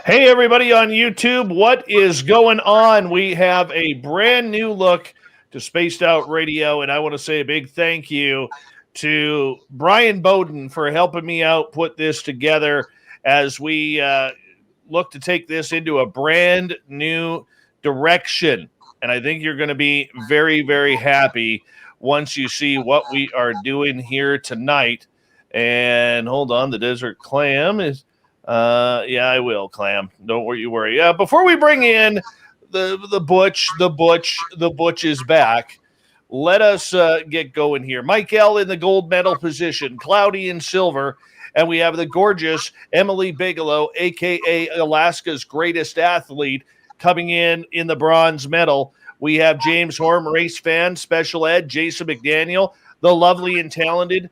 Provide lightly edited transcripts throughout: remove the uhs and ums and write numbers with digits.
Hey, everybody on YouTube, what is going on? We have a brand new look to Spaced Out Radio, and I want to say a big thank you to Brian Bowden for helping me out put this together as we look to take this into a brand new direction. And I think you're going to be very, very happy once you see what we are doing here tonight. And hold on, the Desert Clam is... yeah, I will, Clam. Don't worry. Before we bring in the Butch is back. Let us get going here. Mike L in the gold medal position, Cloudy in silver, and we have the gorgeous Emily Bigelow, aka Alaska's greatest athlete, coming in the bronze medal. We have James Horm, race fan, special ed, Jason McDaniel, the lovely and talented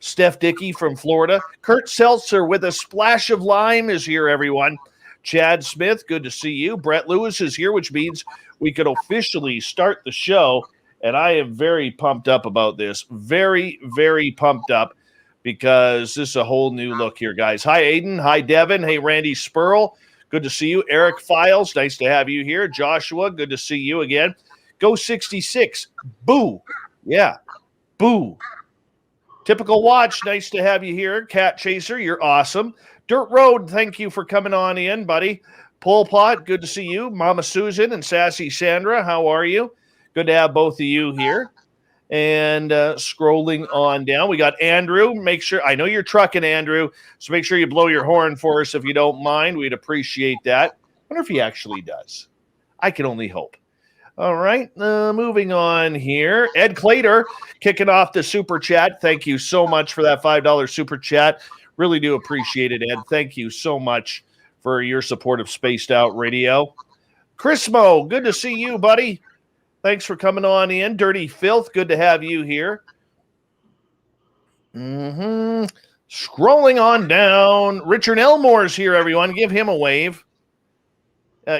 Steph Dickey from Florida. Kurt Seltzer with a splash of lime is here, everyone. Chad Smith, good to see you. Brett Lewis is here, which means we could officially start the show. And I am very pumped up about this. Very, very pumped up because this is a whole new look here, guys. Hi, Aiden. Hi, Devin. Hey, Randy Spurl. Good to see you. Eric Files, nice to have you here. Joshua, good to see you again. Go 66. Boo. Yeah. Boo. Typical Watch, nice to have you here. Cat Chaser, you're awesome. Dirt Road, thank you for coming on in, buddy. Pol Pot, good to see you. Mama Susan and Sassy Sandra, how are you? Good to have both of you here. And scrolling on down, we got Andrew. Make sure, I know you're trucking, Andrew, so make sure you blow your horn for us if you don't mind. We'd appreciate that. I wonder if he actually does. I can only hope. All right, moving on here. Ed Clater kicking off the super chat. Thank you so much for that $5 super chat. Really do appreciate it, Ed. Thank you so much for your support of Spaced Out Radio. Chrismo, good to see you, buddy. Thanks for coming on in. Dirty Filth, good to have you here. Scrolling on down. Richard Elmore's here, everyone. Give him a wave.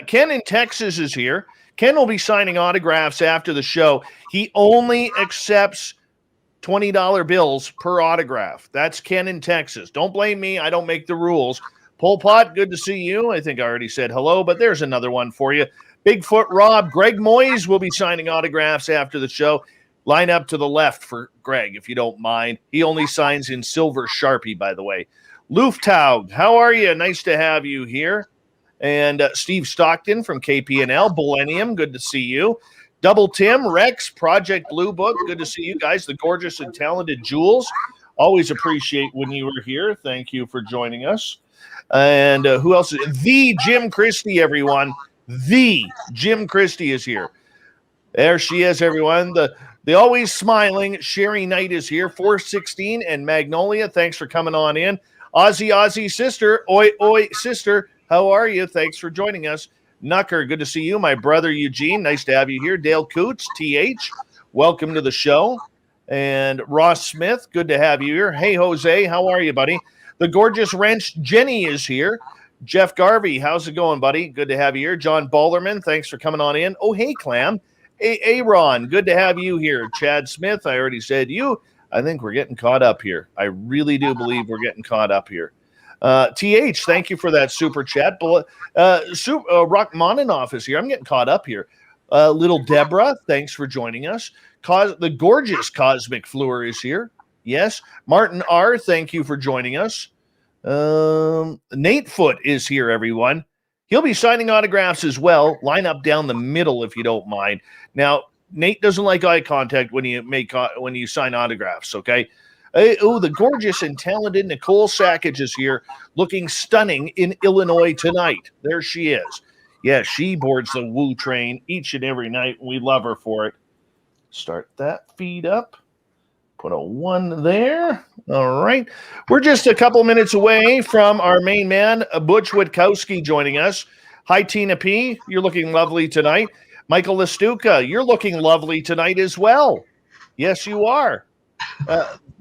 Ken in Texas is here. Ken will be signing autographs after the show. He only accepts $20 bills per autograph. That's Ken in Texas. Don't blame me. I don't make the rules. Pol Pot, good to see you. I think I already said hello, but there's another one for you. Bigfoot Rob, Greg Moyes will be signing autographs after the show. Line up to the left for Greg, if you don't mind. He only signs in silver Sharpie, by the way. Luftaug, how are you? Nice to have you here. And Steve Stockton from KPNL, Millennium, good to see you. Double Tim, Rex, Project Blue Book, good to see you guys. The gorgeous and talented Jules, always appreciate when you were here. Thank you for joining us. And who else? The Jim Christie, everyone. The Jim Christie is here. There she is, everyone. The always smiling Sherry Knight is here. 416 and Magnolia, thanks for coming on in. Ozzy sister, oi sister. How are you? Thanks for joining us. Knucker, good to see you. My brother Eugene, nice to have you here. Dale Coots, TH, welcome to the show. And Ross Smith, good to have you here. Hey, Jose, how are you, buddy? The gorgeous Wrench Jenny is here. Jeff Garvey, how's it going, buddy? Good to have you here. John Balderman, thanks for coming on in. Oh, hey, Clam. Aaron, good to have you here. Chad Smith, I already said you. I think we're getting caught up here. I really do believe we're getting caught up here. TH, thank you for that super chat. Rachmaninoff is here. I'm getting caught up here. Little Deborah, thanks for joining us. The gorgeous Cosmic Fleur is here. Yes. Martin R., thank you for joining us. Nate Foot is here, everyone. He'll be signing autographs as well. Line up down the middle if you don't mind. Now, Nate doesn't like eye contact when you sign autographs, okay? The gorgeous and talented Nicole Sackage is here, looking stunning in Illinois tonight. There she is. Yeah, she boards the Woo train each and every night. We love her for it. Start that feed up. Put a 1 there. All right. We're just a couple minutes away from our main man, Butch Witkowski, joining us. Hi, Tina P. You're looking lovely tonight. Michael Lestuca, you're looking lovely tonight as well. Yes, you are.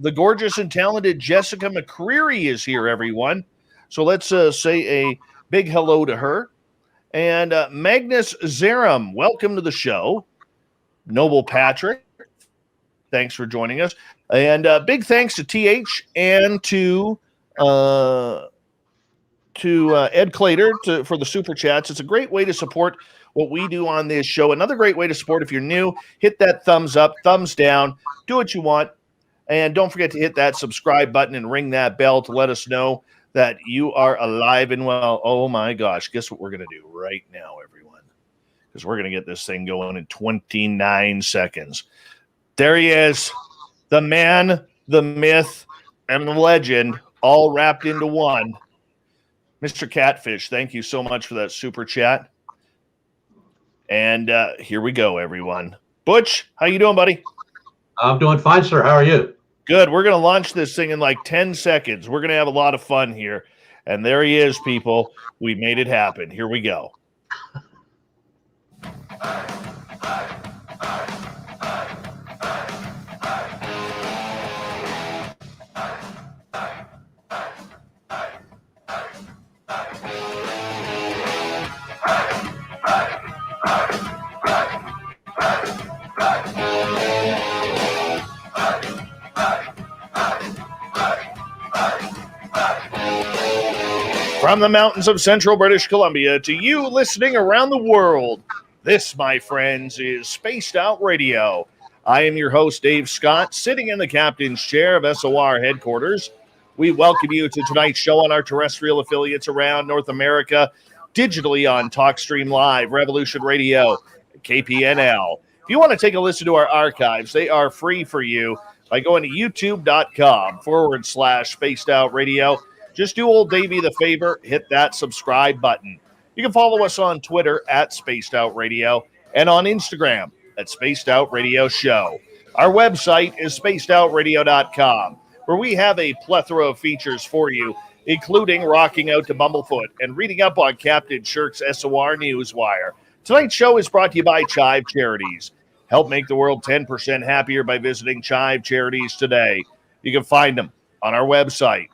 The gorgeous and talented Jessica McCreary is here, everyone. So let's say a big hello to her. And Magnus Zerum, welcome to the show. Noble Patrick, thanks for joining us. And big thanks to TH and to to Ed Clater for the super chats. It's a great way to support what we do on this show. Another great way to support if you're new, hit that thumbs up, thumbs down, do what you want. And don't forget to hit that subscribe button and ring that bell to let us know that you are alive and well. Oh my gosh, guess what we're going to do right now, everyone? Because we're going to get this thing going in 29 seconds. There he is, the man, the myth, and the legend, all wrapped into one. Mr. Catfish, thank you so much for that super chat. And here we go, everyone. Butch, how you doing, buddy? I'm doing fine, sir. How are you? Good. We're going to launch this thing in like 10 seconds. We're going to have a lot of fun here. And there he is, people. We made it happen. Here we go. From the mountains of central British Columbia to you listening around the world, this, my friends, is Spaced Out Radio. I am your host, Dave Scott, sitting in the captain's chair of SOR headquarters. We welcome you to tonight's show on our terrestrial affiliates around North America, digitally on TalkStream Live, Revolution Radio, KPNL. If you want to take a listen to our archives, they are free for you by going to youtube.com/Spaced Out Radio. Just do old Davey the favor, hit that subscribe button. You can follow us on Twitter at Spaced Out Radio and on Instagram at Spaced Out Radio Show. Our website is spacedoutradio.com, where we have a plethora of features for you, including rocking out to Bumblefoot and reading up on Captain Shirk's SOR Newswire. Tonight's show is brought to you by Chive Charities. Help make the world 10% happier by visiting Chive Charities today. You can find them on our website.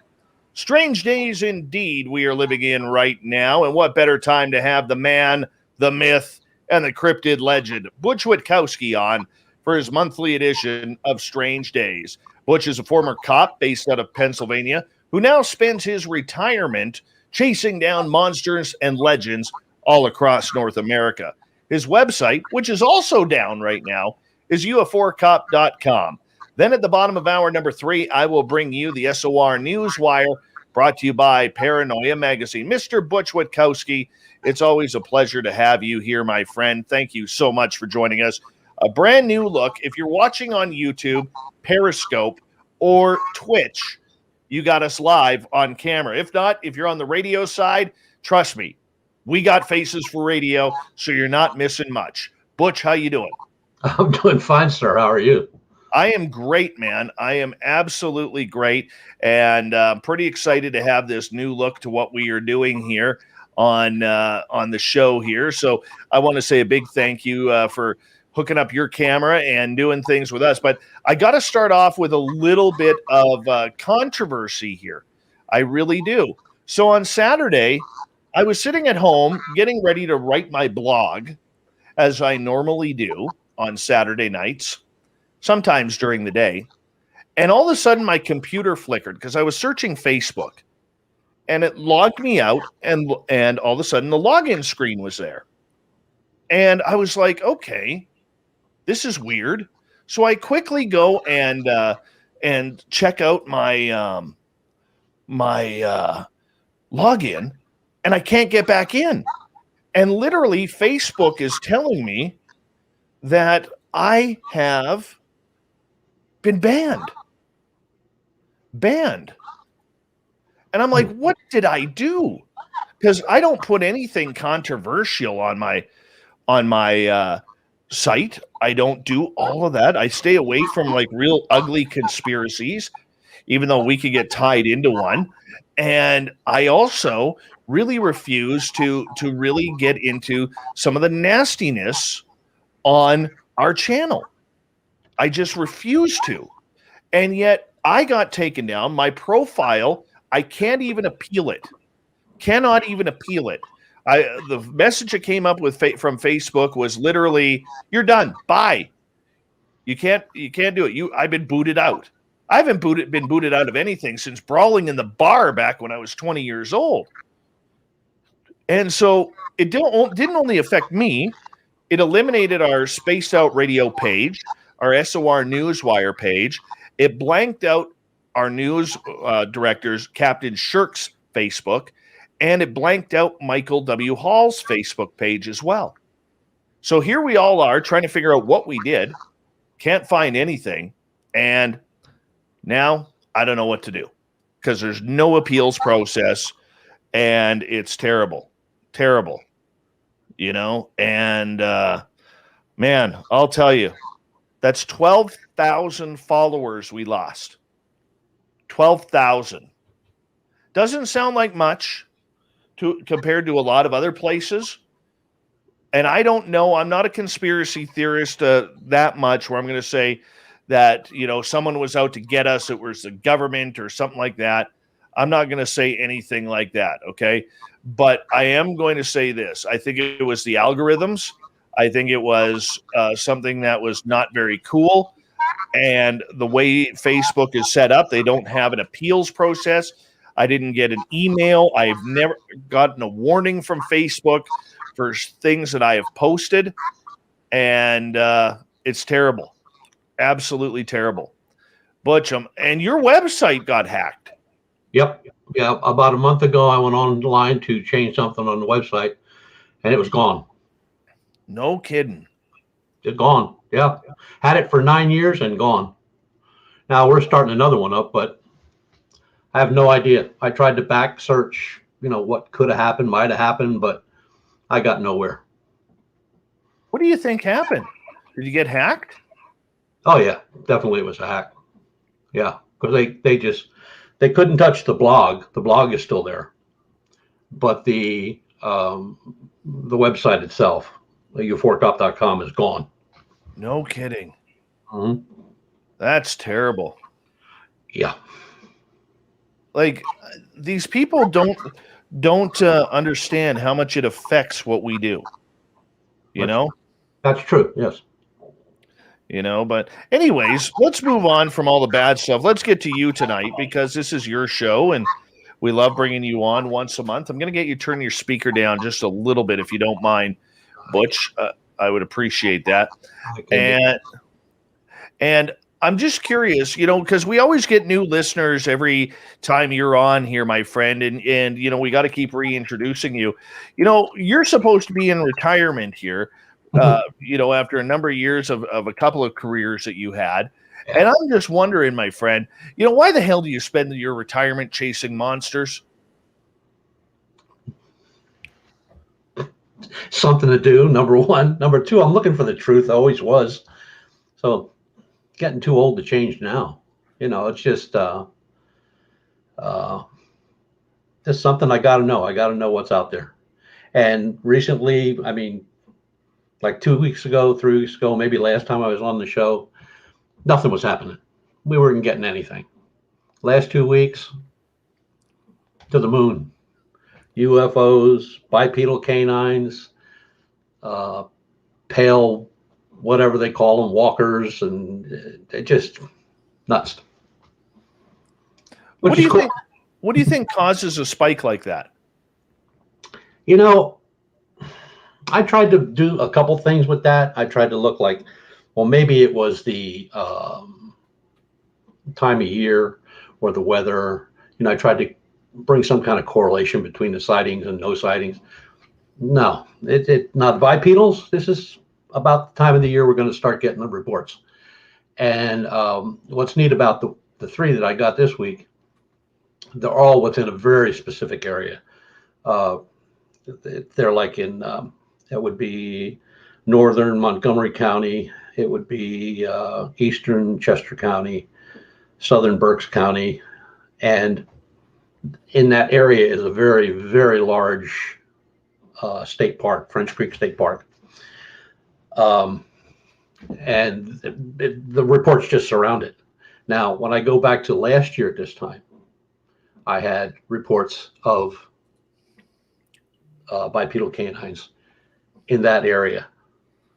Strange days indeed we are living in right now, and what better time to have the man, the myth, and the cryptid legend, Butch Witkowski, on for his monthly edition of Strange Days. Butch is a former cop based out of Pennsylvania who now spends his retirement chasing down monsters and legends all across North America. His website, which is also down right now, is uforcop.com. Then at the bottom of hour number 3, I will bring you the SOR Newswire, brought to you by Paranoia Magazine. Mr. Butch Witkowski, it's always a pleasure to have you here, my friend. Thank you so much for joining us. A brand new look. If you're watching on YouTube, Periscope, or Twitch, you got us live on camera. If not, if you're on the radio side, trust me, we got faces for radio, so you're not missing much. Butch, how you doing? I'm doing fine, sir. How are you? I am great, man. I am absolutely great, and pretty excited to have this new look to what we are doing here on the show here. So I want to say a big thank you for hooking up your camera and doing things with us. But I got to start off with a little bit of controversy here. I really do. So on Saturday, I was sitting at home getting ready to write my blog, as I normally do on Saturday nights, sometimes during the day. And all of a sudden my computer flickered because I was searching Facebook and it logged me out, and all of a sudden the login screen was there. And I was like, okay, this is weird. So I quickly go and check out my login, and I can't get back in. And literally Facebook is telling me that I have been banned. And I'm like, what did I do? Because I don't put anything controversial on my site. I don't do all of that. I stay away from like real ugly conspiracies, even though we could get tied into one. And I also really refuse to really get into some of the nastiness on our channel. I just refuse to. And yet I got taken down. My profile, I can't even appeal it. Cannot even appeal it. The message that came up with from Facebook was literally, "You're done. Bye. You can't do it. I've been booted out. I haven't been booted out of anything since brawling in the bar back when I was 20 years old." And so it didn't only affect me, it eliminated our Spaced Out Radio page, our SOR Newswire page. It blanked out our news director's Captain Shirk's Facebook, and it blanked out Michael W. Hall's Facebook page as well. So here we all are trying to figure out what we did, can't find anything, and now I don't know what to do because there's no appeals process, and it's terrible, terrible, and man, I'll tell you, that's 12,000 followers we lost. 12,000. Doesn't sound like much compared to a lot of other places. And I don't know, I'm not a conspiracy theorist that much where I'm going to say that, someone was out to get us, it was the government or something like that. I'm not going to say anything like that, okay? But I am going to say this. I think it was the algorithms. I think it was something that was not very cool. And the way Facebook is set up, they don't have an appeals process. I didn't get an email. I've never gotten a warning from Facebook for things that I have posted. And it's terrible. Absolutely terrible. Butch, and your website got hacked. Yep. Yeah. About a month ago, I went online to change something on the website, and it was gone. No kidding. It's gone. Yeah. Had it for 9 years and gone. Now we're starting another one up, but I have no idea. I tried to back search, what could have happened, might have happened, but I got nowhere. What do you think happened? Did you get hacked? Oh yeah, definitely it was a hack. Yeah, because they couldn't touch the blog. The blog is still there, but the website itself, uforkop.com, is gone. No kidding. Mm-hmm. That's terrible. Yeah. Like, these people don't understand how much it affects what we do. That's true. Yes. But anyways, let's move on from all the bad stuff. Let's get to you tonight because this is your show and we love bringing you on once a month. I'm going to get you to turn your speaker down just a little bit if you don't mind, Butch. I would appreciate that. And I'm just curious, because we always get new listeners every time you're on here, my friend, and we got to keep reintroducing you. You're supposed to be in retirement here. After a number of years of a couple of careers that you had. Yeah. And I'm just wondering, my friend, why the hell do you spend your retirement chasing monsters? Something to do, number one. Number two, I'm looking for the truth. I always was. So getting too old to change now. It's just something I got to know. I got to know what's out there. And recently, like 2 weeks ago, 3 weeks ago, maybe last time I was on the show, nothing was happening. We weren't getting anything. Last 2 weeks, to the moon. UFOs, bipedal canines, pale, whatever they call them, walkers, and it just nuts. What do you think causes a spike like that? I tried to do a couple things with that. I tried to look like, well, maybe it was the time of year or the weather. I tried to bring some kind of correlation between the sightings and no sightings. No, it not bipedals. This is about the time of the year we're going to start getting the reports. And what's neat about the three that I got this week, they're all within a very specific area. They're like in... it would be northern Montgomery County. It would be eastern Chester County, southern Berks County. And in that area is a very, very large state park, French Creek State Park. And the reports just surround it. Now, when I go back to last year at this time, I had reports of bipedal canines in that area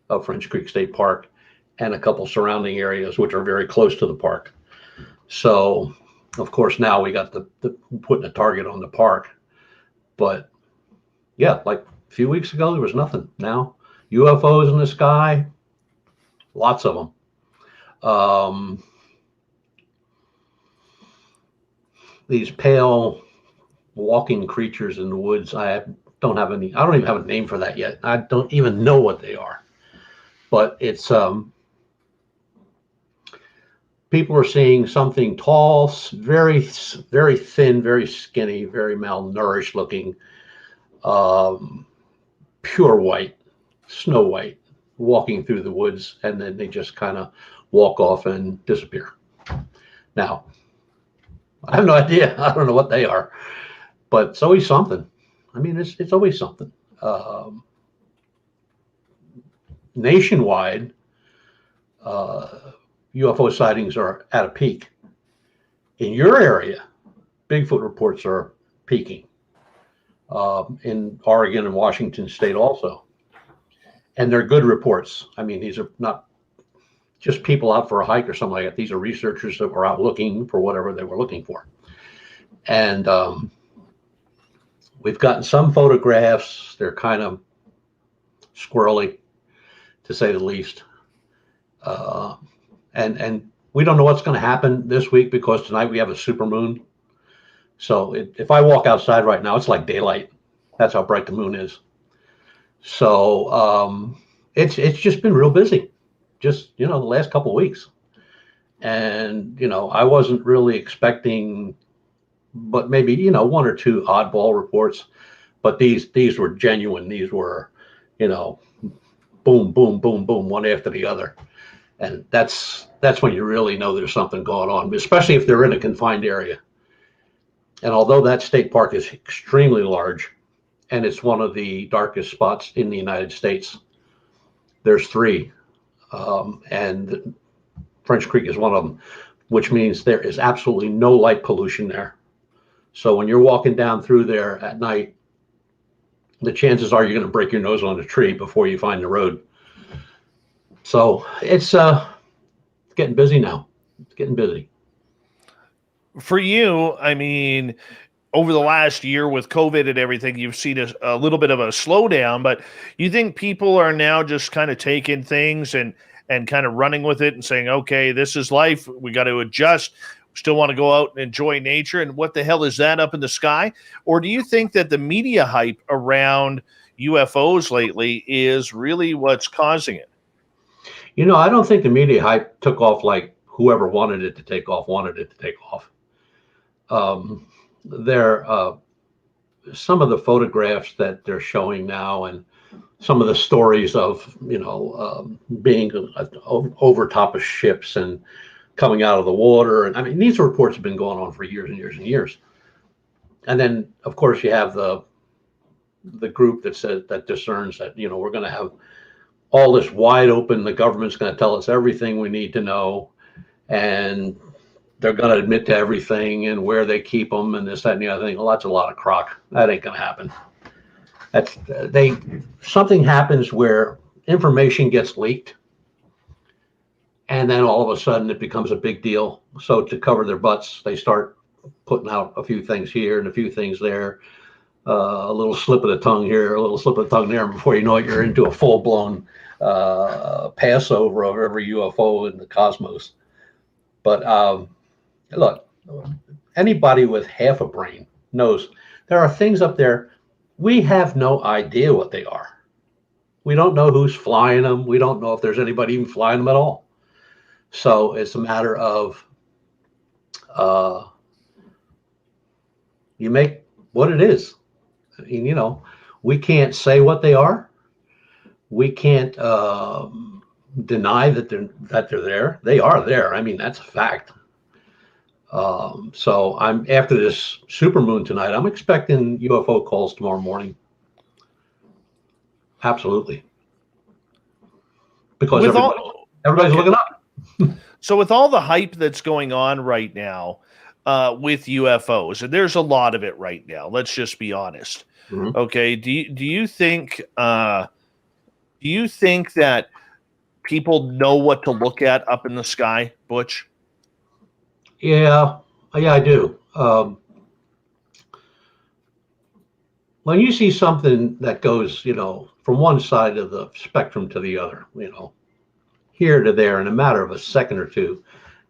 of French Creek State Park and a couple surrounding areas which are very close to the park. So, of course, now we got the putting a target on the park, but Yeah, like a few weeks ago, there was nothing. Now, UFOs in the sky, lots of them. These pale walking creatures in the woods. I don't even have a name for that yet. I don't even know what they are. But it's people are seeing something tall, very, very thin, very skinny, very malnourished looking, pure white, snow white, walking through the woods, and then they just kind of walk off and disappear. Now, I have no idea. I don't know what they are, but it's always something. I mean, it's always something. Nationwide, UFO sightings are at a peak. In your area, Bigfoot reports are peaking. In Oregon and Washington State also. And they're good reports. I mean, these are not just people out for a hike or something like that. These are researchers that were out looking for whatever they were looking for. And we've gotten some photographs. They're kind of squirrely, to say the least. And we don't know what's going to happen this week because tonight we have a supermoon. So if I walk outside right now, it's like daylight. That's how bright the moon is. So it's just been real busy, just, the last couple of weeks. And, I wasn't really expecting, but maybe, one or two oddball reports. But these were genuine. These were, boom, boom, boom, boom, one after the other. And that's when you really know there's something going on, especially if they're in a confined area. And although that state park is extremely large, and it's one of the darkest spots in the United States, there's three, and French Creek is one of them, which means there is absolutely no light pollution there. So when you're walking down through there at night, the chances are you're going to break your nose on a tree before you find the road. So it's getting busy now. It's getting busy. For you, I mean, over the last year with COVID and everything, you've seen a little bit of a slowdown, but you think people are now just kind of taking things and kind of running with it and saying, okay, this is life. We got to adjust. We still want to go out and enjoy nature. And what the hell is that up in the sky? Or do you think that the media hype around UFOs lately is really what's causing it? I don't think the media hype took off like whoever wanted it to take off. There some of the photographs that they're showing now, and some of the stories of being over top of ships and coming out of the water, and I mean these reports have been going on for years and years and years. And then of course you have the group that discerns that we're going to have all this wide open. The government's going to tell us everything we need to know, and they're going to admit to everything and where they keep them and this, that, and the other thing. Well, that's a lot of crock. That ain't going to happen. Something happens where information gets leaked, and then all of a sudden it becomes a big deal. So to cover their butts, they start putting out a few things here and a few things there, a little slip of the tongue here, a little slip of the tongue there, and before you know it, you're into a full-blown Passover of every UFO in the cosmos. But look, anybody with half a brain knows there are things up there we have no idea what they are. We don't know who's flying them. We don't know if there's anybody even flying them at all. So it's a matter of you make what it is. I mean, we can't say what they are. We can't deny that they're there. They are there. I mean, that's a fact. So I'm after this supermoon tonight. I'm expecting UFO calls tomorrow morning. Absolutely, because everybody's looking up. So with all the hype that's going on right now with UFOs, and there's a lot of it right now. Let's just be honest. Mm-hmm. Okay, do you think that people know what to look at up in the sky, Butch? Yeah, I do. when you see something that goes, from one side of the spectrum to the other, here to there in a matter of a second or two,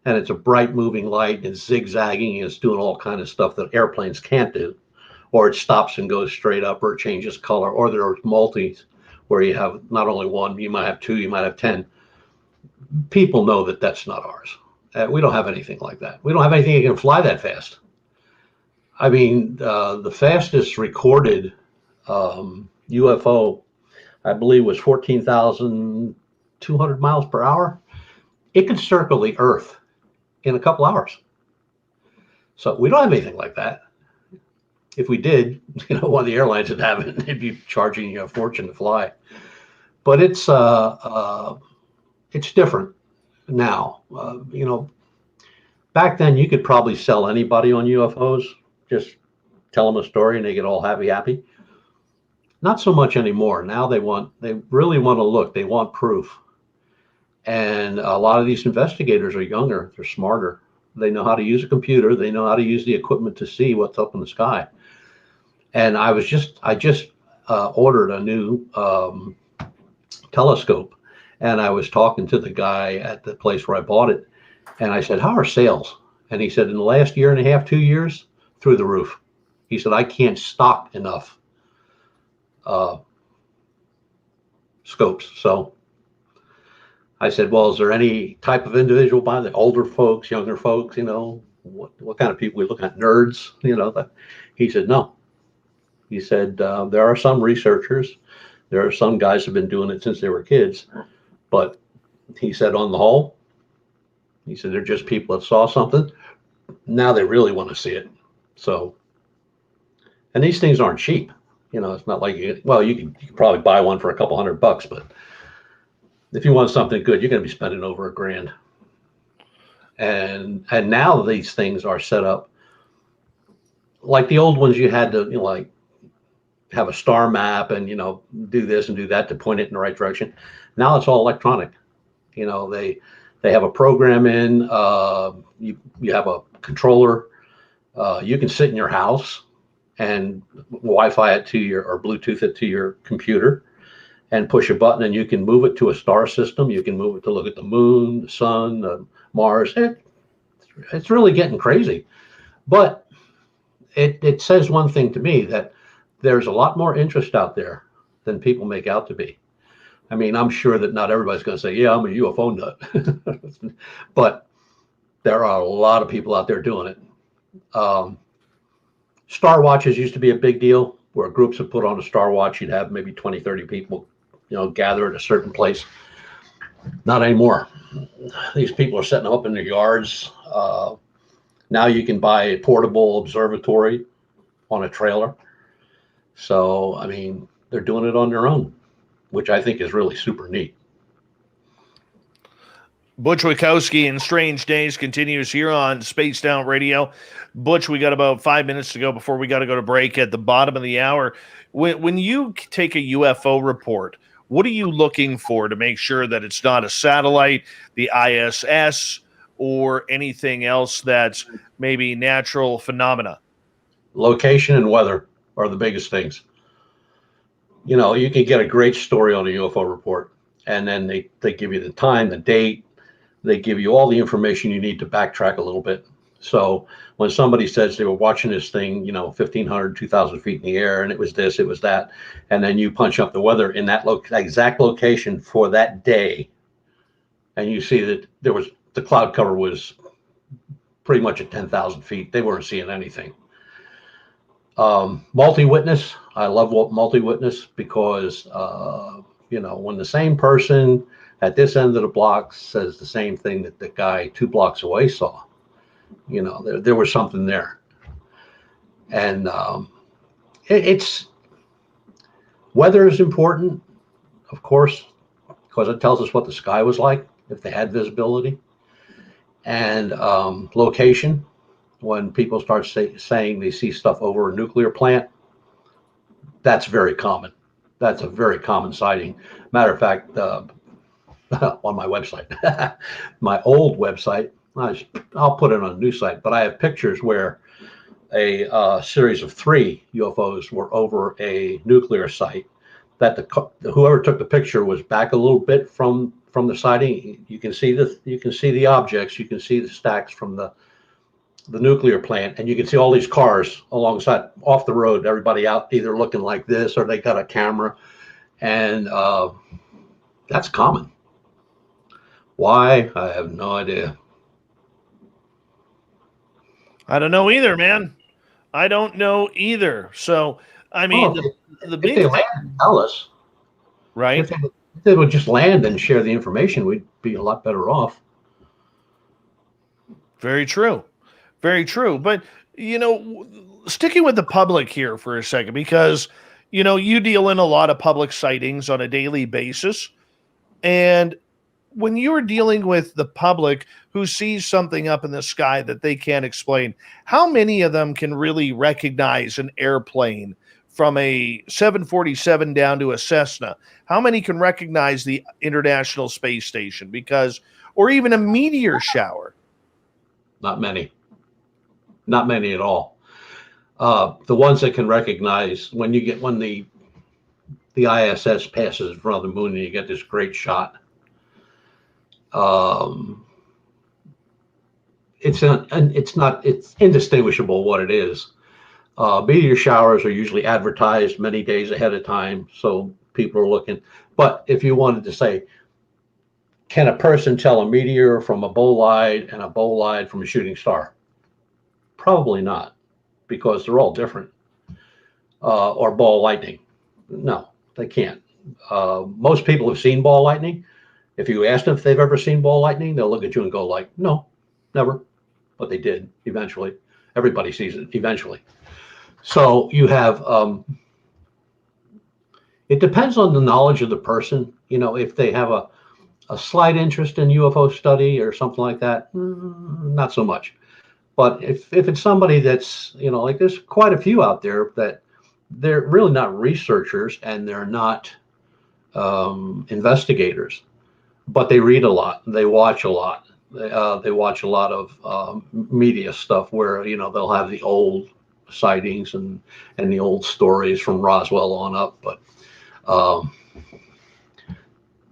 and it's a bright moving light and zigzagging and it's doing all kind of stuff that airplanes can't do, or it stops and goes straight up, or it changes color, or there are multis where you have not only one, you might have two, you might have 10. People know that that's not ours. We don't have anything like that. We don't have anything that can fly that fast. I mean, the fastest recorded UFO, I believe, was 14,200 miles per hour. It could circle the Earth in a couple hours. So we don't have anything like that. If we did, one of the airlines would have it. They'd be charging you a fortune to fly. But it's different now. Back then you could probably sell anybody on UFOs. Just tell them a story and they get all happy. Not so much anymore. Now they really want to look. They want proof. And a lot of these investigators are younger. They're smarter. They know how to use a computer. They know how to use the equipment to see what's up in the sky. And I just ordered a new telescope, and I was talking to the guy at the place where I bought it, and I said, "How are sales?" And he said, "In the last year and a half, 2 years, through the roof." He said, "I can't stock enough scopes." So I said, "Well, is there any type of individual by the older folks, younger folks, what kind of people we looking at? Nerds, He said, "No." He said, "There are some researchers. There are some guys who have been doing it since they were kids. But," he said, "on the whole," he said, "they're just people that saw something. Now they really want to see it." So, and these things aren't cheap. It's not like you can probably buy one for a couple $100, but if you want something good, you're going to be spending over $1,000. And now these things are set up like the old ones. You had to, have a star map and, do this and do that to point it in the right direction. Now it's all electronic. They have a program in, you have a controller. You can sit in your house and Wi-Fi it to or Bluetooth it to your computer and push a button, and you can move it to a star system. You can move it to look at the moon, the sun, Mars. It's really getting crazy. But it says one thing to me, that there's a lot more interest out there than people make out to be. I mean, I'm sure that not everybody's going to say, "Yeah, I'm a UFO nut," but there are a lot of people out there doing it. Star watches used to be a big deal, where groups would put on a star watch. You'd have maybe 20, 30 people, gather at a certain place. Not anymore. These people are setting them up in their yards. Now you can buy a portable observatory on a trailer. So, I mean, they're doing it on their own, which I think is really super neat. Butch Witkowski in Strange Days continues here on Spaced Out Radio. Butch, we got about 5 minutes to go before we got to go to break at the bottom of the hour. When you take a UFO report, what are you looking for to make sure that it's not a satellite, the ISS, or anything else that's maybe natural phenomena? Location and weather are the biggest things. You can get a great story on a UFO report, and then they give you the time, the date. They give you all the information you need to backtrack a little bit. So when somebody says they were watching this thing, 1,500, 2,000 feet in the air, and it was this, it was that, and then you punch up the weather in that exact location for that day, and you see that the cloud cover was pretty much at 10,000 feet. They weren't seeing anything. Multi-witness. I love multi-witness because, when the same person at this end of the block says the same thing that the guy 2 blocks away saw, there was something there. And it's weather is important, of course, because it tells us what the sky was like, if they had visibility. And location. When people start saying they see stuff over a nuclear plant, that's very common. That's a very common sighting. Matter of fact, on my website, my old website, I'll put it on a new site, but I have pictures where a series of 3 UFOs were over a nuclear site. That whoever took the picture was back a little bit from the sighting. You can see the objects, you can see the stacks from the nuclear plant, and you can see all these cars alongside off the road. Everybody out either looking like this or they got a camera, and that's common. Why? I have no idea. I don't know either, man. I don't know either. So, I mean, the big they thing, land and tell us, right? if they would just land and share the information, we'd be a lot better off. Very true. Very true. But, sticking with the public here for a second, because, you deal in a lot of public sightings on a daily basis. And when you're dealing with the public who sees something up in the sky that they can't explain, how many of them can really recognize an airplane from a 747 down to a Cessna? How many can recognize the International Space Station? Or even a meteor shower? Not many. Not many at all. The ones that can recognize when the ISS passes in front of the moon and you get this great shot. It's indistinguishable what it is. Meteor showers are usually advertised many days ahead of time, so people are looking. But if you wanted to say, can a person tell a meteor from a bolide and a bolide from a shooting star? Probably not, because they're all different. Or ball lightning. No, they can't. Most people have seen ball lightning. If you ask them if they've ever seen ball lightning, they'll look at you and go like, no, never. But they did eventually. Everybody sees it eventually. So you have, it depends on the knowledge of the person. If they have a slight interest in UFO study or something like that, not so much. But if it's somebody that's, like there's quite a few out there that they're really not researchers and they're not investigators, but they read a lot, they watch a lot. They watch a lot of media stuff where, they'll have the old sightings and the old stories from Roswell on up. But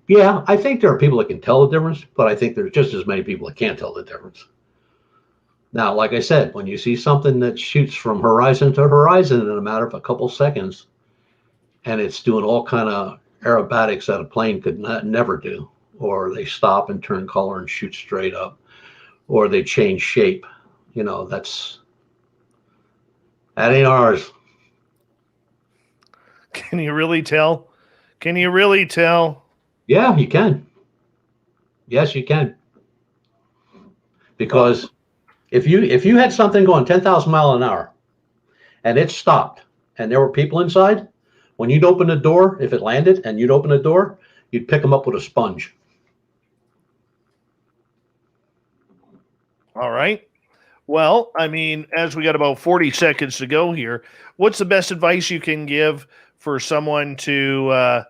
yeah, I think there are people that can tell the difference, but I think there's just as many people that can't tell the difference. Now, like I said, when you see something that shoots from horizon to horizon in a matter of a couple seconds, and it's doing all kind of aerobatics that a plane could never do, or they stop and turn color and shoot straight up, or they change shape, that ain't ours. Can you really tell? Can you really tell? Yeah, you can. Yes, you can. Because if you had something going 10,000 miles an hour and it stopped and there were people inside, when you'd open the door, if it landed and you'd open the door, you'd pick them up with a sponge. All right. Well, I mean, as we got about 40 seconds to go here, what's the best advice you can give for someone to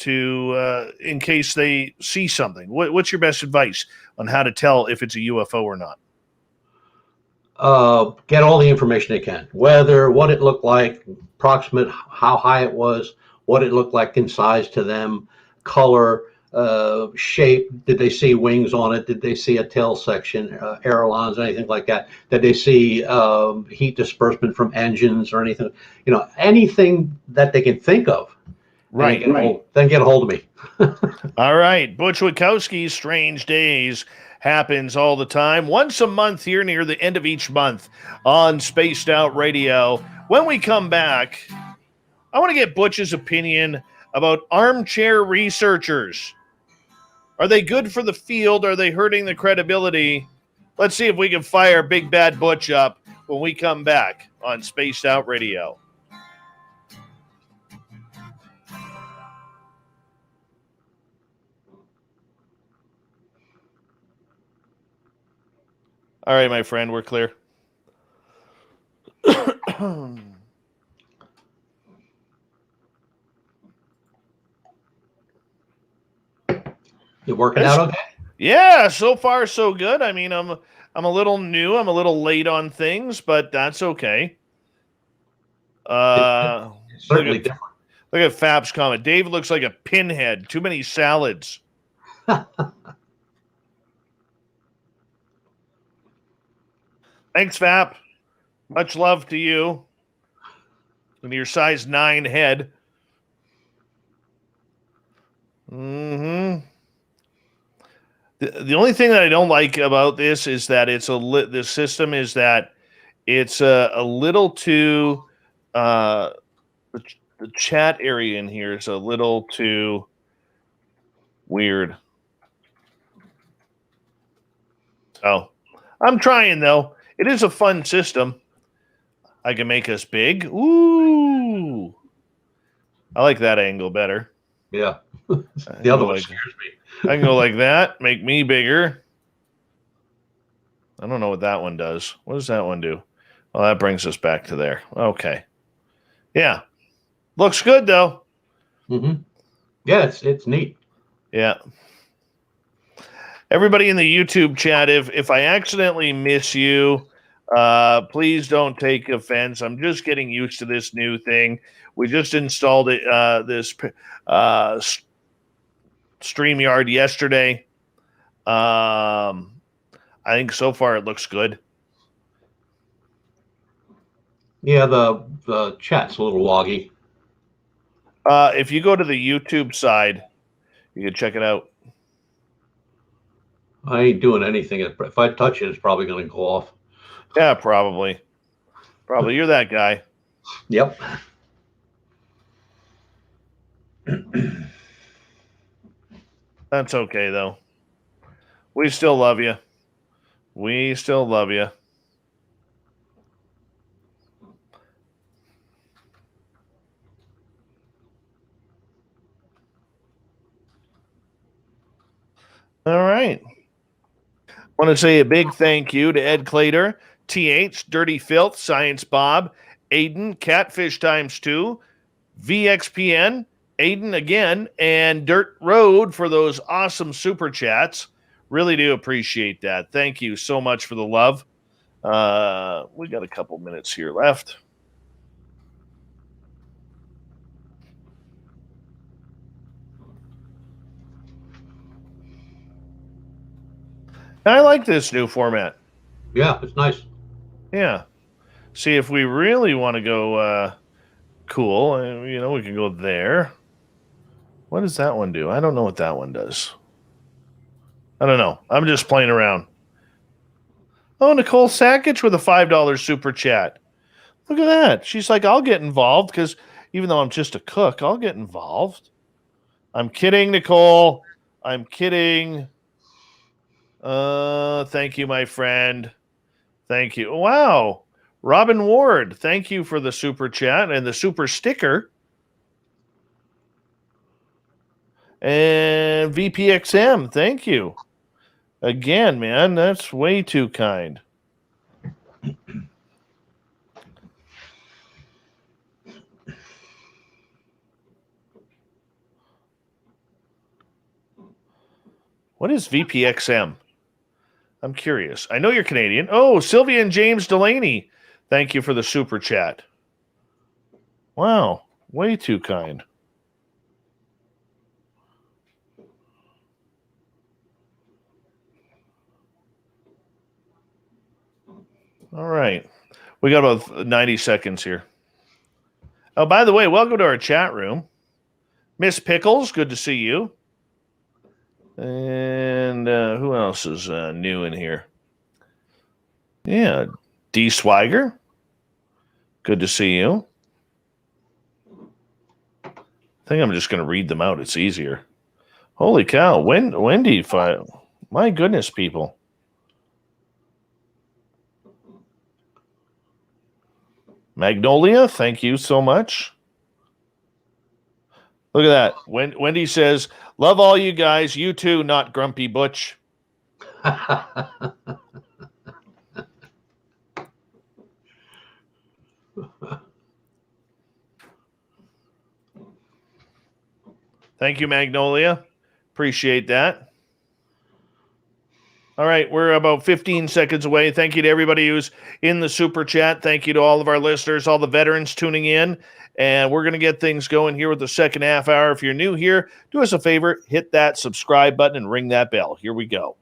in case they see something? What's your best advice on how to tell if it's a UFO or not? Get all the information they can. Weather, what it looked like, approximate, how high it was, what it looked like in size to them, color, shape. Did they see wings on it? Did they see a tail section, ailerons, anything like that? Did they see heat disbursement from engines or anything? Anything that they can think of. Right. Then get a hold of me. All right. Butch Witkowski's Strange Days happens all the time. Once a month here near the end of each month on Spaced Out Radio. When we come back, I want to get Butch's opinion about armchair researchers. Are they good for the field? Are they hurting the credibility? Let's see if we can fire Big Bad Butch up when we come back on Spaced Out Radio. All right, my friend, we're clear. You working out okay? Yeah, so far so good. I mean, I'm I'm a little new. I'm a little late on things, but that's okay. It's certainly different. Look at Fab's comment. Dave looks like a pinhead. Too many salads. Thanks, Fab. Much love to you and your size 9 head. Mm-hmm. The only thing that I don't like about this is that this system is that it's a little too the chat area in here is a little too weird. So I'm trying though. It is a fun system. I can make us big. Ooh. I like that angle better. Yeah. The other one scares me. I can go like that, make me bigger. I don't know what that one does. What does that one do? Well, that brings us back to there. Okay. Yeah. Looks good though. Mm-hmm. Yeah, it's neat. Yeah. Everybody in the YouTube chat, if I accidentally miss you, please don't take offense. I'm just getting used to this new thing. We just installed it, this StreamYard yesterday. I think so far it looks good. Yeah, the chat's a little loggy. If you go to the YouTube side, you can check it out. I ain't doing anything. If I touch it, it's probably going to go off. Yeah, probably. Probably. You're that guy. Yep. That's okay, though. We still love you. We still love you. All right. Want to say a big thank you to Ed Clater, TH, Dirty Filth, Science Bob, Aiden, Catfish times 2, VXPN, Aiden again, and Dirt Road for those awesome super chats. Really do appreciate that. Thank you so much for the love. We got a couple minutes here left. I like this new format. Yeah, it's nice. Yeah. See, if we really want to go cool, we can go there. What does that one do? I don't know what that one does. I don't know. I'm just playing around. Oh, Nicole Sackich with a $5 super chat. Look at that. She's like, I'll get involved because even though I'm just a cook, I'll get involved. I'm kidding, Nicole. I'm kidding. Thank you, my friend. Thank you. Wow. Robin Ward, thank you for the super chat and the super sticker. And VPXM, thank you. Again, man, that's way too kind. What is VPXM? I'm curious. I know you're Canadian. Oh, Sylvia and James Delaney. Thank you for the super chat. Wow. Way too kind. All right. We got about 90 seconds here. Oh, by the way, welcome to our chat room. Miss Pickles, good to see you. And who else is new in here? Yeah, D. Swiger. Good to see you. I think I'm just going to read them out. It's easier. Holy cow. Wendy, my goodness, people. Magnolia, thank you so much. Look at that. Wendy says, love all you guys. You too, not Grumpy Butch. Thank you, Magnolia. Appreciate that. All right, we're about 15 seconds away. Thank you to everybody who's in the super chat. Thank you to all of our listeners, all the veterans tuning in. And we're going to get things going here with the second half hour. If you're new here, do us a favor, hit that subscribe button and ring that bell. Here we go.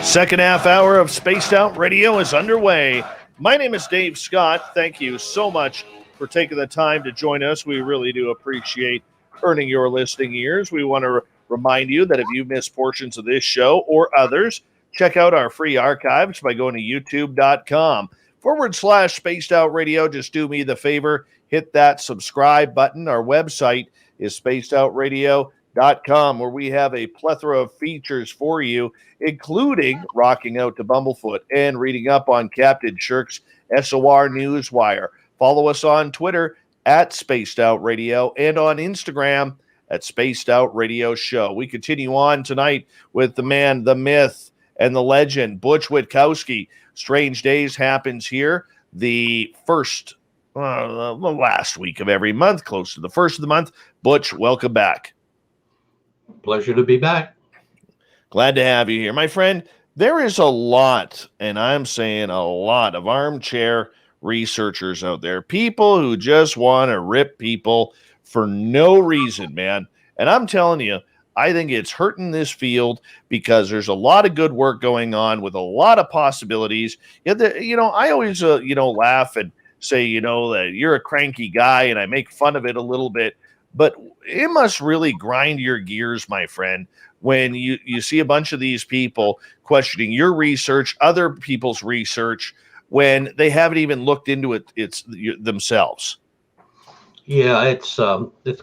Second half hour of Spaced Out Radio is underway. My name is Dave Scott. Thank you so much for taking the time to join us. We really do appreciate earning your listening ears. We want to remind you that if you miss portions of this show or others, check out our free archives by going to youtube.com/Spaced Out Radio. Just do me the favor, hit that subscribe button. Our website is spacedoutradio.com, where we have a plethora of features for you, including rocking out to Bumblefoot and reading up on Captain Shirk's SOR Newswire. Follow us on Twitter at Spaced Out Radio and on Instagram at Spaced Out Radio Show. We continue on tonight with the man, the myth, and the legend, Butch Witkowski. Strange Days happens here the last week of every month, close to the first of the month. Butch, welcome back. Pleasure to be back. Glad to have you here. My friend, there is a lot, and I'm saying a lot, of armchair researchers out there. People who just want to rip people for no reason, man. And I'm telling you, I think it's hurting this field because there's a lot of good work going on with a lot of possibilities. I always, laugh and say, that you're a cranky guy, and I make fun of it a little bit. But it must really grind your gears, my friend, when you see a bunch of these people questioning your research, other people's research, when they haven't even looked into it themselves. Yeah, it's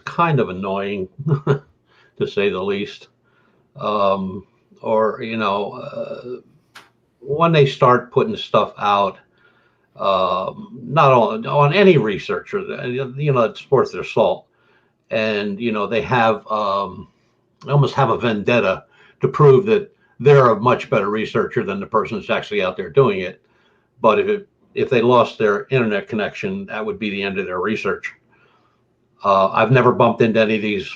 kind of annoying, to say the least. When they start putting stuff out, not on any researcher, it's worth their salt. And, they have almost have a vendetta to prove that they're a much better researcher than the person that's actually out there doing it. But if they lost their internet connection, that would be the end of their research. I've never bumped into any of these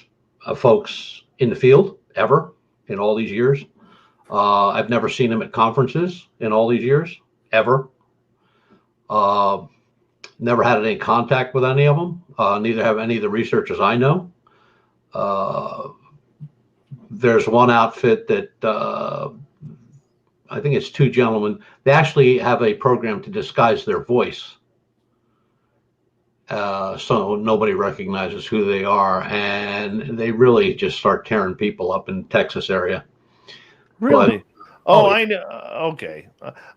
folks in the field ever in all these years. I've never seen them at conferences in all these years, ever. Never had any contact with any of them. Neither have any of the researchers I know. There's one outfit that I think it's two gentlemen. They actually have a program to disguise their voice, so nobody recognizes who they are, and they really just start tearing people up in the Texas area. Really? I know. Okay.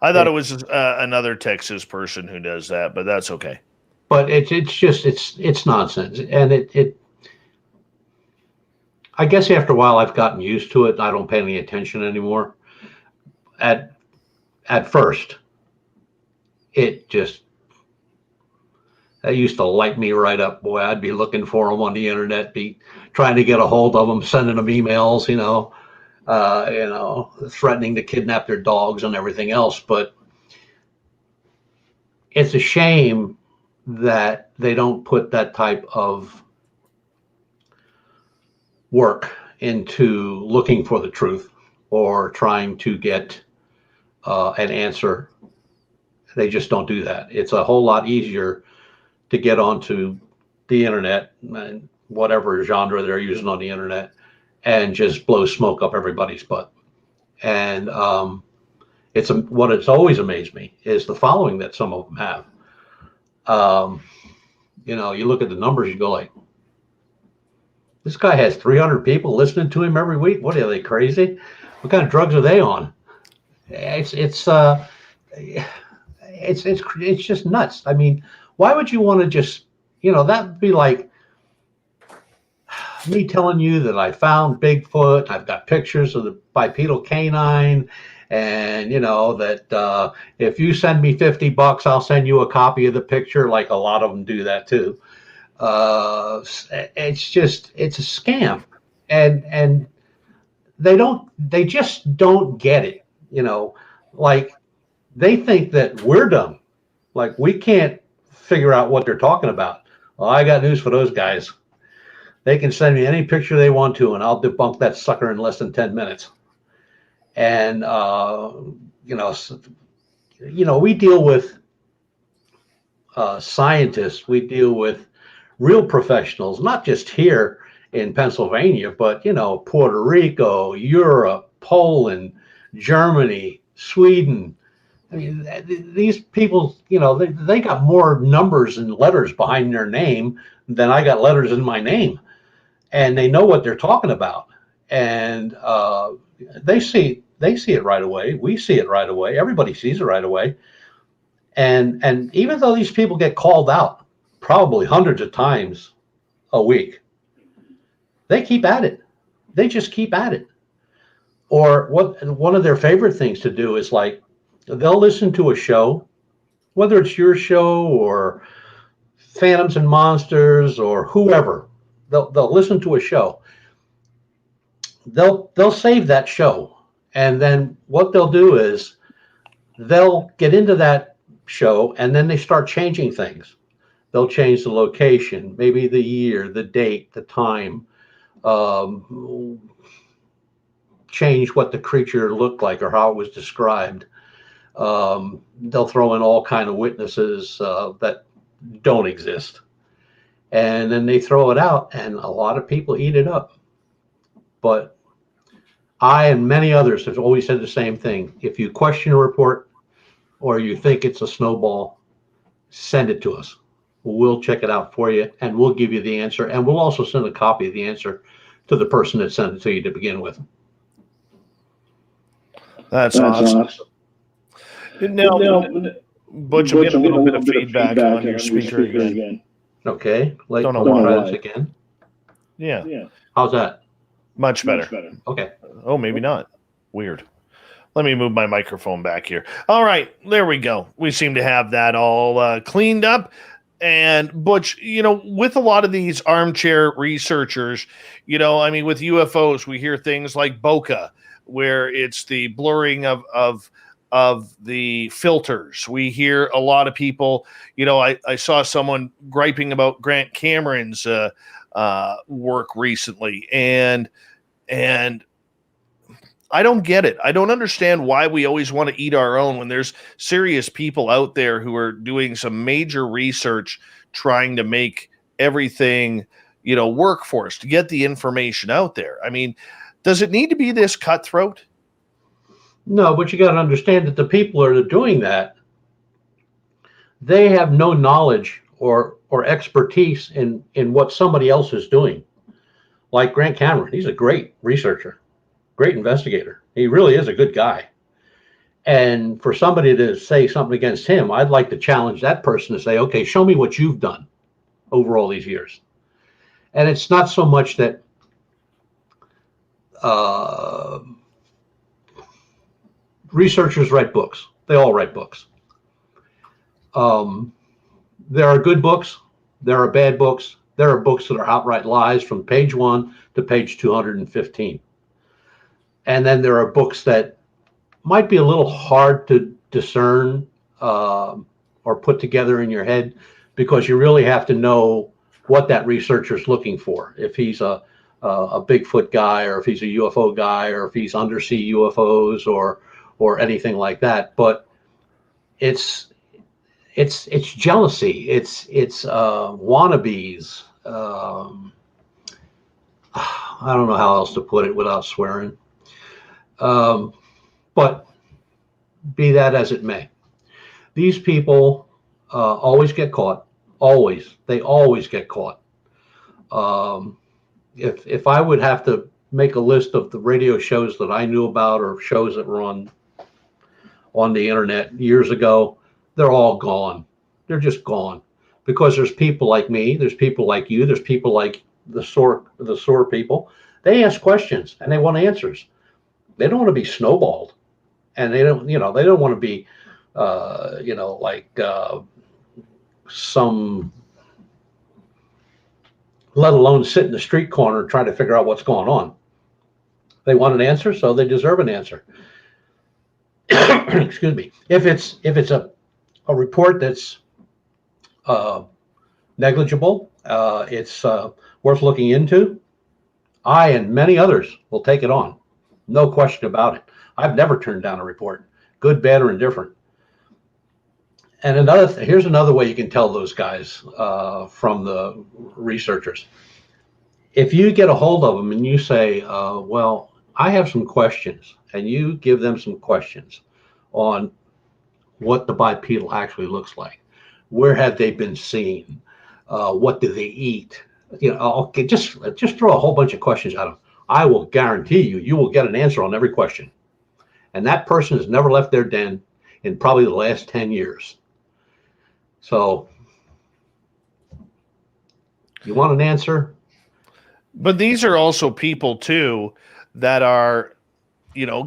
I thought it was another Texas person who does that, but that's okay. But it's nonsense, and I guess after a while I've gotten used to it. I don't pay any attention anymore. At first, that used to light me right up. Boy, I'd be looking for them on the internet, be trying to get a hold of them, sending them emails, threatening to kidnap their dogs and everything else. But it's a shame that they don't put that type of work into looking for the truth or trying to get an answer. They just don't do that. It's a whole lot easier to get onto the internet and whatever genre they're using on the internet and just blow smoke up everybody's butt. And what it's always amazed me is the following that some of them have. You look at the numbers, you go like, this guy has 300 people listening to him every week. What are they, crazy? What kind of drugs are they on? It's just nuts. I mean, why would you want to just, that'd be like me telling you that I found Bigfoot. I've got pictures of the bipedal canine, and that if you send me $50, I'll send you a copy of the picture. Like a lot of them do that too. It's a scam. and they just don't get it, like they think that we're dumb, like we can't figure out what they're talking about. Well, I got news for those guys. They can send me any picture they want to, and I'll debunk that sucker in less than 10 minutes. And we deal with scientists, we deal with real professionals, not just here in Pennsylvania, but Puerto Rico, Europe, Poland, Germany, Sweden. I mean, these people, they got more numbers and letters behind their name than I got letters in my name, and they know what they're talking about, and they see it right away. We see it right away. Everybody sees it right away, and even though these people get called out probably hundreds of times a week, they keep at it. They just keep at it. Or one of their favorite things to do is, like, they'll listen to a show, whether it's your show or Phantoms and Monsters or whoever. They'll listen to a show. They'll save that show, and then what they'll do is they'll get into that show, and then they start changing things. They'll change the location, maybe the year, the date, the time, change what the creature looked like or how it was described. They'll throw in all kind of witnesses that don't exist, and then they throw it out, and a lot of people eat it up. But I and many others have always said the same thing: if you question a report or you think it's a snowball, send it to us. We'll check it out for you, and we'll give you the answer, and we'll also send a copy of the answer to the person that sent it to you to begin with. That's awesome. Now, Butch, I'm getting a little bit of feedback on your speaker again. Okay. Like, don't know why. Again. Yeah. How's that? Much better. Okay. Oh, maybe not. Weird. Let me move my microphone back here. All right. There we go. We seem to have that all cleaned up. And Butch, with a lot of these armchair researchers, with UFOs, we hear things like bokeh, where it's the blurring of the filters. We hear a lot of people, I saw someone griping about Grant Cameron's work recently, and I don't get it. I don't understand why we always want to eat our own when there's serious people out there who are doing some major research trying to make everything, work for us, to get the information out there. I mean, does it need to be this cutthroat? No, but you got to understand that the people that are doing that, they have no knowledge or expertise in what somebody else is doing. Like Grant Cameron, he's a great researcher, great investigator. He really is a good guy. And for somebody to say something against him, I'd like to challenge that person to say, okay, show me what you've done over all these years. And it's not so much that researchers write books. They all write books. There are good books. There are bad books. There are books that are outright lies from page 1 to page 215. And then there are books that might be a little hard to discern or put together in your head, because you really have to know what that researcher's looking for. If he's a Bigfoot guy, or if he's a UFO guy, or if he's undersea UFOs or anything like that. But it's jealousy. It's wannabes. I don't know how else to put it without swearing. But be that as it may, these people always get caught. They always get caught. If I would have to make a list of the radio shows that I knew about, or shows that were on the internet years ago, they're all gone. They're just gone, because there's people like me, there's people like you, there's people like the SOAR people. They ask questions and they want answers. They don't want to be snowballed, and they don't want to be let alone sit in the street corner trying to figure out what's going on. They want an answer, so they deserve an answer. Excuse me. If it's a report that's negligible, it's worth looking into, I and many others will take it on. No question about it. I've never turned down a report, good, bad, or indifferent. And here's another way you can tell those guys from the researchers. If you get a hold of them and you say, well, I have some questions, and you give them some questions on what the bipedal actually looks like, where have they been seen, what do they eat, okay, just throw a whole bunch of questions at them. I will guarantee you will get an answer on every question. And that person has never left their den in probably the last 10 years. So you want an answer? But these are also people too that are,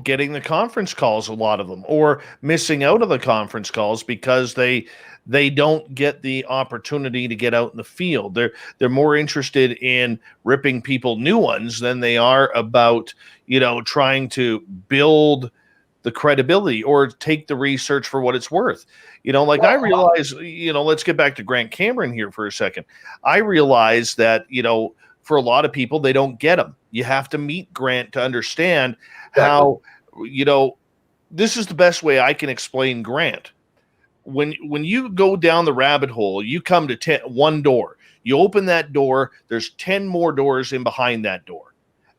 getting the conference calls, a lot of them, or missing out on the conference calls because they don't get the opportunity to get out in the field. They're more interested in ripping people new ones than they are about, trying to build the credibility or take the research for what it's worth. I realize, let's get back to Grant Cameron here for a second. I realize that, for a lot of people, they don't get them. You have to meet Grant to understand how, this is the best way I can explain Grant. When you go down the rabbit hole, you come to one door. You open that door, there's 10 more doors in behind that door.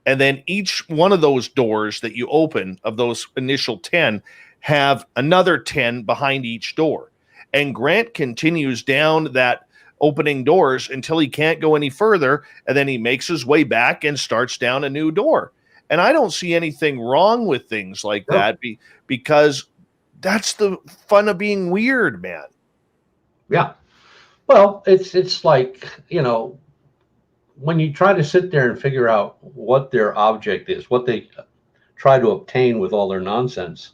And then each one of those doors that you open, of those initial 10, have another 10 behind each door. And Grant continues down that opening doors until he can't go any further, and then he makes his way back and starts down a new door. And I don't see anything wrong with things like that, because that's the fun of being weird, man. Yeah. Well, it's like, when you try to sit there and figure out what their object is, what they try to obtain with all their nonsense,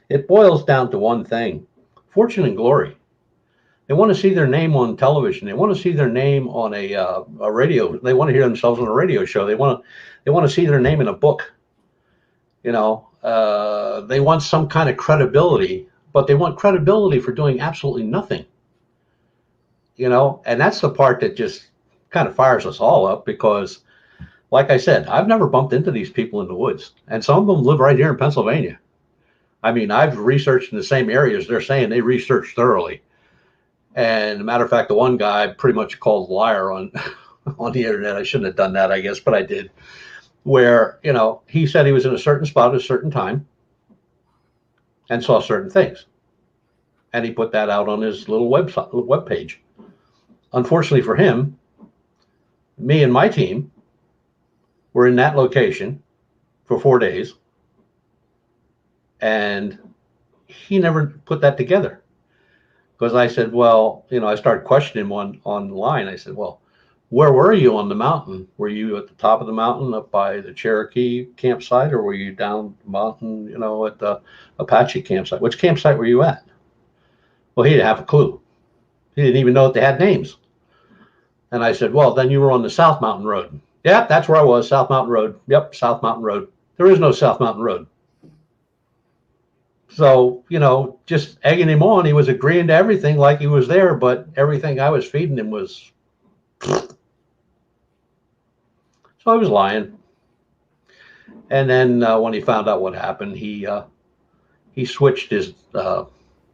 it boils down to one thing: fortune and glory. They want to see their name on television. They want to see their name on a radio. They want to hear themselves on a radio show. They want to see their name in a book. They want some kind of credibility, but they want credibility for doing absolutely nothing. And that's the part that just kind of fires us all up, because, like I said, I've never bumped into these people in the woods, and some of them live right here in Pennsylvania. I mean, I've researched in the same areas they're saying they researched thoroughly. And as a matter of fact, the one guy pretty much called a liar on the internet. I shouldn't have done that, I guess, but I did. Where, he said he was in a certain spot at a certain time and saw certain things. And he put that out on his little web page. Unfortunately for him, me and my team were in that location for 4 days, and he never put that together. Because I said, well, I started questioning him online. I said, well, where were you on the mountain? Were you at the top of the mountain up by the Cherokee campsite, or were you down the mountain, at the Apache campsite? Which campsite were you at? Well, he didn't have a clue. He didn't even know that they had names. And I said, well, then you were on the South Mountain Road. Yeah, that's where I was, South Mountain Road. Yep, South Mountain Road. There is no South Mountain Road. So, just egging him on. He was agreeing to everything like he was there, but everything I was feeding him was... So I was lying. And then when he found out what happened, he switched his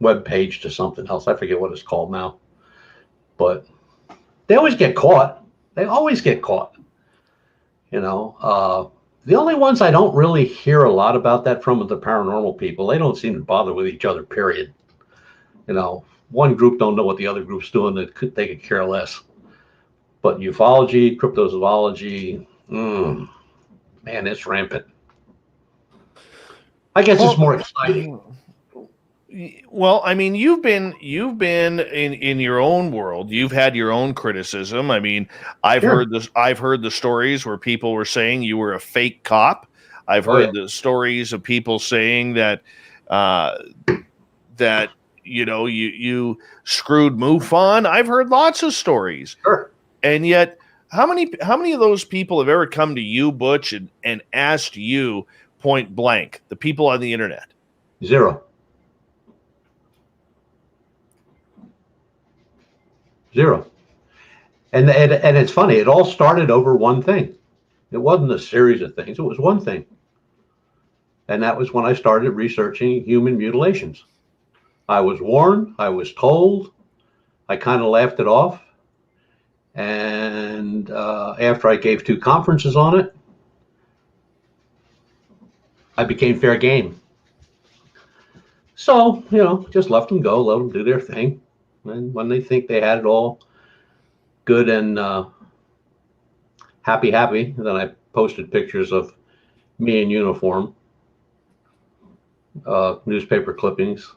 web page to something else. I forget what it's called now. But they always get caught. They always get caught. The only ones I don't really hear a lot about that from are the paranormal people. They don't seem to bother with each other, period. One group don't know what the other group's doing. They could care less. But ufology, cryptozoology, man, it's rampant. I guess it's more exciting. Well, I mean, you've been in your own world. You've had your own criticism. I mean, I've heard the stories where people were saying you were a fake cop. I've heard the stories of people saying that you screwed MUFON. I've heard lots of stories. Sure. And yet How many of those people have ever come to you, Butch, and asked you point blank, the people on the internet? Zero. And it's funny. It all started over one thing. It wasn't a series of things. It was one thing. And that was when I started researching human mutilations. I was warned. I was told. I kind of laughed it off. And after I gave 2 conferences on it, I became fair game. So, just let them go, let them do their thing. And when they think they had it all good and happy, then I posted pictures of me in uniform, newspaper clippings.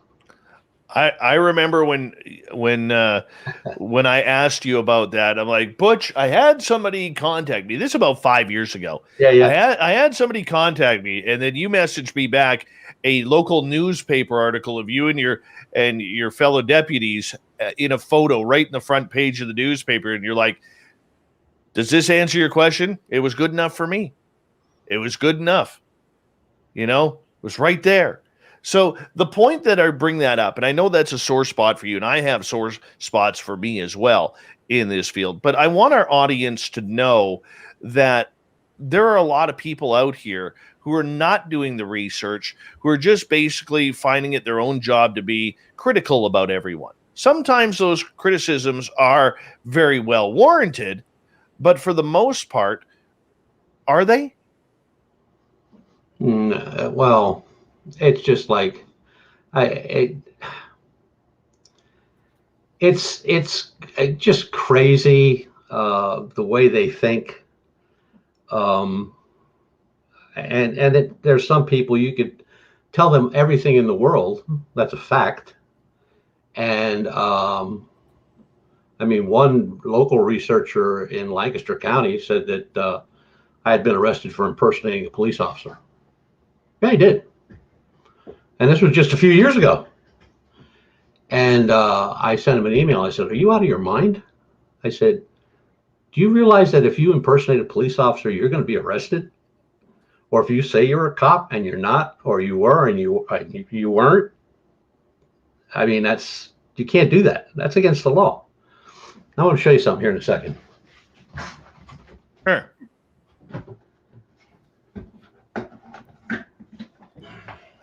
I remember when I asked you about that, I'm like, Butch, I had somebody contact me. This is about 5 years ago. Yeah. I had somebody contact me, and then you messaged me back a local newspaper article of you and your fellow deputies in a photo right in the front page of the newspaper, and you're like, does this answer your question? It was good enough for me. It was good enough. It was right there. So the point that I bring that up, and I know that's a sore spot for you, and I have sore spots for me as well in this field, but I want our audience to know that there are a lot of people out here who are not doing the research, who are just basically finding it their own job to be critical about everyone. Sometimes those criticisms are very well warranted, but for the most part, are they? Well, it's just like it's just crazy the way they think. There's some people you could tell them everything in the world. That's a fact. And one local researcher in Lancaster County said that I had been arrested for impersonating a police officer. Yeah, he did. And this was just a few years ago. And I sent him an email. I said, are you out of your mind? I said, do you realize that if you impersonate a police officer, you're going to be arrested? Or if you say you're a cop and you're not, or you were and you weren't, you can't do that. That's against the law. I want to show you something here in a second. Sure.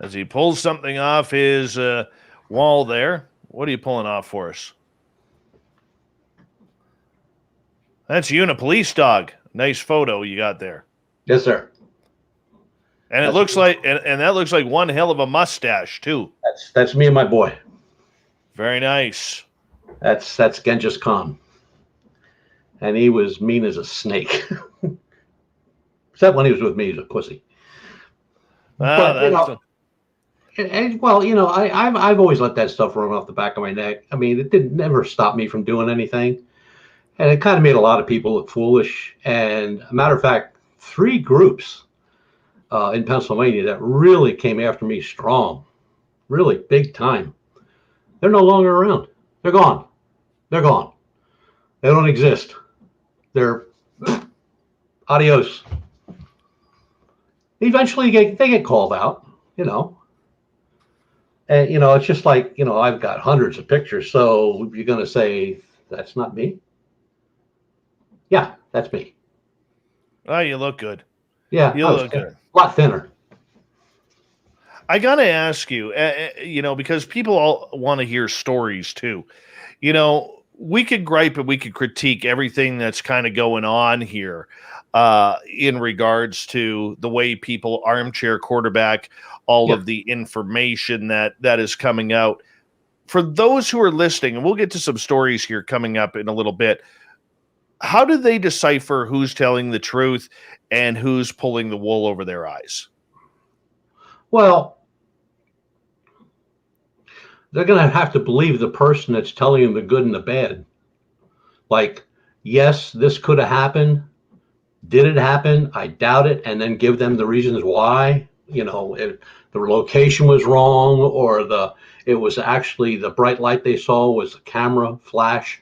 As he pulls something off his wall there. What are you pulling off for us? That's you and a police dog. Nice photo you got there. Yes, sir. And it looks like, and that looks like one hell of a mustache too. That's me and my boy. Very nice. That's Genghis Khan. And he was mean as a snake. Except when he was with me, he's a pussy. I've always let that stuff run off the back of my neck. It never stop me from doing anything. And it kind of made a lot of people look foolish. And a matter of fact, 3 groups in Pennsylvania that really came after me strong, really big time. They're no longer around. They're gone. They're gone. They don't exist. They're adios. Eventually they get called out, And, it's just like, I've got hundreds of pictures. So you're going to say, that's not me? Yeah, that's me. Oh, you look good. Yeah, you look good. A lot thinner. I got to ask you, because people all want to hear stories too. We could gripe and we could critique everything that's kind of going on here in regards to the way people armchair quarterback all of the information that is coming out. For those who are listening, and we'll get to some stories here coming up in a little bit, how do they decipher who's telling the truth and who's pulling the wool over their eyes? Well, they're going to have to believe the person that's telling them the good and the bad. Like, yes, this could have happened. Did it happen? I doubt it. And then give them the reasons why. If the location was wrong, or it was actually the bright light they saw was a camera flash.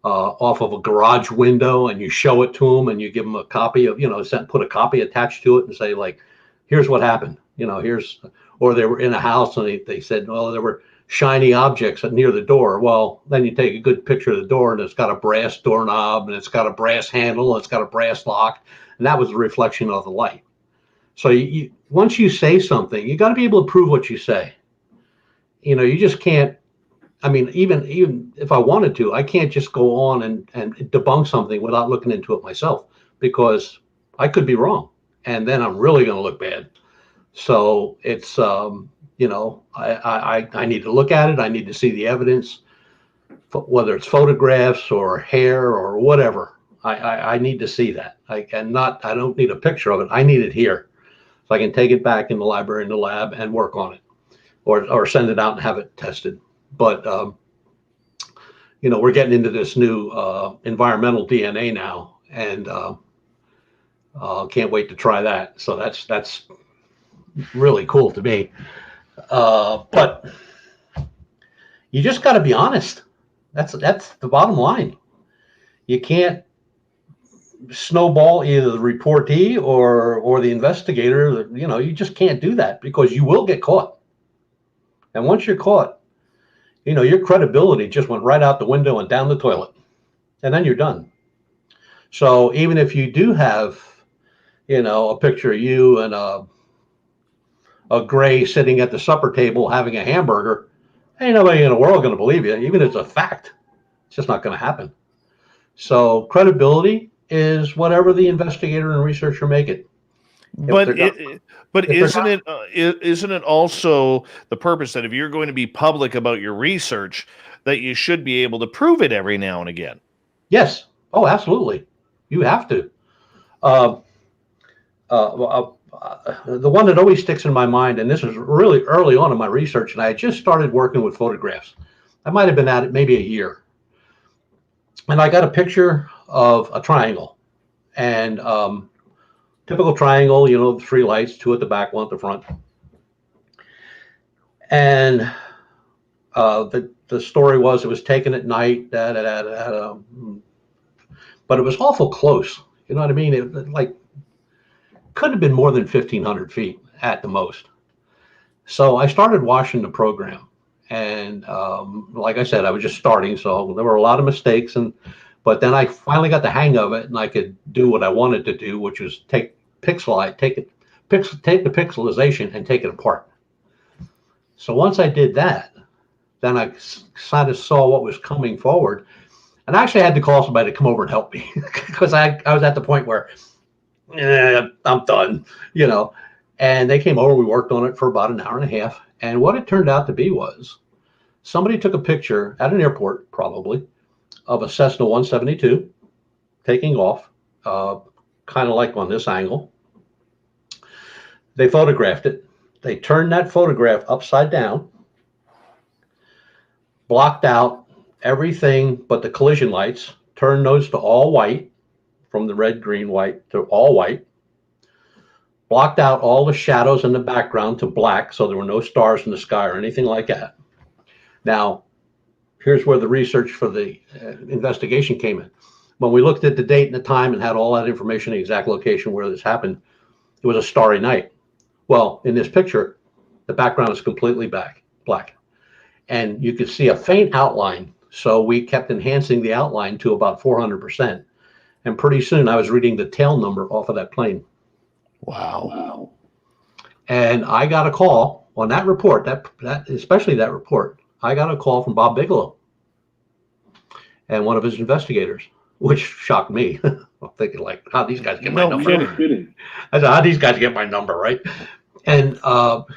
off of a garage window, and you show it to them, and you give them a copy of, put a copy attached to it and say, like, here's what happened. Or they were in a house and they said, well, there were shiny objects near the door. Well, then you take a good picture of the door, and it's got a brass doorknob, and it's got a brass handle, and it's got a brass lock, and that was the reflection of the light. So once you say something, you got to be able to prove what you say. You just can't. I mean, even if I wanted to, I can't just go on and debunk something without looking into it myself, because I could be wrong, and then I'm really going to look bad. So it's I need to look at it. I need to see the evidence, whether it's photographs or hair or whatever. I need to see that. I don't need a picture of it. I need it here, so I can take it back in the library, in the lab, and work on it, or send it out and have it tested. But we're getting into this new environmental DNA now, and can't wait to try that. So that's really cool to me. But you just got to be honest. That's the bottom line. You can't snowball either the reportee or the investigator. You just can't do that, because you will get caught. And once you're caught, your credibility just went right out the window and down the toilet, and then you're done. So even if you do have, a picture of you and a gray sitting at the supper table having a hamburger, ain't nobody in the world going to believe you. Even if it's a fact, it's just not going to happen. So credibility is whatever the investigator and researcher make it. But isn't it also the purpose that if you're going to be public about your research, that you should be able to prove it every now and again? Yes. Oh, absolutely. You have to. The one that always sticks in my mind, and this was really early on in my research, and I had just started working with photographs. I might have been at it maybe a year. And I got a picture of a triangle, and typical triangle, 3 lights, 2 at the back, 1 at the front. And the story was it was taken at night, but it was awful close. You know what I mean? It could have been more than 1,500 feet at the most. So I started watching the program, and like I said, I was just starting, so there were a lot of mistakes, but then I finally got the hang of it, and I could do what I wanted to do, which was take the pixelization and take it apart. So once I did that, then I kind of saw what was coming forward, and I actually had to call somebody to come over and help me because I was at the point where I'm done, and they came over. We worked on it for about an hour and a half. And what it turned out to be was somebody took a picture at an airport, probably, of a Cessna 172 taking off, kind of like on this angle. They photographed it. They turned that photograph upside down, blocked out everything but the collision lights, turned those to all white, from the red, green, white to all white, blocked out all the shadows in the background to black, so there were no stars in the sky or anything like that. Now, here's where the research for the investigation came in. When we looked at the date and the time and had all that information, the exact location where this happened, it was a starry night. Well, in this picture, the background is completely black. And you could see a faint outline, so we kept enhancing the outline to about 400%. And pretty soon I was reading the tail number off of that plane. Wow. And I got a call on that report, especially that report. I got a call from Bob Bigelow and one of his investigators, which shocked me. I'm thinking, how'd these guys get my number? No kidding. I said, how'd these guys get my number, right? And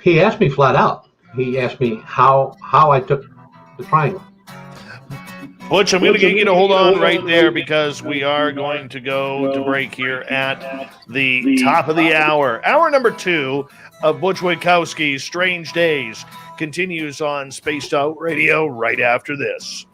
he asked me flat out. He asked me how I took the triangle. Butch, I'm going to get you to hold on right there, because we are going to go to break here at the top of the hour. Hour number 2 of Butch Witkowski's Strange Days continues on Spaced Out Radio right after this.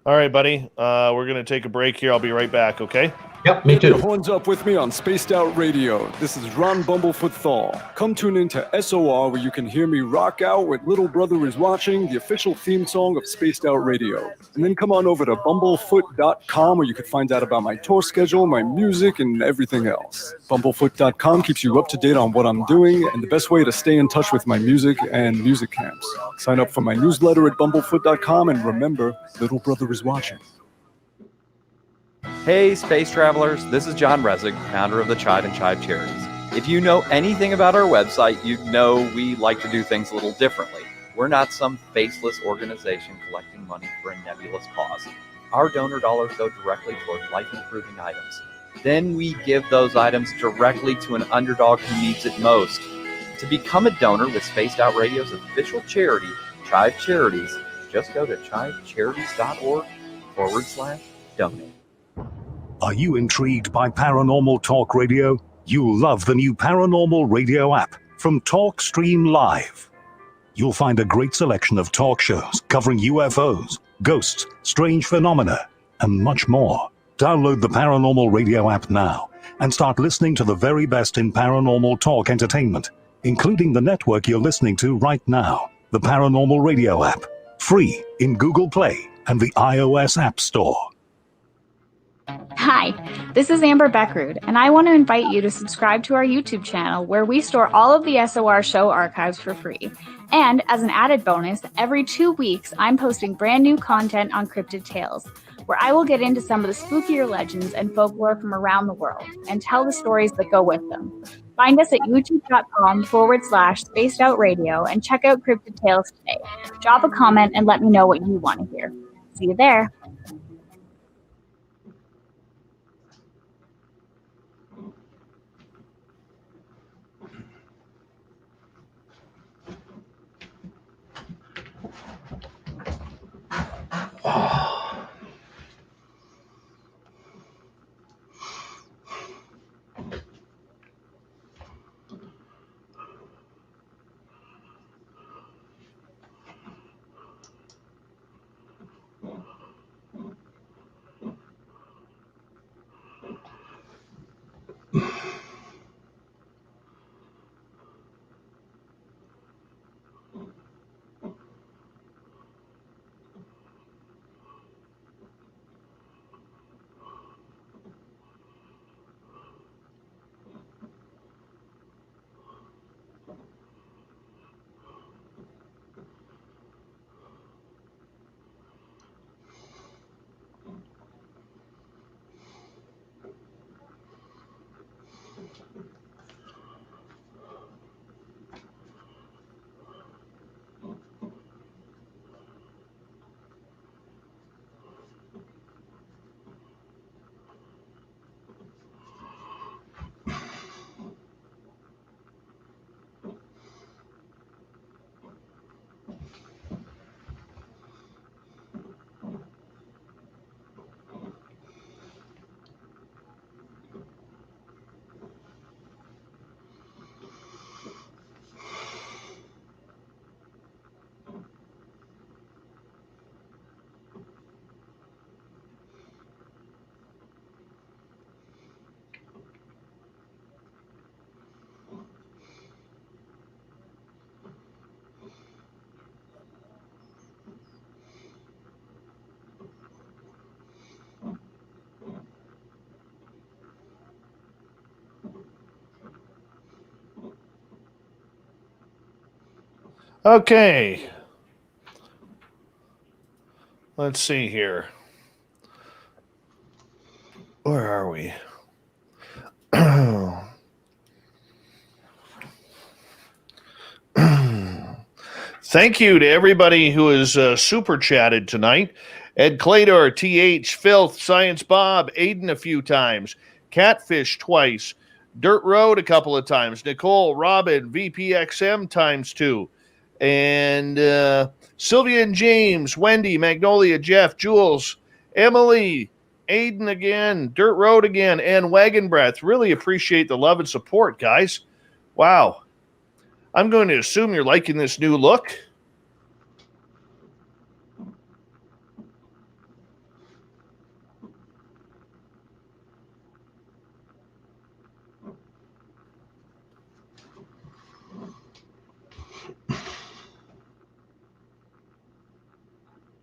All right, buddy. We're going to take a break here. I'll be right back, okay? Yep, me Get your too. horns up with me on Spaced Out Radio. This is Ron Bumblefoot Thal. Come tune in to SOR where you can hear me rock out with Little Brother is Watching, the official theme song of Spaced Out Radio. And then come on over to bumblefoot.com where you can find out about my tour schedule, my music, and everything else. Bumblefoot.com keeps you up to date on what I'm doing and the best way to stay in touch with my music and music camps. Sign up for my newsletter at bumblefoot.com and remember, Little Brother is Watching. Hey, space travelers, this is John Resig, founder of the Chide and Chive Charities. If you know anything about our website, you know we like to do things a little differently. We're not some faceless organization collecting money for a nebulous cause. Our donor dollars go directly toward life-improving items. Then we give those items directly to an underdog who needs it most. To become a donor with Spaced Out Radio's official charity, Chive Charities, just go to chivecharities.org/donate. Are you intrigued by Paranormal Talk Radio? You'll love the new Paranormal Radio app from TalkStream Live. You'll find a great selection of talk shows covering UFOs, ghosts, strange phenomena, and much more. Download the Paranormal Radio app now and start listening to the very best in paranormal talk entertainment, including the network you're listening to right now, the Paranormal Radio app, free in Google Play and the iOS App Store. Hi, this is Amber Beckrud, and I want to invite you to subscribe to our YouTube channel where we store all of the SOR show archives for free. And as an added bonus, every 2 weeks, I'm posting brand new content on Cryptid Tales, where I will get into some of the spookier legends and folklore from around the world and tell the stories that go with them. Find us at youtube.com/Spaced Out Radio and check out Cryptid Tales today. Drop a comment and let me know what you want to hear. See you there. Okay. Let's see here. Where are we? Thank you to everybody who has super chatted tonight. Ed Clador, TH, Filth, Science Bob, Aiden a few times, Catfish twice, Dirt Road a couple of times, Nicole, Robin, VPXM times 2, and Sylvia and James, Wendy, Magnolia, Jeff, Jules, Emily, Aiden again, Dirt Road again, and Wagon Breath. Really appreciate the love and support, guys. Wow. I'm going to assume you're liking this new look.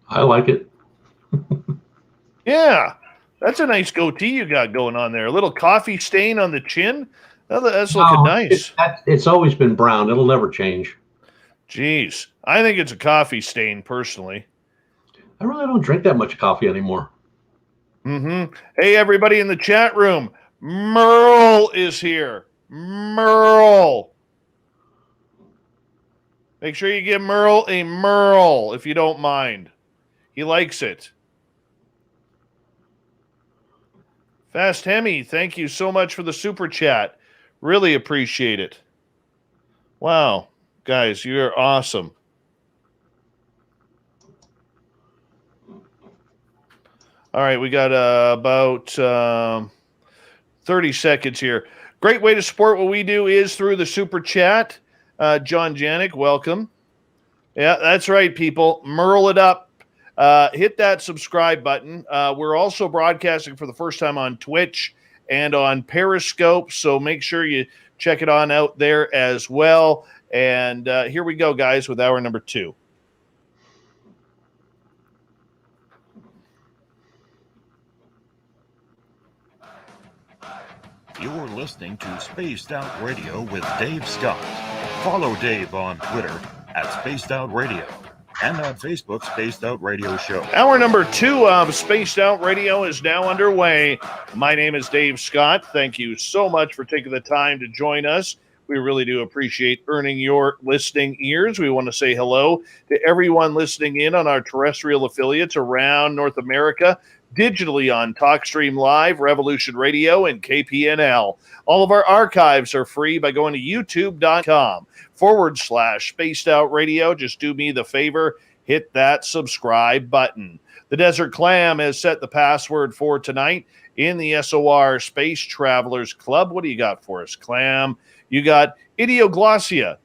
I like it. Yeah, that's a nice goatee you got going on there. A little coffee stain on the chin. That's looking nice. It's always been brown. It'll never change. Jeez, I think it's a coffee stain personally. I really don't drink that much coffee anymore. Mm-hmm. Hey, everybody in the chat room, Merle is here. Merle. Make sure you give Merle a Merle if you don't mind. He likes it. Fast Hemi, thank you so much for the super chat. Really appreciate it. Wow, guys, you're awesome. All right, we got about 30 seconds here. Great way to support what we do is through the super chat. John Janik, welcome. Yeah, that's right, people. Merle it up. Hit that subscribe button. We're also broadcasting for the first time on Twitch and on Periscope, so make sure you check it on out there as well. And here we go, guys, with hour number 2. You're listening to Spaced Out Radio with Dave Scott. Follow Dave on Twitter at Spaced Out Radio and on Facebook, Spaced Out Radio Show. Hour number 2 of Spaced Out Radio is now underway. My name is Dave Scott. Thank you so much for taking the time to join us. We really do appreciate earning your listening ears. We want to say hello to everyone listening in on our terrestrial affiliates around North America, digitally on TalkStream Live, Revolution Radio, and KPNL. All of our archives are free by going to youtube.com/Spaced Out Radio. Just do me the favor, hit that subscribe button. The Desert Clam has set the password for tonight in the SOR Space Travelers Club. What do you got for us, Clam? You got idioglossia.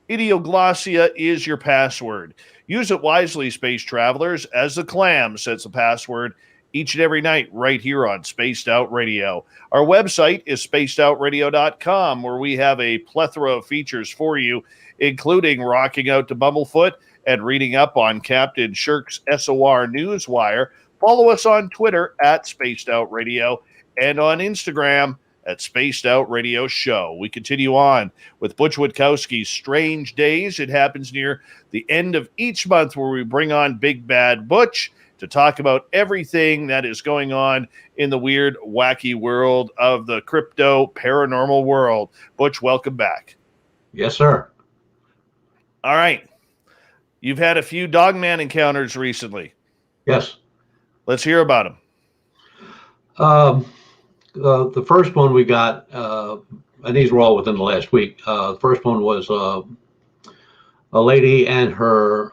Idioglossia is your password. Use it wisely, space travelers, as the Clam sets the password each and every night right here on Spaced Out Radio. Our website is spacedoutradio.com, where we have a plethora of features for you, including rocking out to Bumblefoot and reading up on Captain Shirk's SOR Newswire. Follow us on Twitter at Spaced Out Radio and on Instagram at Spaced Out Radio Show. We continue on with Butch Witkowski's Strange Days. It happens near the end of each month where we bring on Big Bad Butch to talk about everything that is going on in the weird, wacky world of the crypto paranormal world. Butch, welcome back. Yes, sir. All right. You've had a few Dogman encounters recently. Yes. Let's hear about them. The first one we got, and these were all within the last week. The first one was a lady and her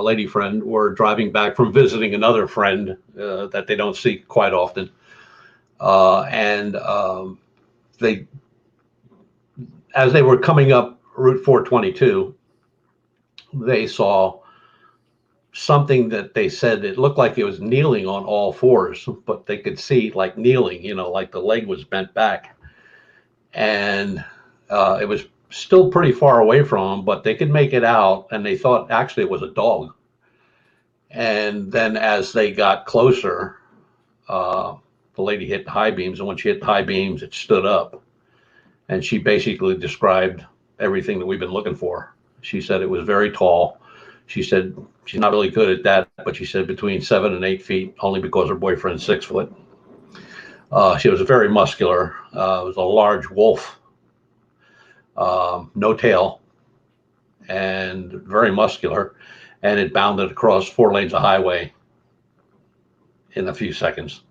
lady friend, were driving back from visiting another friend that they don't see quite often. They, as they were coming up Route 422, they saw something that they said it looked like it was kneeling on all fours, but they could see like kneeling, like the leg was bent back. And it was still pretty far away from them, but they could make it out, and they thought actually it was a dog. And then as they got closer, the lady hit high beams, and when she hit high beams, it stood up. And she basically described everything that we've been looking for. She said it was very tall. She said she's not really good at that, but she said between 7 and 8 feet, only because her boyfriend's 6 foot. She was very muscular. It was a large wolf, no tail, and very muscular. And it bounded across 4 lanes of highway in a few seconds.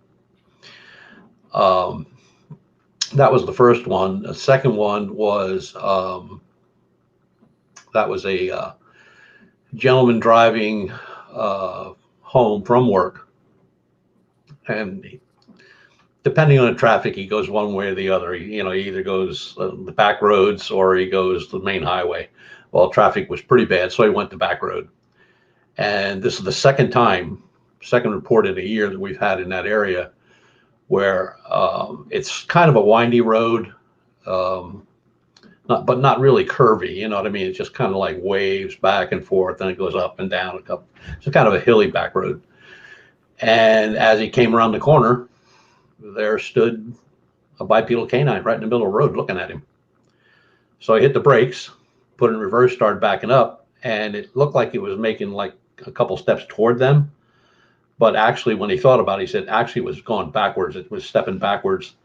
That was the first one. The second one was that was a gentleman driving home from work, and depending on the traffic, he goes one way or the other. He either goes the back roads or he goes the main highway. Well, traffic was pretty bad, so he went the back road. And this is the second report in a year that we've had in that area, where it's kind of a windy road. but not really curvy. You know what I mean? It's just kind of like waves back and forth, and it goes up and down a couple. It's kind of a hilly back road. And as he came around the corner, there stood a bipedal canine right in the middle of the road looking at him. So he hit the brakes, put it in reverse, started backing up, and it looked like it was making like a couple steps toward them. But actually, when he thought about it, he said actually it was going backwards. It was stepping backwards.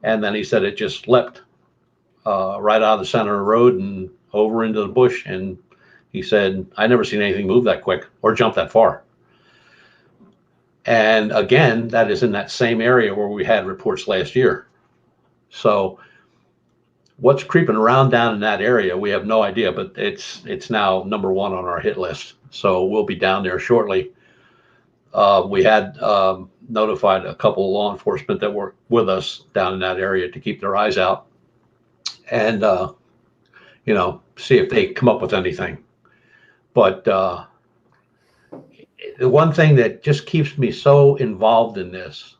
And then he said it just leapt right out of the center of the road and over into the bush. And he said, I never seen anything move that quick or jump that far. And again, that is in that same area where we had reports last year. So what's creeping around down in that area, we have no idea, but it's now number one on our hit list. So we'll be down there shortly. We had notified a couple of law enforcement that work with us down in that area to keep their eyes out and, see if they come up with anything. But the one thing that just keeps me so involved in this,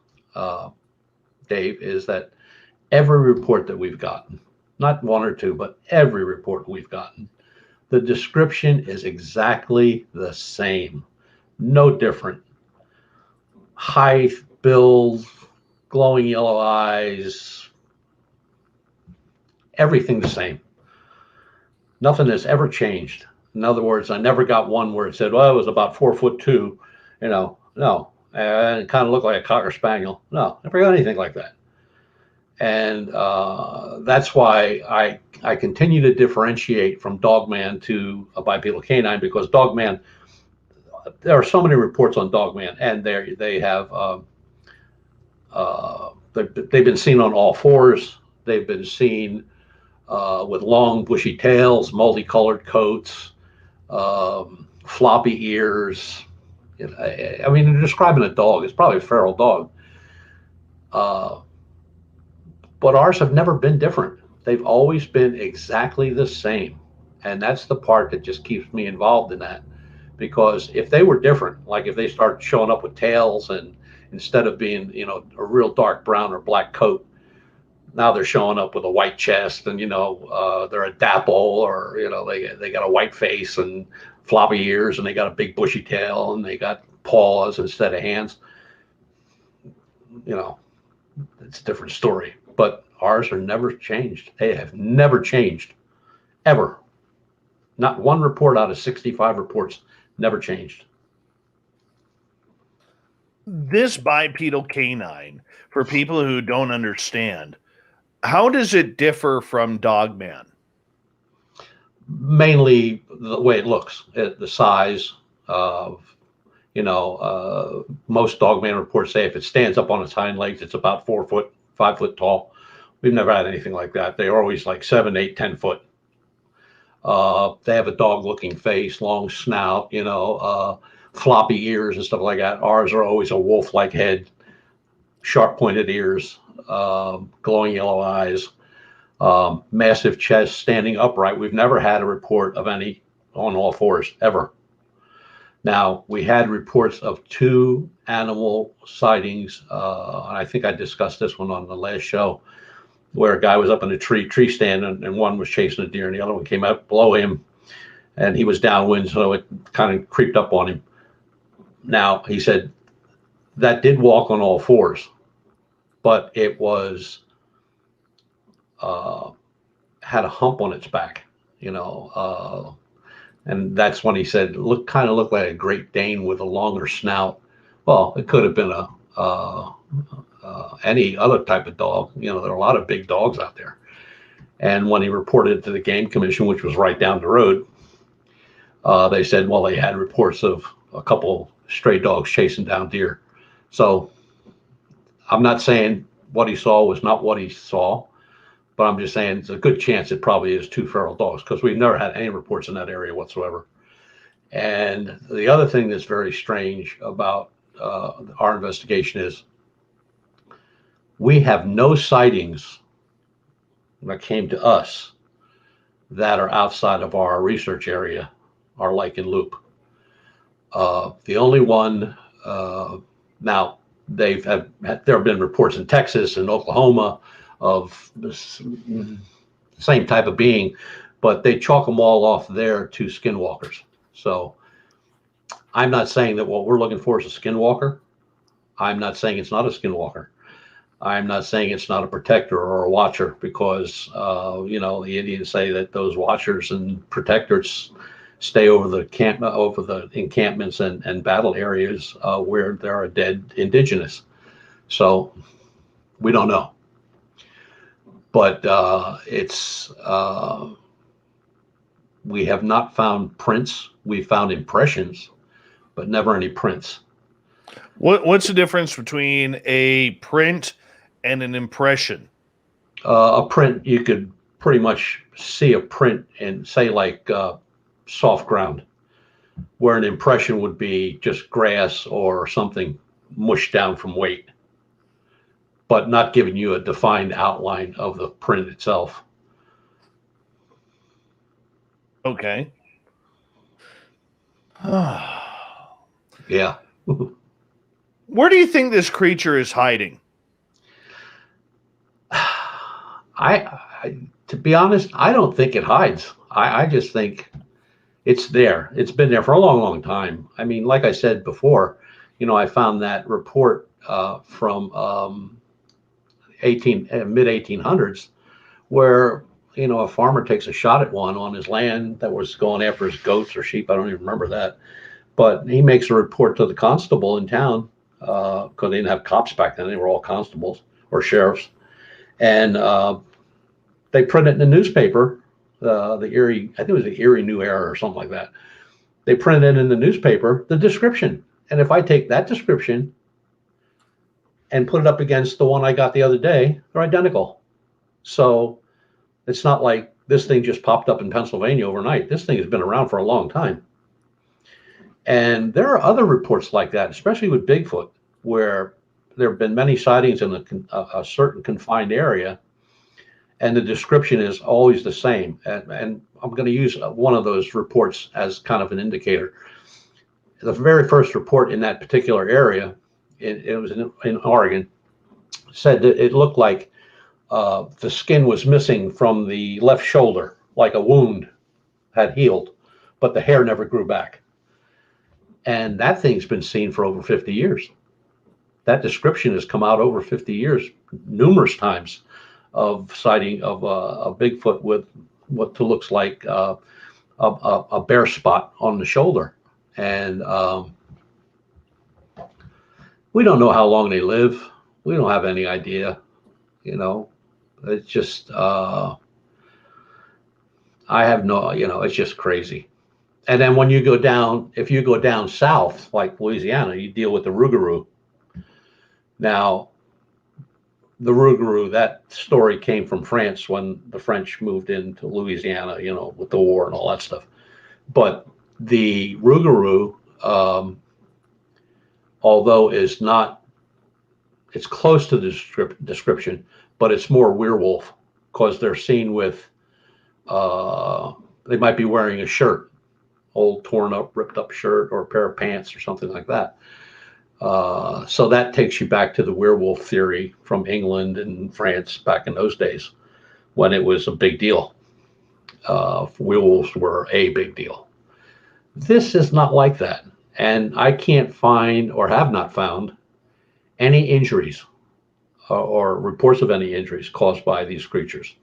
Dave, is that every report that we've gotten, not one or two, but every report we've gotten, the description is exactly the same, no different. Height, build, glowing yellow eyes, everything the same. Nothing has ever changed. In other words, I never got one where it said, well, it was about 4'2", no. And it kind of looked like a Cocker Spaniel. No, never got anything like that. And that's why I continue to differentiate from Dogman to a bipedal canine, because Dogman, there are so many reports on Dogman, and they've been seen on all fours. They've been seen with long bushy tails, multicolored coats, floppy ears. I mean, they're describing a dog. It's probably a feral dog. But ours have never been different. They've always been exactly the same. And that's the part that just keeps me involved in that. Because if they were different, like if they start showing up with tails and instead of being, a real dark brown or black coat, now they're showing up with a white chest and, they're a dapple, or, they got a white face and floppy ears, and they got a big bushy tail, and they got paws instead of hands. It's a different story. But ours are never changed. They have never changed, ever. Not one report out of 65 reports never changed. This bipedal canine, for people who don't understand, how does it differ from Dogman? Mainly the way it looks, the size of, most Dogman reports say if it stands up on its hind legs, it's about 4 foot, 5 foot tall. We've never had anything like that. They are always like 7, 8, 10 foot. They have a dog looking face, long snout, floppy ears and stuff like that. Ours are always a wolf-like head, sharp pointed ears, glowing yellow eyes, massive chest, standing upright. We've never had a report of any on all fours ever. Now, we had reports of 2 animal sightings, and I think I discussed this one on the last show, where a guy was up in a tree stand, and one was chasing a deer, and the other one came out below him, and he was downwind, so it kind of creeped up on him. Now, he said that did walk on all fours, but it was had a hump on its back, and that's when he said kind of looked like a Great Dane with a longer snout. Well, it could have been any other type of dog. There are a lot of big dogs out there. And when he reported it to the Game Commission, which was right down the road, they said, well, they had reports of a couple stray dogs chasing down deer. So I'm not saying what he saw was not what he saw, but I'm just saying it's a good chance it probably is 2 feral dogs, because we've never had any reports in that area whatsoever. And the other thing that's very strange about our investigation is we have no sightings that came to us that are outside of our research area, our Lichen Loop. The only one, now there have been reports in Texas and Oklahoma of same type of being, but they chalk them all off there to skinwalkers. So I'm not saying that what we're looking for is a skinwalker. I'm not saying it's not a skinwalker. I'm not saying it's not a protector or a watcher, because, the Indians say that those watchers and protectors stay over the encampments and battle areas where there are dead indigenous. So we don't know. But we have not found prints. We found impressions, but never any prints. What's the difference between a print and an impression? A print, you could pretty much see a print in, say, like soft ground, where an impression would be just grass or something mushed down from weight, but not giving you a defined outline of the print itself. Okay. Yeah. Where do you think this creature is hiding? To be honest, I don't think it hides. I just think it's there. It's been there for a long, long time. I mean, like I said before, I found that report from mid 1800s, where a farmer takes a shot at one on his land that was going after his goats or sheep. I don't even remember that, but he makes a report to the constable in town, because they didn't have cops back then. They were all constables or sheriffs, and they print it in the newspaper. The Erie, I think it was the Erie New Era or something like that. They printed in the newspaper the description, and if I take that description and put it up against the one I got the other day, they're identical. So it's not like this thing just popped up in Pennsylvania overnight. This thing has been around for a long time. And there are other reports like that, especially with Bigfoot, where there have been many sightings in a certain confined area, and the description is always the same. And I'm going to use one of those reports as kind of an indicator. The very first report in that particular area, it was in Oregon, said that it looked like the skin was missing from the left shoulder, like a wound had healed, but the hair never grew back. And that thing's been seen for over 50 years. That description has come out over 50 years, numerous times, of sighting of a Bigfoot with what looks like a bare spot on the shoulder. And we don't know how long they live. We don't have any idea. It's just, I have no, it's just crazy. And then when you go down, if you go down south, like Louisiana, you deal with the Rougarou. Now, the Rougarou, that story came from France when the French moved into Louisiana, with the war and all that stuff. But the Rougarou, although it's close to the description, but it's more werewolf, because they're seen with, they might be wearing a shirt, old torn up, ripped up shirt, or a pair of pants or something like that. So that takes you back to the werewolf theory from England and France back in those days, when it was a big deal. Werewolves were a big deal. This is not like that. And I can't find, or have not found, any injuries or reports of any injuries caused by these creatures.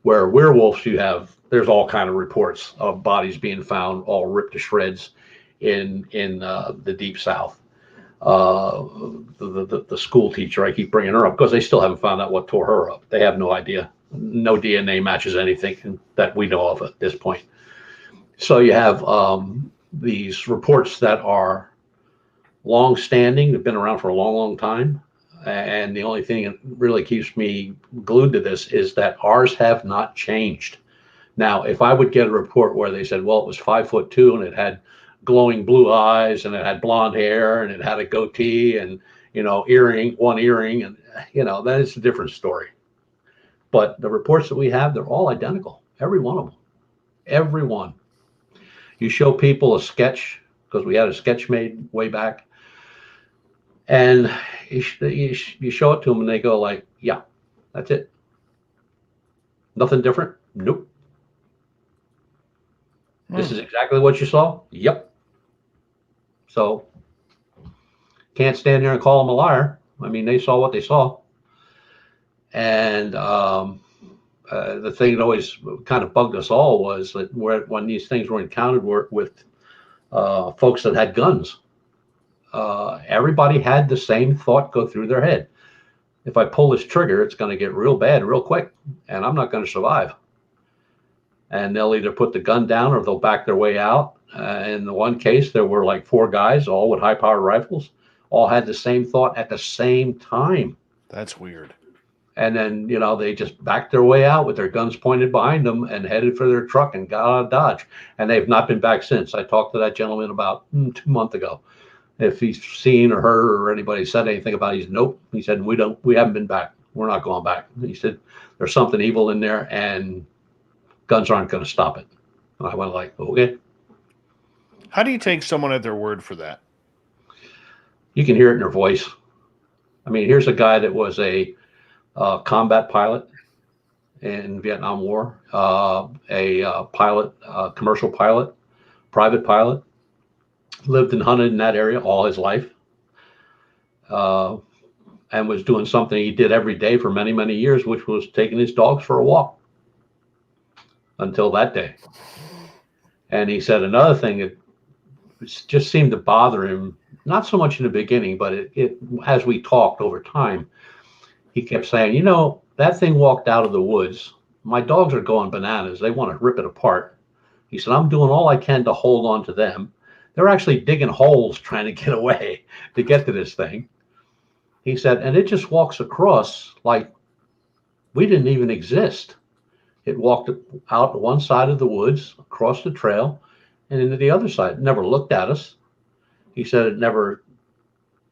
Where werewolves, there's all kind of reports of bodies being found all ripped to shreds in the deep south. The school teacher, I keep bringing her up because they still haven't found out what tore her up. They have no idea. No DNA matches anything that we know of at this point. So you have these reports that are long-standing, they've been around for a long, long time. And the only thing that really keeps me glued to this is that ours have not changed. Now, if I would get a report where they said, well, it was 5'2" and it had glowing blue eyes and it had blonde hair and it had a goatee and, one earring, and, that is a different story. But the reports that we have, they're all identical. Every one of them. Every one. You show people a sketch, because we had a sketch made way back, and you show it to them and they go like, yeah, that's it. Nothing different, Nope. This is exactly what you saw? Yep. So can't stand there and call them a liar. I mean, they saw what they saw. And the thing that always kind of bugged us all was that when these things were encountered with folks that had guns, everybody had the same thought go through their head. If I pull this trigger, it's going to get real bad real quick, and I'm not going to survive. And they'll either put the gun down or they'll back their way out. In the one case, there were like 4 guys, all with high-powered rifles, all had the same thought at the same time. That's weird. And then, they just backed their way out with their guns pointed behind them and headed for their truck and got out of Dodge. And they've not been back since. I talked to that gentleman about 2 months ago. If he's seen or heard or anybody said anything about it, he said, nope. He said, we haven't been back. We're not going back. He said, there's something evil in there and guns aren't going to stop it. And I went like, okay. How do you take someone at their word for that? You can hear it in their voice. I mean, here's a guy that was a combat pilot in Vietnam War, a pilot, commercial pilot, private pilot, lived and hunted in that area all his life, and was doing something he did every day for many, many years, which was taking his dogs for a walk until that day. And he said another thing that just seemed to bother him, not so much in the beginning, but it as we talked over time, he kept saying, that thing walked out of the woods. My dogs are going bananas. They want to rip it apart. He said, I'm doing all I can to hold on to them. They're actually digging holes trying to get away to get to this thing. He said, and it just walks across like we didn't even exist. It walked out to one side of the woods, across the trail, and into the other side. It never looked at us. He said it never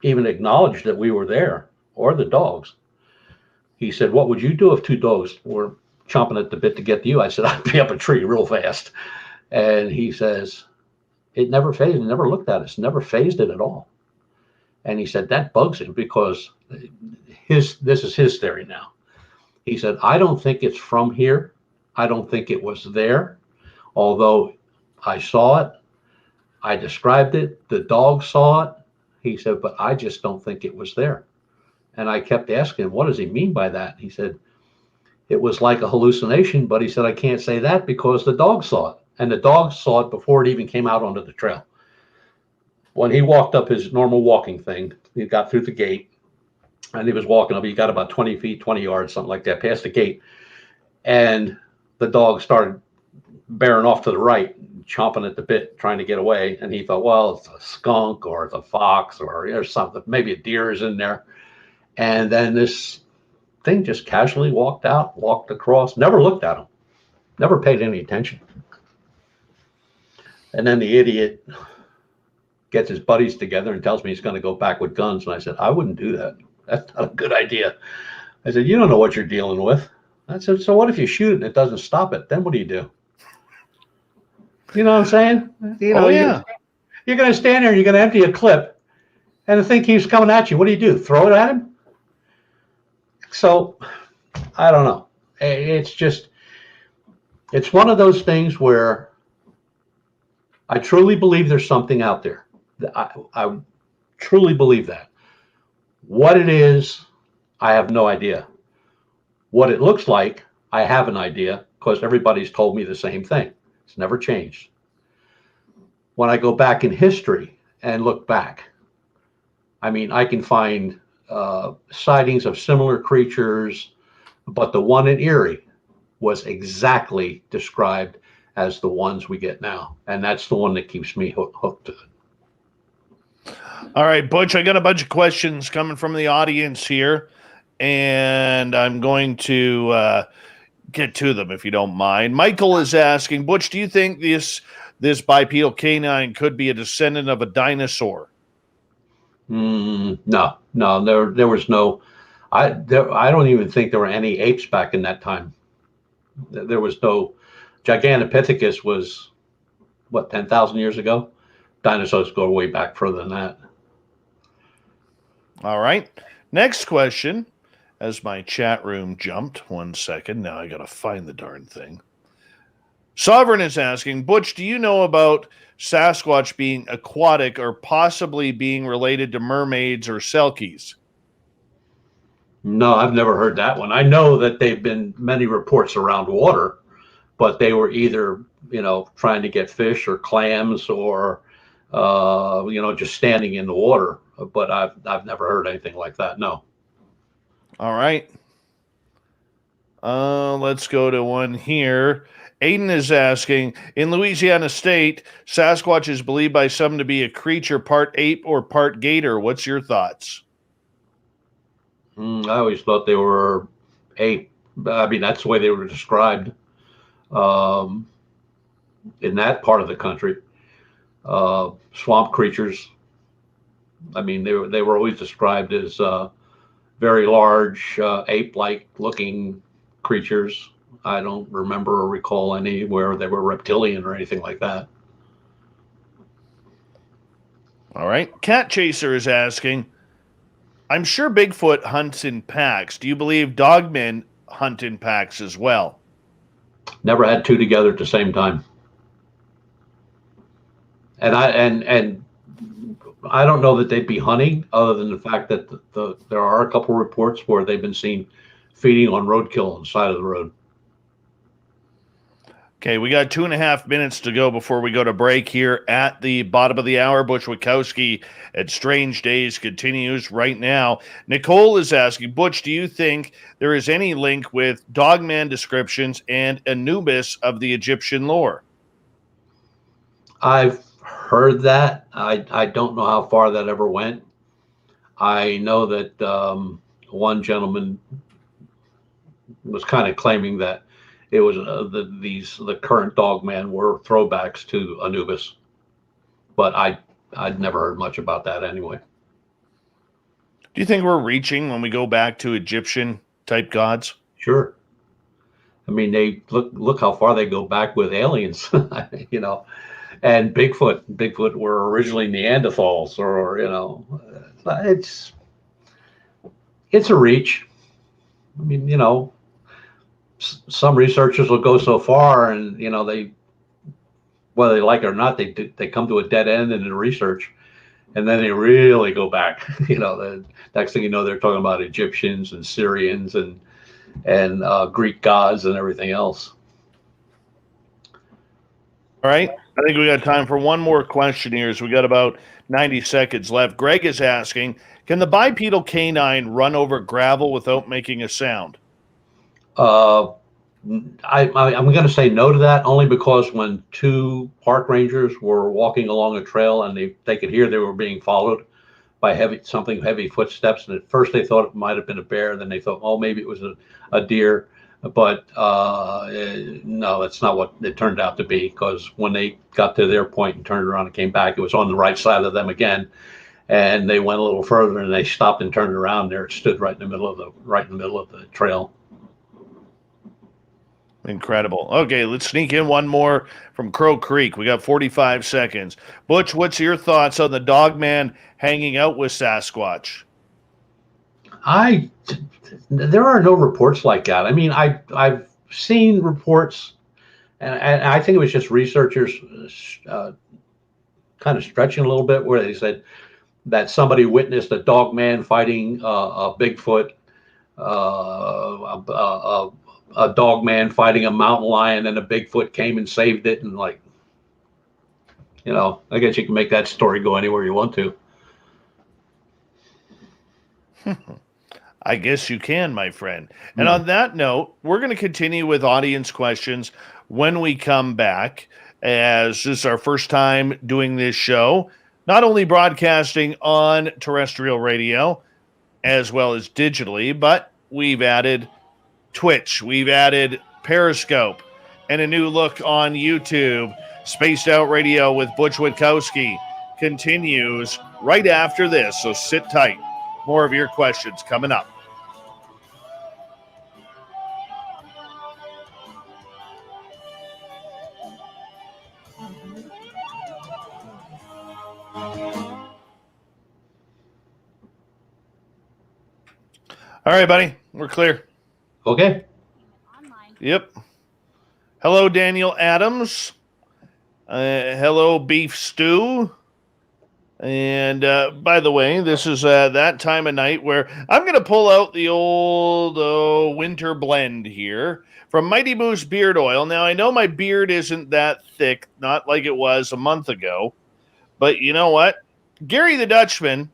even acknowledged that we were there or the dogs. He said, what would you do if 2 dogs were chomping at the bit to get to you? I said, I'd be up a tree real fast. And he says, it never phased, it never looked at us, never phased it at all. And he said, that bugs him because this is his theory now. He said, I don't think it's from here. I don't think it was there. Although I saw it, I described it, the dog saw it. He said, but I just don't think it was there. And I kept asking him, what does he mean by that? He said, it was like a hallucination, but he said, I can't say that because the dog saw it. And the dog saw it before it even came out onto the trail. When he walked up his normal walking thing, he got through the gate and he was walking up. He got about 20 feet, 20 yards, something like that, past the gate. And the dog started bearing off to the right, chomping at the bit, trying to get away. And he thought, well, it's a skunk or it's a fox or something. Maybe a deer is in there. And then this thing just casually walked out, walked across, never looked at him, never paid any attention. And then the idiot gets his buddies together and tells me he's going to go back with guns. And I said, I wouldn't do that. That's not a good idea. I said, you don't know what you're dealing with. I said, so what if you shoot it and it doesn't stop it? Then what do you do? You know what I'm saying? Yeah. You're going to stand there and you're going to empty a clip and the thing keeps coming at you. What do? Throw it at him? So I don't know. It's one of those things where I truly believe there's something out there. I truly believe that. What it is, I have no idea. What it looks like, I have an idea because everybody's told me the same thing. It's never changed. When I go back in history and look back, I mean, I can find sightings of similar creatures, but the one in Erie was exactly described as the ones we get now. And that's the one that keeps me hooked to it. All right, Butch, I got a bunch of questions coming from the audience here, and I'm going to get to them if you don't mind. Michael is asking, Butch, do you think this bipedal canine could be a descendant of a dinosaur? No, there was no, I don't even think there were any apes back in that time. There was no, Gigantopithecus was, what, 10,000 years ago? Dinosaurs go way back further than that. All right. Next question, as my chat room jumped. 1 second. Now I got to find the darn thing. Sovereign is asking, Butch, do you know about Sasquatch being aquatic or possibly being related to mermaids or selkies? No, I've never heard that one. I know that there've been many reports around water, but they were either, trying to get fish or clams or, just standing in the water. But I've never heard anything like that. No. All right. Let's go to one here. Aiden is asking, in Louisiana State, Sasquatch is believed by some to be a creature part ape or part gator. What's your thoughts? I always thought they were ape. I mean, that's the way they were described in that part of the country. Swamp creatures. I mean, they were always described as very large, ape-like looking creatures. I don't remember or recall anywhere they were reptilian or anything like that. All right. Cat Chaser is asking, I'm sure Bigfoot hunts in packs. Do you believe dogmen hunt in packs as well? Never had two together at the same time. And I don't know that they'd be hunting, other than the fact that there are a couple reports where they've been seen feeding on roadkill on the side of the road. Okay, we got 2.5 minutes to go before we go to break here at the bottom of the hour. Butch Witkowski at Strange Days continues right now. Nicole is asking, Butch, do you think there is any link with Dogman descriptions and Anubis of the Egyptian lore? I've heard that. I don't know how far that ever went. I know that one gentleman was kind of claiming that it was the current Dogman were throwbacks to Anubis, but I'd never heard much about that anyway. Do you think we're reaching when we go back to Egyptian type gods? Sure. I mean, they look how far they go back with aliens, and Bigfoot were originally Neanderthals, or it's a reach. I mean, some researchers will go so far, and they, whether they like it or not, they come to a dead end in the research, and then they really go back. The next thing you know, they're talking about Egyptians and Syrians and Greek gods and everything else. All right, I think we got time for one more question here. So we got about 90 seconds left. Greg is asking, can the bipedal canine run over gravel without making a sound? I'm going to say no to that, only because when two park rangers were walking along a trail and they could hear they were being followed by heavy footsteps, and at first they thought it might have been a bear, and then they thought, oh, maybe it was a deer, but no, that's not what it turned out to be, because when they got to their point and turned around and came back, it was on the right side of them again, and they went a little further and they stopped and turned around. There it stood right in the middle of the trail. Incredible. Okay, let's sneak in one more from Crow Creek. We got 45 seconds. Butch, what's your thoughts on the Dogman hanging out with Sasquatch? There are no reports like that. I mean, I've seen reports, and I think it was just researchers kind of stretching a little bit, where they said that somebody witnessed a Dogman fighting a Bigfoot, a Dogman fighting a mountain lion, and a Bigfoot came and saved it. And I guess you can make that story go anywhere you want to. I guess you can, my friend. And on that note, we're going to continue with audience questions when we come back, as this is our first time doing this show, not only broadcasting on terrestrial radio as well as digitally, but we've added Twitch, we've added Periscope, and a new look on YouTube. Spaced Out Radio with Butch Witkowski continues right after this, so sit tight. More of your questions coming up. All right, buddy, we're clear. Okay. Yep. Hello, Daniel Adams. Hello, Beef Stew. And by the way, this is that time of night where I'm going to pull out the old winter blend here from Mighty Moose Beard Oil. Now, I know my beard isn't that thick, not like it was a month ago, but you know what? Gary the Dutchman,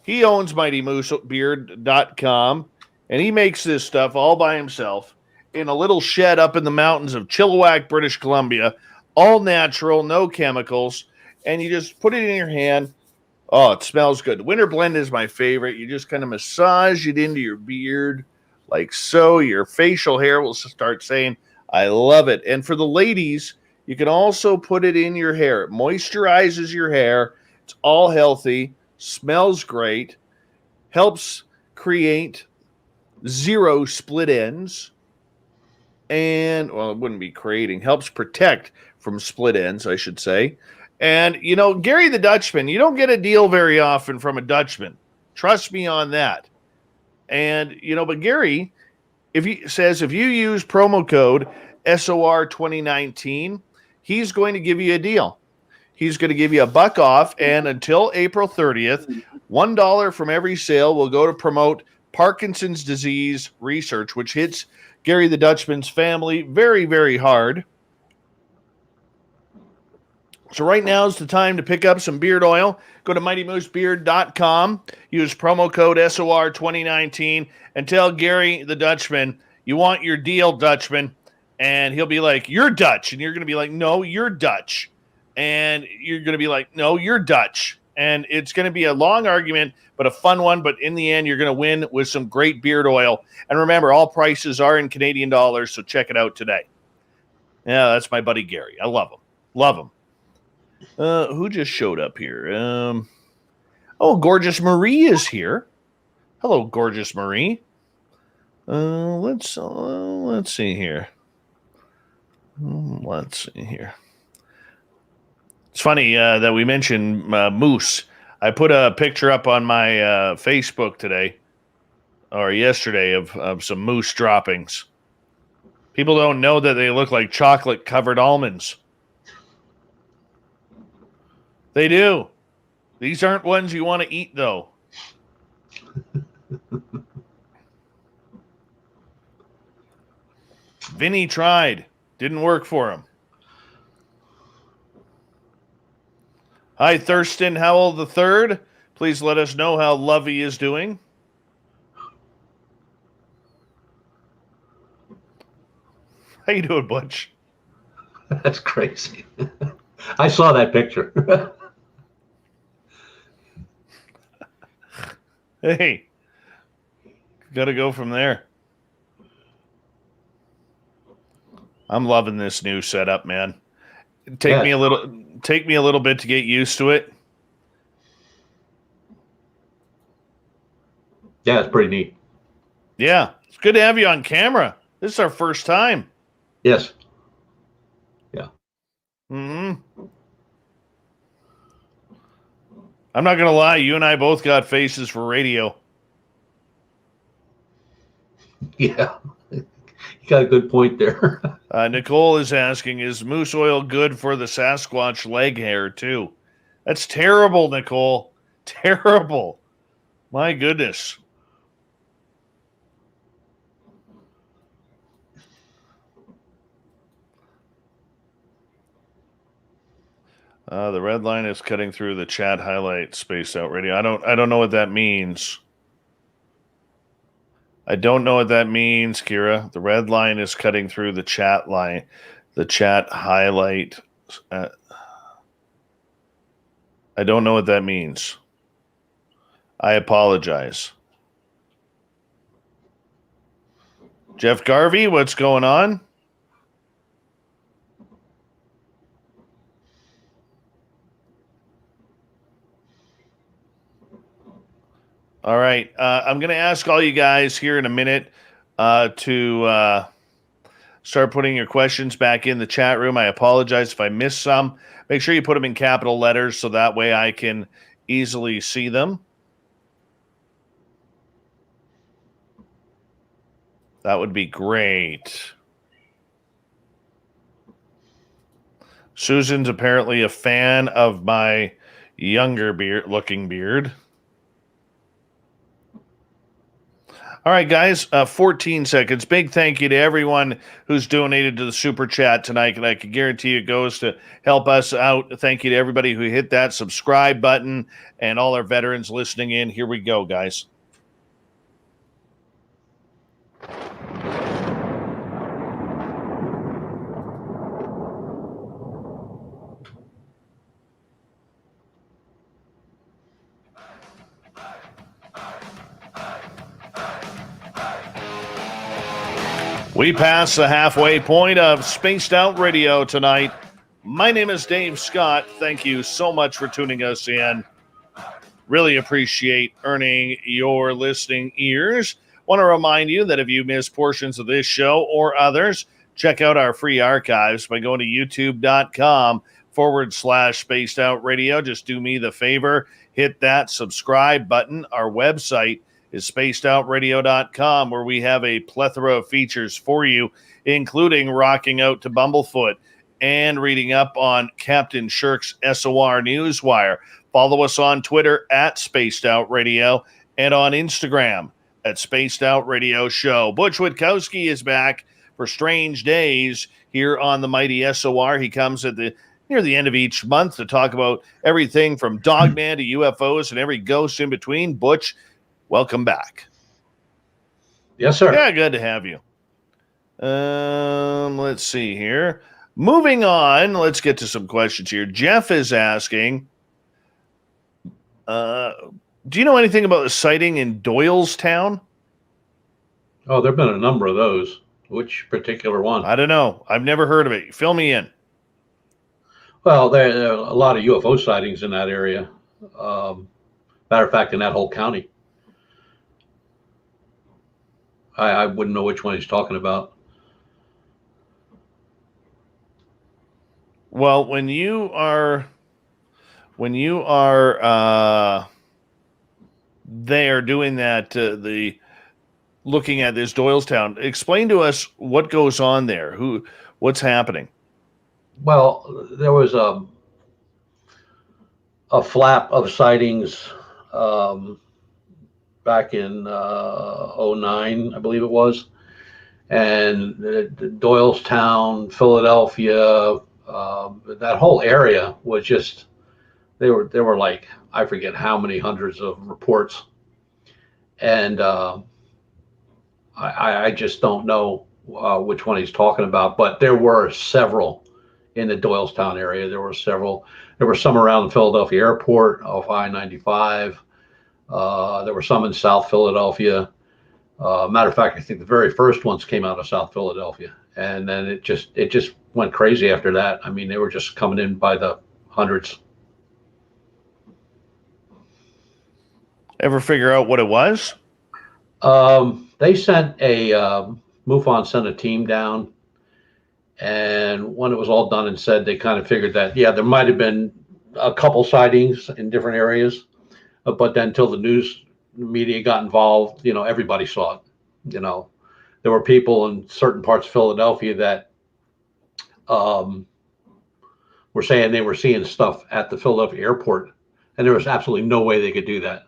he owns MightyMooseBeard.com, and he makes this stuff all by himself in a little shed up in the mountains of Chilliwack, British Columbia, all natural, no chemicals, and you just put it in your hand. Oh, it smells good. Winter Blend is my favorite. You just kind of massage it into your beard like so. Your facial hair will start saying, I love it. And for the ladies, you can also put it in your hair. It moisturizes your hair. It's all healthy, smells great, helps create 0 split ends. And, well, it wouldn't be creating, helps protect from split ends, I should say. And, you know, Gary the Dutchman, you don't get a deal very often from a Dutchman. Trust me on that. And, you know, but Gary, if you use promo code SOR 2019, he's going to give you a deal. He's going to give you $1 off, and until April 30th, $1 from every sale will go to promote Parkinson's disease research, which hits Gary the Dutchman's family very, very hard. So right now is the time to pick up some beard oil. Go to MightyMooseBeard.com. Use promo code SOR2019 and tell Gary the Dutchman you want your deal, Dutchman. And he'll be like, you're Dutch. And you're going to be like, no, you're Dutch. And you're going to be like, no, you're Dutch. And it's going to be a long argument, but a fun one. But in the end, you're going to win with some great beard oil. And remember, all prices are in Canadian dollars, so check it out today. Yeah, that's my buddy Gary. I love him. Love him. Who just showed up here? Gorgeous Marie is here. Hello, Gorgeous Marie. Let's see here. Let's see here. It's funny that we mentioned moose. I put a picture up on my Facebook today or yesterday of some moose droppings. People don't know that they look like chocolate-covered almonds. They do. These aren't ones you want to eat, though. Vinny tried. Didn't work for him. Hi, Thurston Howell III. Please let us know how Lovey is doing. How you doing, Butch? That's crazy. I saw that picture. Hey, got to go from there. I'm loving this new setup, man. Take me a little bit to get used to it. Yeah, it's pretty neat. Yeah, it's good to have you on camera. This is our first time. Yes. Yeah. Mm-hmm. I'm not gonna lie, you and I both got faces for radio. Yeah. You got a good point there. Nicole is asking, is moose oil good for the Sasquatch leg hair too? That's terrible, Nicole. Terrible. My goodness. The red line is cutting through the chat highlight spaced out radio. I don't know what that means. I don't know what that means, Kira. The red line is cutting through the chat line, the chat highlight. I don't know what that means. I apologize. Jeff Garvey, what's going on? All right. I'm going to ask all you guys here in a minute to start putting your questions back in the chat room. I apologize if I missed some. Make sure you put them in capital letters so that way I can easily see them. That would be great. Susan's apparently a fan of my younger looking beard. All right, guys, 14 seconds. Big thank you to everyone who's donated to the Super Chat tonight, and I can guarantee it goes to help us out. Thank you to everybody who hit that subscribe button and all our veterans listening in. Here we go, guys. We pass the halfway point of Spaced Out Radio tonight. My name is Dave Scott. Thank you so much for tuning us in. Really appreciate earning your listening ears. Want to remind you that if you miss portions of this show or others, check out our free archives by going to youtube.com/Spaced Out Radio. Just do me the favor, hit that subscribe button. Our website is spacedoutradio.com, where we have a plethora of features for you, including rocking out to Bumblefoot and reading up on Captain Shirk's SOR Newswire. Follow us on Twitter at Spaced Out Radio and on Instagram at Spaced Out Radio Show. Butch Witkowski is back for Strange Days here on the mighty SOR. He comes at near the end of each month to talk about everything from Dogman to UFOs and every ghost in between. Butch, welcome back. Yes, sir. Yeah, good to have you. Let's see here. Moving on, let's get to some questions here. Jeff is asking, do you know anything about the sighting in Doylestown? Oh, there have been a number of those. Which particular one? I don't know. I've never heard of it. Fill me in. Well, there are a lot of UFO sightings in that area. Matter of fact, in that whole county. I wouldn't know which one he's talking about. Well, when you are there doing that, looking at this Doylestown, explain to us what goes on there. What's happening? Well, there was a flap of sightings back in 09, I believe it was, and Doylestown, Philadelphia, that whole area was just, there were like, I forget how many hundreds of reports, and I just don't know which one he's talking about, but there were several in the Doylestown area. There were several. There were some around the Philadelphia airport off I-95. There were some in South Philadelphia. Matter of fact, I think the very first ones came out of South Philadelphia, and then it just went crazy after that. I mean, they were just coming in by the hundreds. Ever figure out what it was? They sent MUFON sent a team down, and when it was all done and said, they kind of figured that, yeah, there might have been a couple sightings in different areas, but then until the news media got involved, everybody saw it. There were people in certain parts of Philadelphia that were saying they were seeing stuff at the Philadelphia airport, and there was absolutely no way they could do that.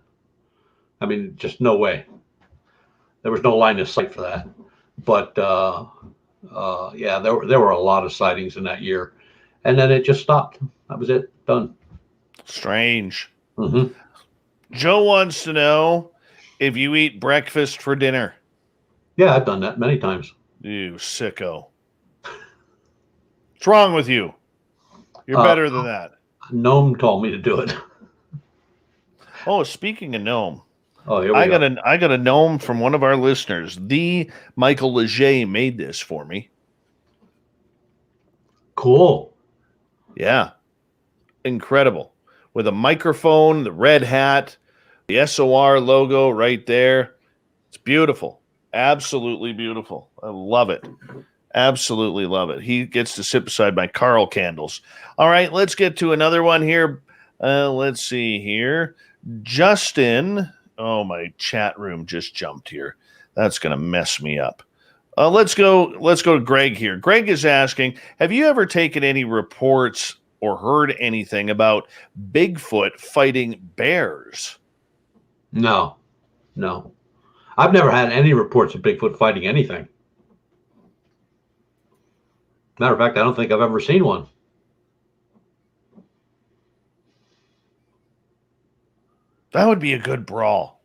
I mean, just no way. There was no line of sight for that. But yeah, there were a lot of sightings in that year, and then it just stopped. That was it. Done. Strange. Mm-hmm. Joe wants to know if you eat breakfast for dinner. Yeah, I've done that many times. You sicko. What's wrong with you? You're better than that. Gnome told me to do it. Oh, speaking of gnome. Oh, here we go. I got a gnome from one of our listeners. The Michael Leger made this for me. Cool. Yeah. Incredible. With a microphone, the red hat, the SOR logo right there. It's beautiful. Absolutely beautiful. I love it. Absolutely love it. He gets to sit beside my Carl candles. All right, let's get to another one here. Let's see here. Justin. Oh, my chat room just jumped here. That's going to mess me up. Let's go to Greg here. Greg is asking, have you ever taken any reports or heard anything about Bigfoot fighting bears? No. I've never had any reports of Bigfoot fighting anything. Matter of fact, I don't think I've ever seen one. That would be a good brawl.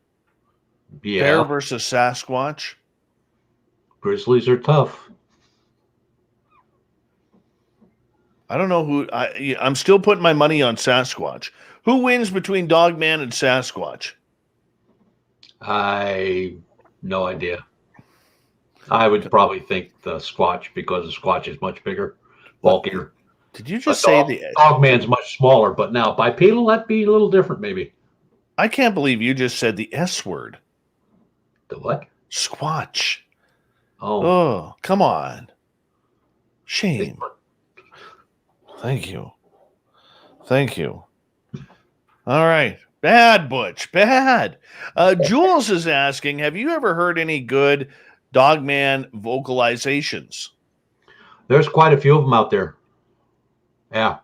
Yeah. Bear versus Sasquatch. Grizzlies are tough. I don't know who. I'm still putting my money on Sasquatch. Who wins between Dogman and Sasquatch? No idea. I would probably think the Squatch, because the Squatch is much bigger, bulkier. Did you just say the Dogman's much smaller? But now bipedal, that'd be a little different, maybe. I can't believe you just said the S word. The what? Squatch. Oh, come on. Shame. Thank you. All right. Bad, Butch. Bad. Jules is asking, have you ever heard any good Dogman vocalizations? There's quite a few of them out there. Yeah.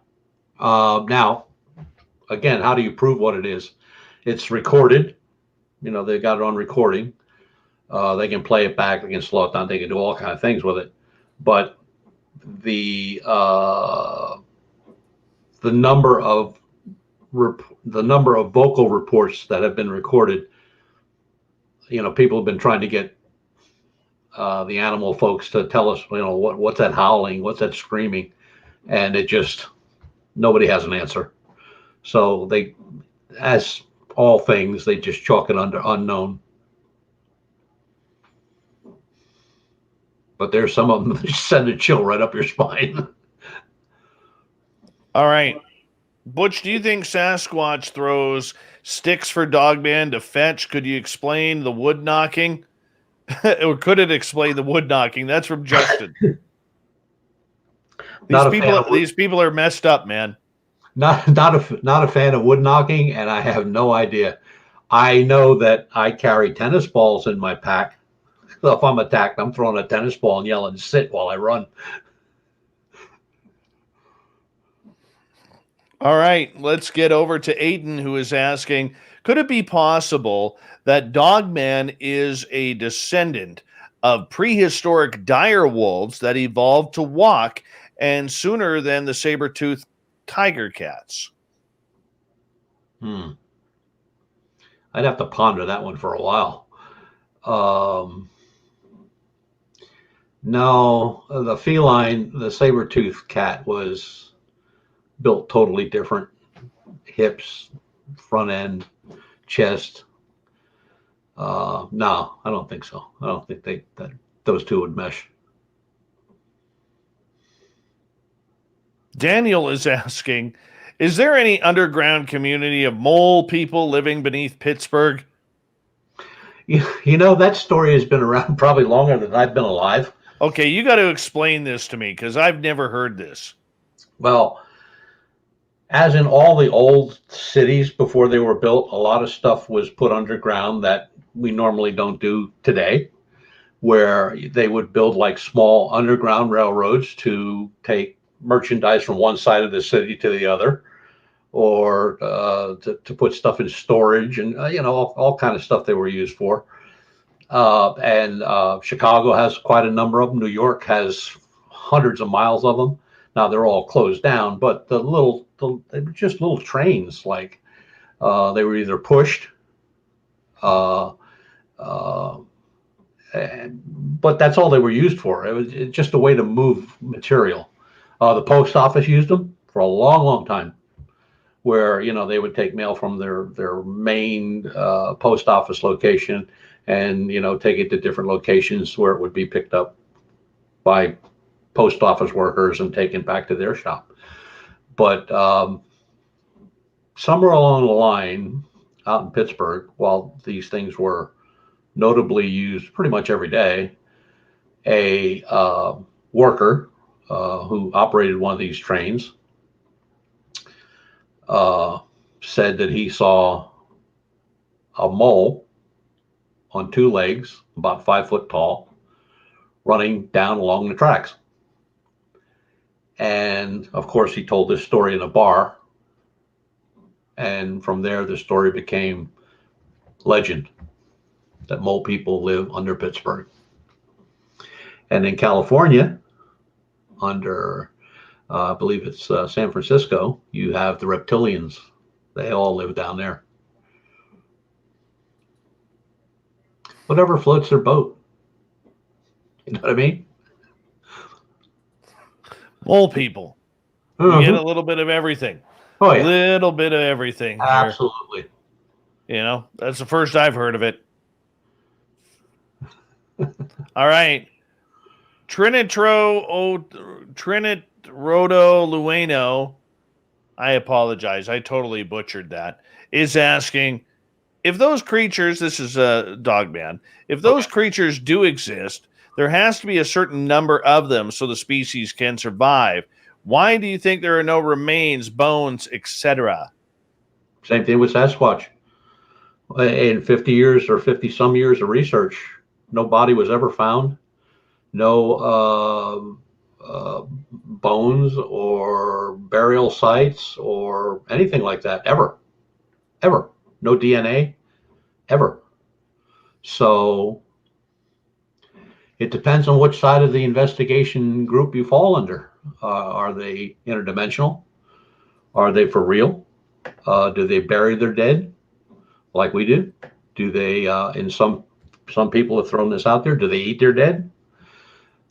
Now, again, how do you prove what it is? It's recorded. They got it on recording. They can play it back. They can slow it down. They can do all kinds of things with it. But the number of vocal reports that have been recorded, people have been trying to get the animal folks to tell us, what's that howling, what's that screaming, and nobody has an answer. So they, as all things, they just chalk it under unknown. But there's some of them that send a chill right up your spine. All right. Butch, do you think Sasquatch throws sticks for Dogman to fetch? Could you explain the wood knocking? Or could it explain the wood knocking? That's from Justin. These people are messed up, man. Not a fan of wood knocking, and I have no idea. I know that I carry tennis balls in my pack. So if I'm attacked, I'm throwing a tennis ball and yelling "sit" while I run. All right, let's get over to Aiden, who is asking, could it be possible that Dogman is a descendant of prehistoric dire wolves that evolved to walk and sooner than the saber-toothed tiger cats? I'd have to ponder that one for a while. No, the saber-toothed cat was built totally different. Hips, front end, chest. No, I don't think so. I don't think that those two would mesh. Daniel is asking, is there any underground community of mole people living beneath Pittsburgh? That story has been around probably longer than I've been alive. Okay, you got to explain this to me because I've never heard this. Well, as in all the old cities before they were built, a lot of stuff was put underground that we normally don't do today, where they would build like small underground railroads to take merchandise from one side of the city to the other, or to put stuff in storage, and all kind of stuff they were used for. And Chicago has quite a number of them. New York has hundreds of miles of them. Now they're all closed down, but they were just little trains. Like they were either pushed, but that's all they were used for. It was just a way to move material. The post office used them for a long, long time, where they would take mail from their main post office location and take it to different locations where it would be picked up by post office workers and taken back to their shop. But somewhere along the line out in Pittsburgh, while these things were notably used pretty much every day, a worker who operated one of these trains said that he saw a mole on two legs, about 5 foot tall, running down along the tracks. And of course, he told this story in a bar. And from there, the story became legend that mole people live under Pittsburgh. And in California, under, I believe it's San Francisco, you have the reptilians. They all live down there. Whatever floats their boat. You know what I mean? Mole people. You get a little bit of everything. Oh, yeah. Little bit of everything. Here. Absolutely. You know, that's the first I've heard of it. All right. Trinitro Rodo Lueno, I apologize. I totally butchered that, is asking if those creatures, this is a Dogman, if those creatures do exist, there has to be a certain number of them so the species can survive. Why do you think there are no remains, bones, etc.? Same thing with Sasquatch. In 50 years or 50 some years of research, no body was ever found. No bones or burial sites or anything like that, ever. No DNA, ever. So it depends on which side of the investigation group you fall under. Are they interdimensional? Are they for real? Do they bury their dead like we do? Do they, in some people have thrown this out there, do they eat their dead?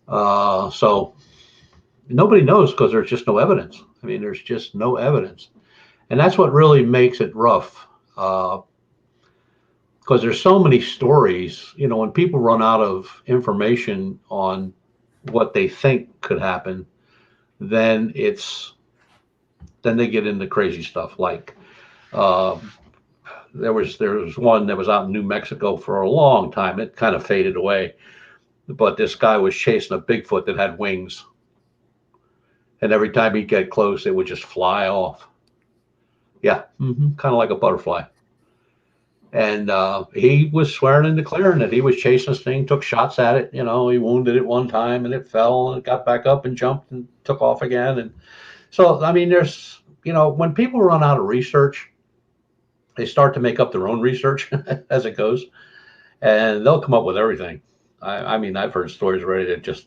So nobody knows because there's just no evidence. I mean, there's just no evidence. And that's what really makes it rough. Because there's so many stories, you know, when people run out of information on what they think could happen, then they get into crazy stuff. Like there was one that was out in New Mexico for a long time. It kind of faded away, but this guy was chasing a Bigfoot that had wings, and every time he'd get close, it would just fly off. Yeah, kind of like a butterfly. And he was swearing and declaring that he was chasing this thing, took shots at it. You know, he wounded it one time and it fell and it got back up and jumped and took off again. And so, I mean, there's, you know, when people run out of research, they start to make up their own research as it goes, and they'll come up with everything. I mean, I've heard stories already that just.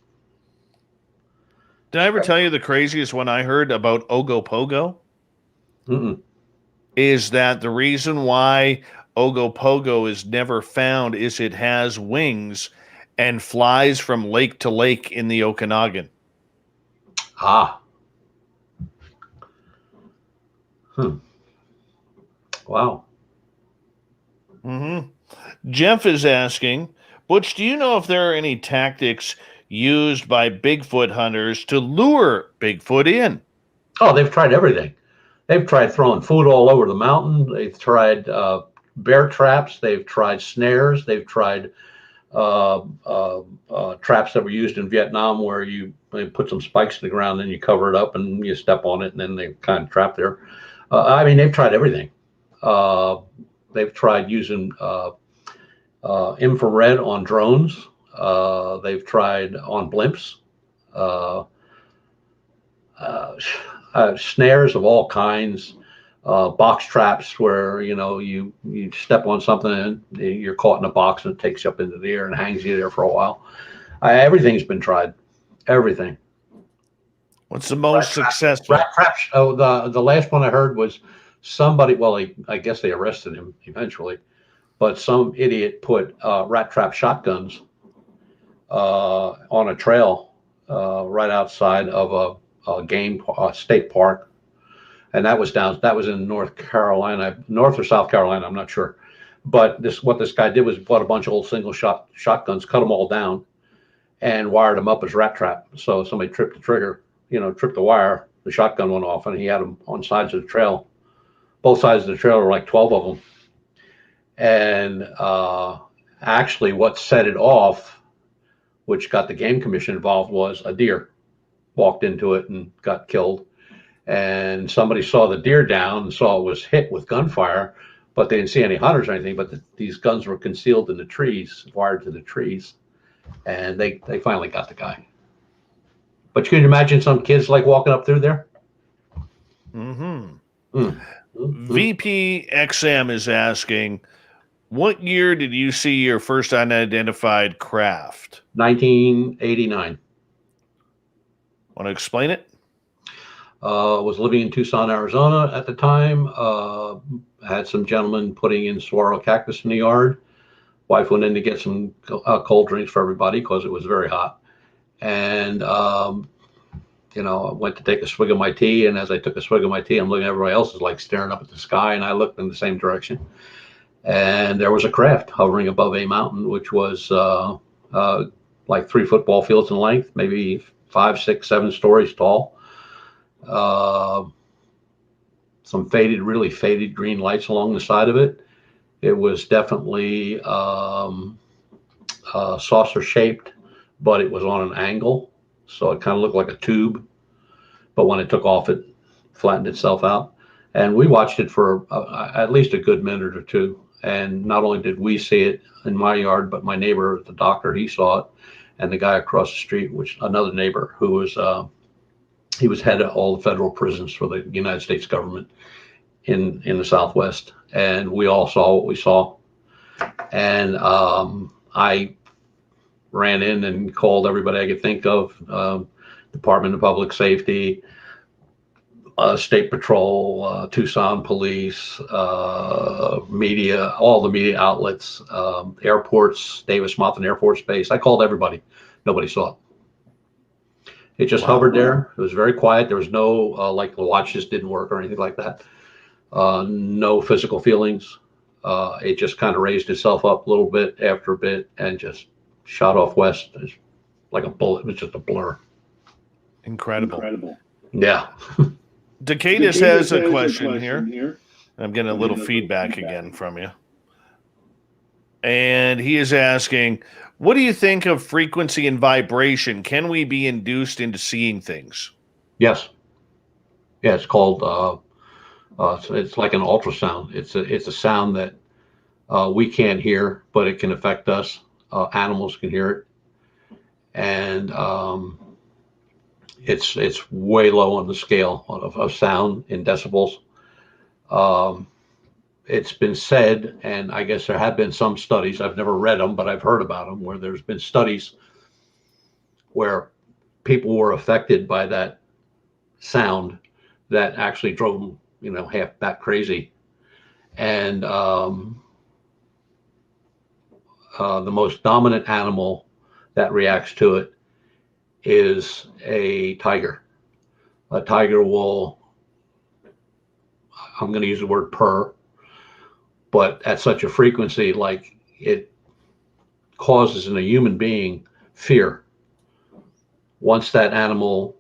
Did I ever tell you the craziest one I heard about Ogopogo? Is that the reason why Ogopogo is never found is it has wings and flies from lake to lake in the Okanagan. Wow. Jeff is asking, Butch, do you know if there are any tactics used by Bigfoot hunters to lure Bigfoot in? Oh, they've tried everything. They've tried throwing food all over the mountain. They've tried bear traps. They've tried snares. They've tried traps that were used in Vietnam where they put some spikes in the ground, then you cover it up and you step on it, and then they kind of trap there. I mean, they've tried everything. They've tried using infrared on drones. They've tried on blimps. Snares of all kinds, box traps where, you know, you step on something and you're caught in a box and it takes you up into the air and hangs you there for a while. Everything's been tried. Everything. What's the most successful? Rat traps. Oh, the last one I heard was somebody, well, I guess they arrested him eventually, but some idiot put rat trap shotguns on a trail right outside of a game state park, and that was in North Carolina, North or South Carolina, I'm not sure. But what this guy did was bought a bunch of old single shot shotguns, cut them all down, and wired them up as rat trap. So somebody tripped the trigger, you know, tripped the wire, the shotgun went off, and he had them on sides of the trail. Both sides of the trail were like 12 of them. And actually what set it off, which got the game commission involved, was a deer walked into it and got killed. And somebody saw the deer down and saw it was hit with gunfire, but they didn't see any hunters or anything. But these guns were concealed in the trees, wired to the trees. and they finally got the guy. But can you imagine some kids like walking up through there? VPXM is asking, what year did you see your first unidentified craft? 1989. Want to explain it? Was living in Tucson, Arizona at the time. Had some gentlemen putting in saguaro cactus in the yard. Wife went in to get some cold drinks for everybody because it was very hot. And, you know, I went to take a swig of my tea. And as I took a swig of my tea, I'm looking at everybody else is like staring up at the sky. And I looked in the same direction. And there was a craft hovering above a mountain, which was like 3 football fields in length, maybe 5, 6, 7 stories tall. Some really faded green lights along the side of it. It was definitely saucer shaped, but it was on an angle. So it kind of looked like a tube. But when it took off, it flattened itself out. And we watched it for at least a good minute or two. And not only did we see it in my yard, but my neighbor, the doctor, he saw it. And the guy across the street, which another neighbor who was, he was head of all the federal prisons for the United States government in the Southwest. And we all saw what we saw. And I ran in and called everybody I could think of, Department of Public Safety, State Patrol, Tucson Police, media, all the media outlets, airports, Davis-Monthan Air Force Base. I called everybody. Nobody saw it. It just hovered there. It was very quiet. There was no, like the watches didn't work or anything like that. No physical feelings. It just kind of raised itself up a little bit after a bit and just shot off west like a bullet. It was just a blur. Incredible. Yeah. Decatus has a question here. I'm getting a little feedback again from you. And he is asking, what do you think of frequency and vibration? Can we be induced into seeing things? Yes. Yeah, it's called, it's like an ultrasound. It's a sound that we can't hear, but it can affect us. Animals can hear it. And it's way low on the scale of sound in decibels. It's been said, and I guess there have been some studies, I've never read them, but I've heard about them, where there's been studies where people were affected by that sound that actually drove them, you know, half bat crazy. And the most dominant animal that reacts to it is a tiger. A tiger will, I'm going to use the word purr, but at such a frequency, like it causes in a human being fear. Once that animal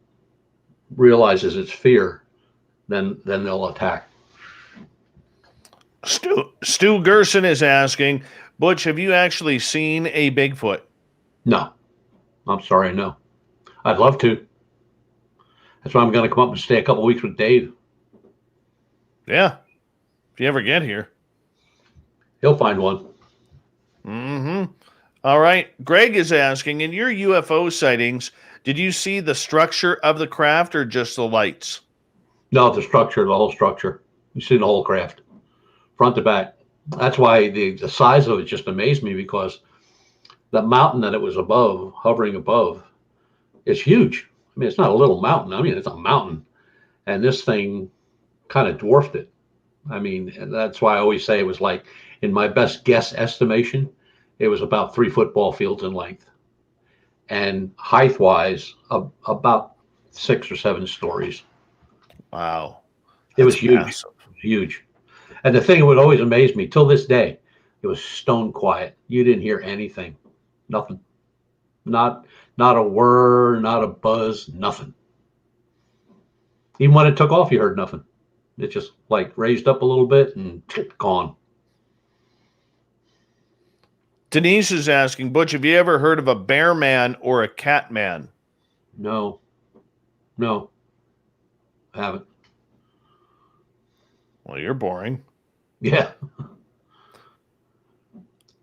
realizes it's fear, then they'll attack. Stu Gerson is asking, Butch, have you actually seen a Bigfoot? No, I'm sorry, no. I'd love to. That's why I'm going to come up and stay a couple weeks with Dave. Yeah, if you ever get here. He'll find one. Mm-hmm. All right. Greg is asking, in your UFO sightings, did you see the structure of the craft or just the lights? No, the structure, the whole structure. You see the whole craft, front to back. That's why the size of it just amazed me, because the mountain that it was above, hovering above, is huge. I mean, it's not a little mountain. I mean, it's a mountain. And this thing kind of dwarfed it. I mean, and that's why I always say it was like, in my best guess estimation, it was about 3 football fields in length. And height-wise, about 6 or 7 stories. Wow. It was huge. Massive. Huge. And the thing that would always amaze me, till this day, it was stone quiet. You didn't hear anything. Nothing. Not a whir, not a buzz, nothing. Even when it took off, you heard nothing. It just like raised up a little bit and gone. Denise is asking, Butch, have you ever heard of a bear man or a cat man? No, I haven't. Well, you're boring. Yeah.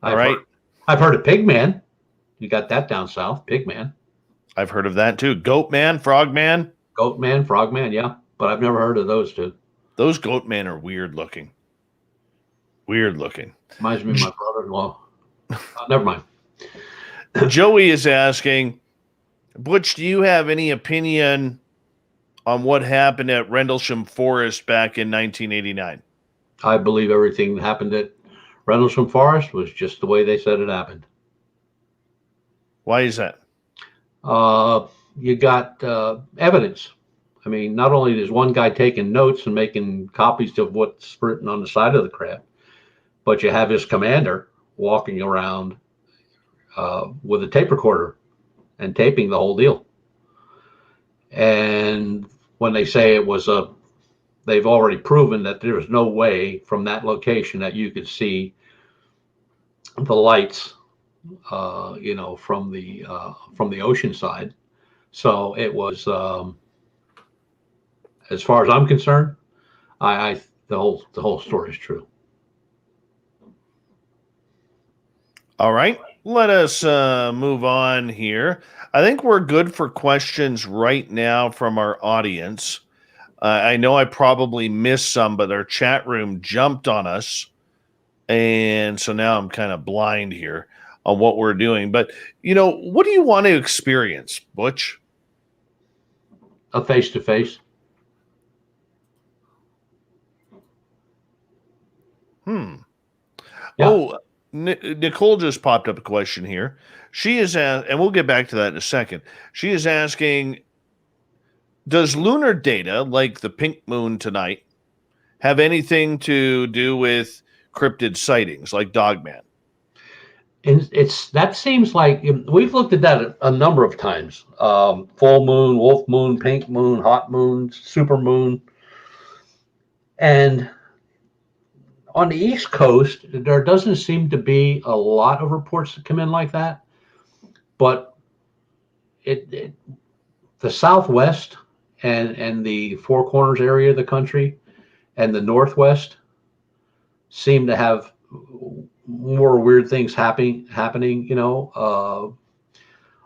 All right. I've heard of pig man. You got that down south, Pigman. I've heard of that too. Goatman, Frogman. Goatman, Frogman, yeah. But I've never heard of those two. Those Goatmen are weird looking. Weird looking. Reminds me of my brother-in-law. Never mind. Joey is asking, Butch, do you have any opinion on what happened at Rendlesham Forest back in 1989? I believe everything that happened at Rendlesham Forest was just the way they said it happened. Why is that? You got evidence. I mean, not only is one guy taking notes and making copies of what's written on the side of the craft, but you have his commander walking around with a tape recorder and taping the whole deal. And when they say it was they've already proven that there was no way from that location that you could see the lights, from the ocean side. So it was, as far as I'm concerned, the whole story is true. All right, let us move on here. I think we're good for questions right now from our audience. I know I probably missed some, but our chat room jumped on us. And so now I'm kind of blind here on what we're doing. But, what do you want to experience, Butch? A face-to-face. Yeah. Yeah. Nicole just popped up a question here. She is and we'll get back to that in a second. She is asking, does lunar data like the pink moon tonight have anything to do with cryptid sightings like Dogman? And that seems like we've looked at that a number of times. Full moon, wolf moon, pink moon, hot moon, super moon. And on the East Coast, there doesn't seem to be a lot of reports that come in like that. But the Southwest and the Four Corners area of the country and the Northwest seem to have more weird things happening. A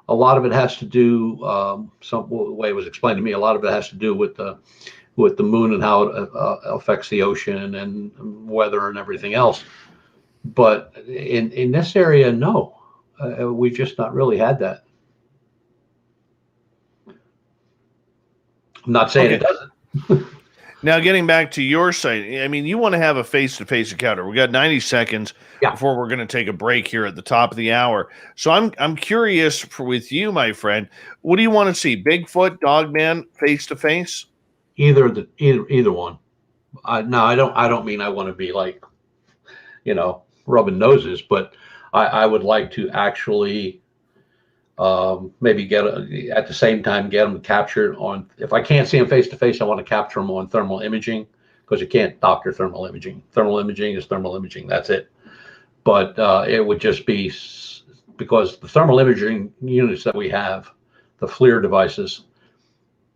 lot of it has to do, the way it was explained to me, a lot of it has to do with the moon and how it affects the ocean and weather and everything else. But in this area, no, we've just not really had that. I'm not saying it doesn't. Now, getting back to your site, I mean, you want to have a face-to-face encounter. We got 90 seconds before we're going to take a break here at the top of the hour. So I'm curious with you, my friend, what do you want to see? Bigfoot, Dogman, face-to-face? Either one. No, I don't mean I want to be like, rubbing noses, but I would like to actually maybe at the same time get them captured on. If I can't see them face to face, I want to capture them on thermal imaging, because you can't doctor thermal imaging. Thermal imaging is thermal imaging. That's it. But it would just be because the thermal imaging units that we have, the FLIR devices,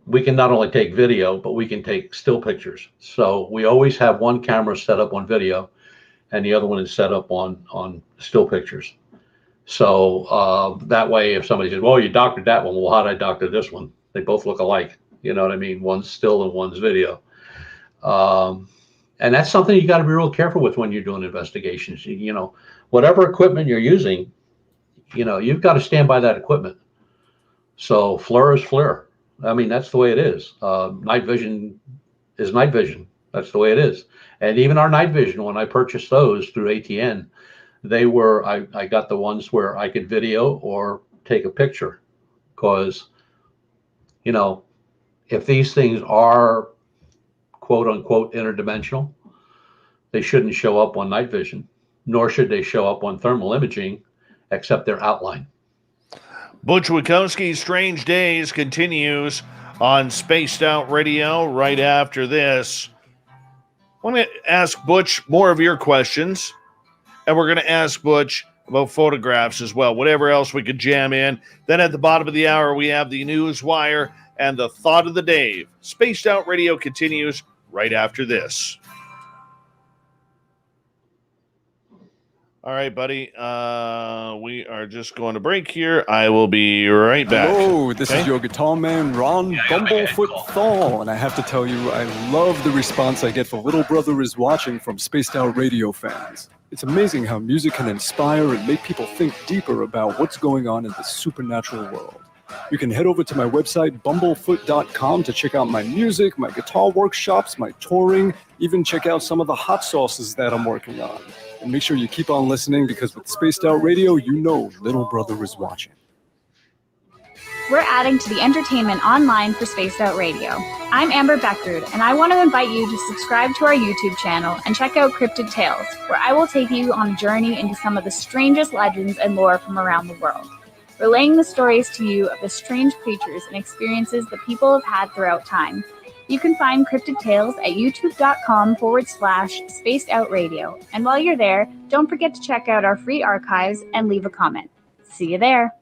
we can not only take video, but we can take still pictures. So we always have one camera set up on video and the other one is set up on still pictures. So that way, if somebody says, well, you doctored that one, well, how did I doctor this one? They both look alike. You know what I mean? One's still and one's video. And that's something you got to be real careful with when you're doing investigations. Whatever equipment you're using, you've got to stand by that equipment. So FLIR is FLIR. I mean, that's the way it is. Night vision is night vision. That's the way it is. And even our night vision, when I purchased those through ATN, I got the ones where I could video or take a picture, because, if these things are quote unquote interdimensional, they shouldn't show up on night vision, nor should they show up on thermal imaging, except their outline. Butch Witkowski's Strange Days continues on Spaced Out Radio right after this. I want to ask Butch more of your questions, and we're going to ask Butch about photographs as well, whatever else we could jam in. Then at the bottom of the hour, we have the news wire and the thought of the day. Spaced Out Radio continues right after this. All right, buddy. We are just going to break here. I will be right back. Hello, this Okay? is your guitar man, Ron Bumblefoot Thal, and I have to tell you, I love the response I get for Little Brother is Watching from Spaced Out Radio fans. It's amazing how music can inspire and make people think deeper about what's going on in the supernatural world. You can head over to my website, bumblefoot.com, to check out my music, my guitar workshops, my touring, even check out some of the hot sauces that I'm working on. And make sure you keep on listening, because with Spaced Out Radio, you know Little Brother is watching. We're adding to the entertainment online for Spaced Out Radio. I'm Amber Beckrud, and I want to invite you to subscribe to our YouTube channel and check out Cryptid Tales, where I will take you on a journey into some of the strangest legends and lore from around the world, relaying the stories to you of the strange creatures and experiences that people have had throughout time. You can find Cryptid Tales at youtube.com/Spaced Out Radio. And while you're there, don't forget to check out our free archives and leave a comment. See you there.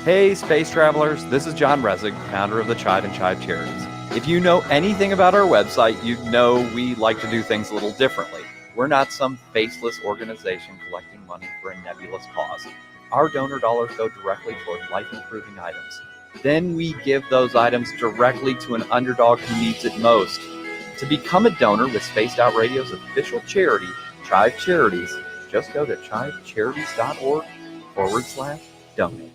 Hey, space travelers, this is John Resig, founder of the Chide and Chive Charities. If you know anything about our website, you know we like to do things a little differently. We're not some faceless organization collecting money for a nebulous cause. Our donor dollars go directly toward life-improving items. Then we give those items directly to an underdog who needs it most. To become a donor with Spaced Out Radio's official charity, Chive Charities, just go to chivecharities.org/donate.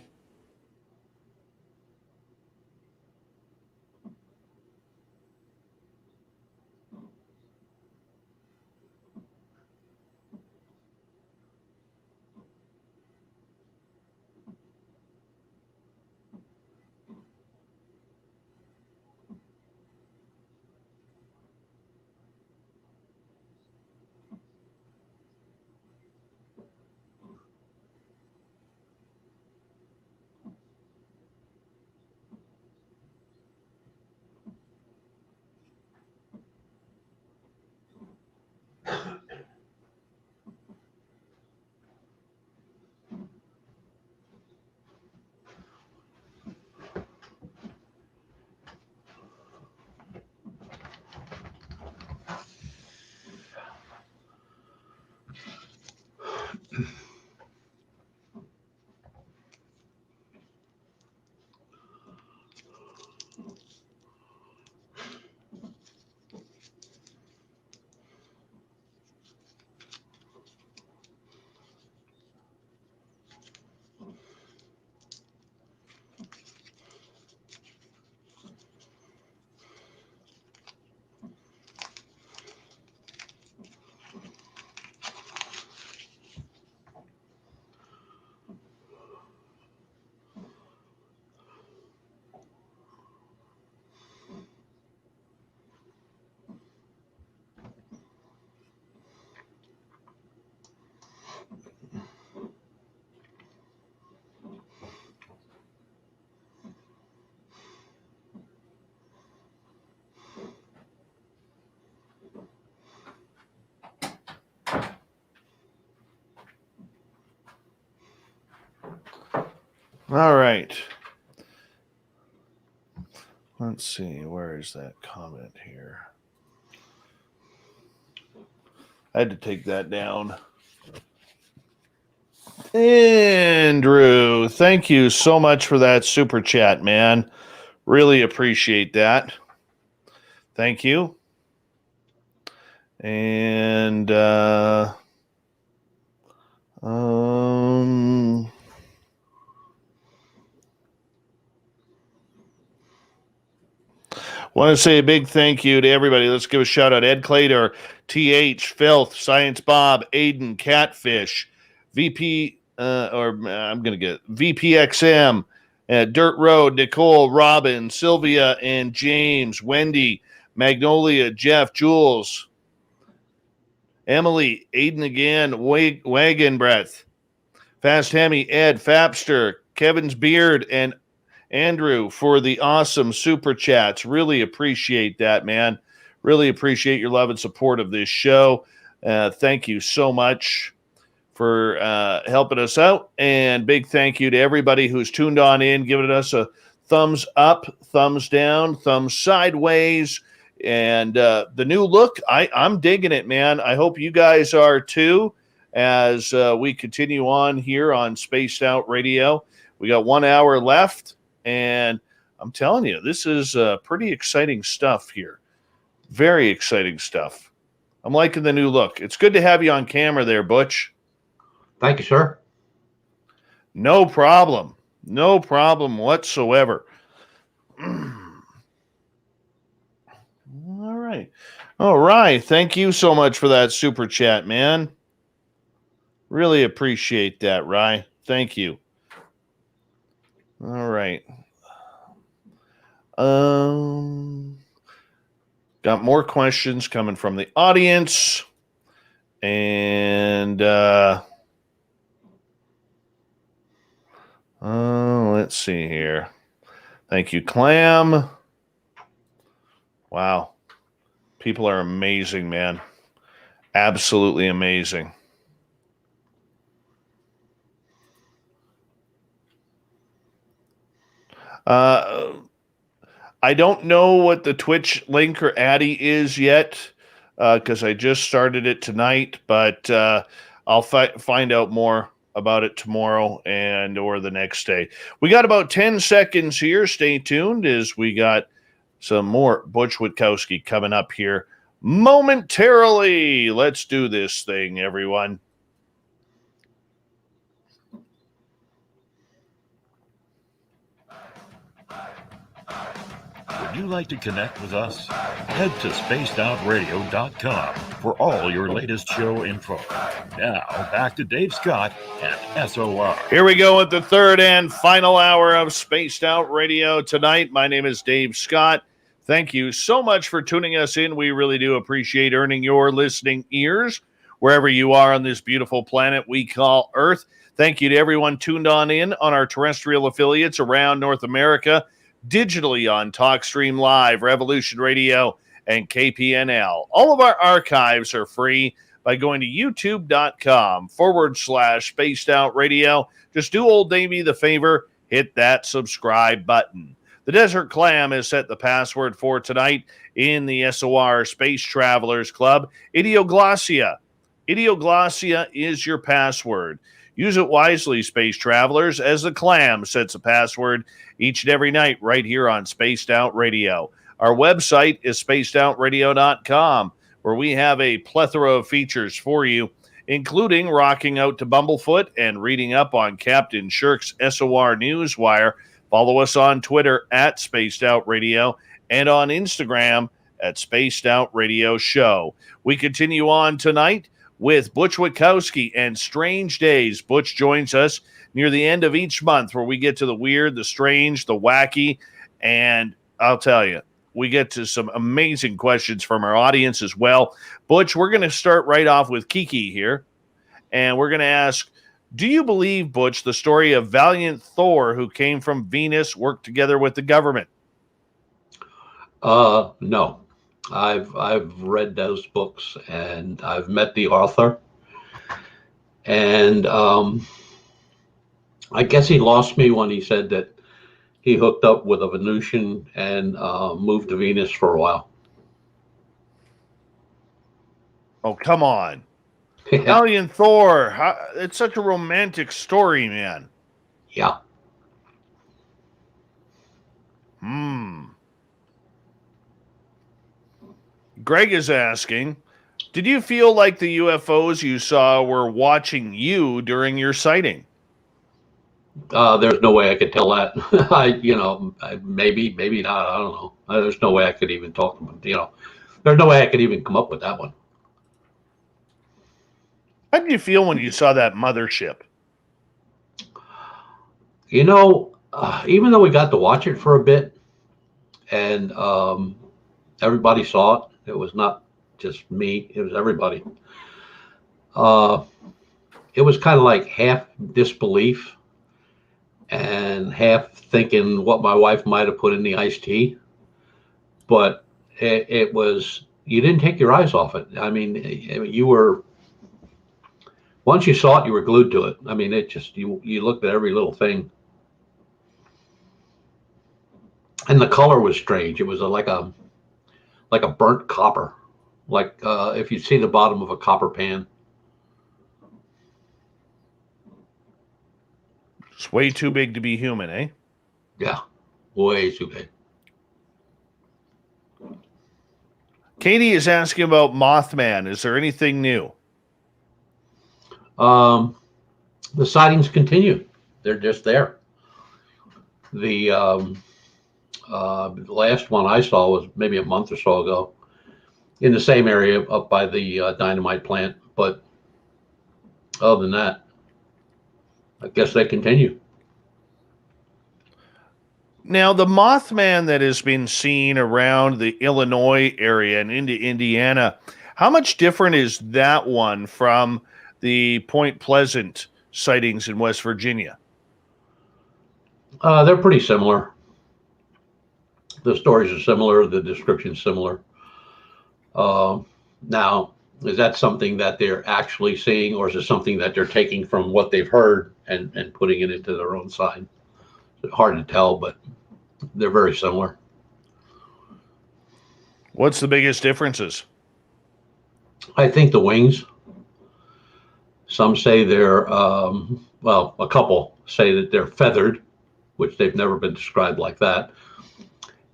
All right. Let's see. Where is that comment here? I had to take that down. Andrew, thank you so much for that super chat, man. Really appreciate that. Thank you. And want to say a big thank you to everybody. Let's give a shout out. Ed Clader, TH, Filth, Science Bob, Aiden, Catfish, VP, I'm going to get VPXM, Dirt Road, Nicole, Robin, Sylvia, and James, Wendy, Magnolia, Jeff, Jules, Emily, Aiden again, Wagon Breath, Fast Hammy, Ed, Fapster, Kevin's Beard, and Andrew for the awesome super chats. Really appreciate that, man. Really appreciate your love and support of this show. Thank you so much for helping us out. And big thank you to everybody who's tuned on in, giving us a thumbs up, thumbs down, thumbs sideways. And the new look, I'm digging it, man. I hope you guys are too. as we continue on here on Spaced Out Radio. We got 1 hour left, and I'm telling you, this is pretty exciting stuff here. Very exciting stuff. I'm liking the new look. It's good to have you on camera there, Butch. Thank you, sir. No problem. No problem whatsoever. All right. All right. Thank you so much for that super chat, man. Really appreciate that, Rye. Thank you. All right. Got more questions coming from the audience. And let's see here. Thank you, Clam. Wow. People are amazing, man. Absolutely amazing. I don't know what the Twitch link or Addy is yet because I just started it tonight, but I'll find out more about it tomorrow and or the next day. We got about 10 seconds here. Stay tuned as we got some more Butch Witkowski coming up here momentarily. Let's do this thing, everyone. Would you like to connect with us? Head to spacedoutradio.com for all your latest show info. Now, back to Dave Scott and SOR. Here we go with the third and final hour of Spaced Out Radio tonight. My name is Dave Scott. Thank you so much for tuning us in. We really do appreciate earning your listening ears wherever you are on this beautiful planet we call Earth. Thank you to everyone tuned on in on our terrestrial affiliates around North America, digitally on TalkStream Live, Revolution Radio, and KPNL. All of our archives are free by going to youtube.com/Spaced Out Radio. Just do old Davey the favor, hit that subscribe button. The Desert Clam has set the password for tonight in the SOR Space Travelers Club. Idioglossia. Idioglossia is your password. Use it wisely, space travelers, as the Clam sets a password each and every night right here on Spaced Out Radio. Our website is spacedoutradio.com, where we have a plethora of features for you, including rocking out to Bumblefoot and reading up on Captain Shirk's SOR Newswire. Follow us on Twitter at Spaced Out Radio and on Instagram at Spaced Out Radio Show. We continue on tonight with Butch Witkowski and Strange Days. Butch joins us near the end of each month where we get to the weird, the strange, the wacky, and I'll tell you, we get to some amazing questions from our audience as well. Butch, we're going to start right off with Kiki here, and we're going to ask, do you believe, Butch, the story of Valiant Thor who came from Venus worked together with the government? No. I've read those books and I've met the author, and I guess he lost me when he said that he hooked up with a Venusian and moved to Venus for a while. Oh, come on. Valiant Thor. It's such a romantic story, man. Yeah. Greg is asking, did you feel like the UFOs you saw were watching you during your sighting? There's no way I could tell that. Maybe not. I don't know. There's no way I could even talk to them. There's no way I could even come up with that one. How did you feel when you saw that mothership? Even though we got to watch it for a bit and everybody saw it, it was not just me, it was everybody. It was kind of like half disbelief and half thinking what my wife might have put in the iced tea. But it was, you didn't take your eyes off it. I mean, you were, once you saw it, you were glued to it. I mean, it just, you looked at every little thing. And the color was strange. It was like a burnt copper, like if you see the bottom of a copper pan. It's way too big to be human, eh? Yeah, way too big. Katie is asking about Mothman. Is there anything new? The sightings continue. They're just there. The last one I saw was maybe a month or so ago in the same area up by the dynamite plant. But other than that, I guess they continue. Now, the Mothman that has been seen around the Illinois area and into Indiana, how much different is that one from the Point Pleasant sightings in West Virginia? They're pretty similar. The stories are similar. The description's similar. Now, is that something that they're actually seeing, or is it something that they're taking from what they've heard and putting it into their own side? It's hard to tell, but they're very similar. What's the biggest differences? I think the wings. Some say they're, well, a couple say that they're feathered, which they've never been described like that.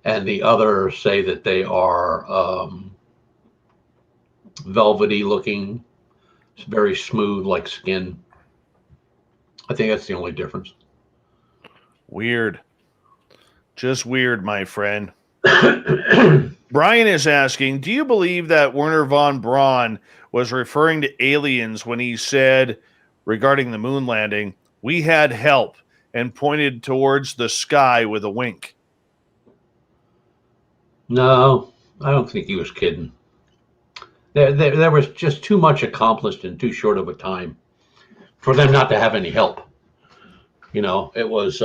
And the others say that they are velvety looking, very smooth like skin. I think that's the only difference. Weird. Just weird, my friend. Brian is asking, do you believe that Werner von Braun was referring to aliens when he said, regarding the moon landing, we had help, and pointed towards the sky with a wink? No, I don't think he was kidding. There was just too much accomplished in too short of a time for them not to have any help. You know, it was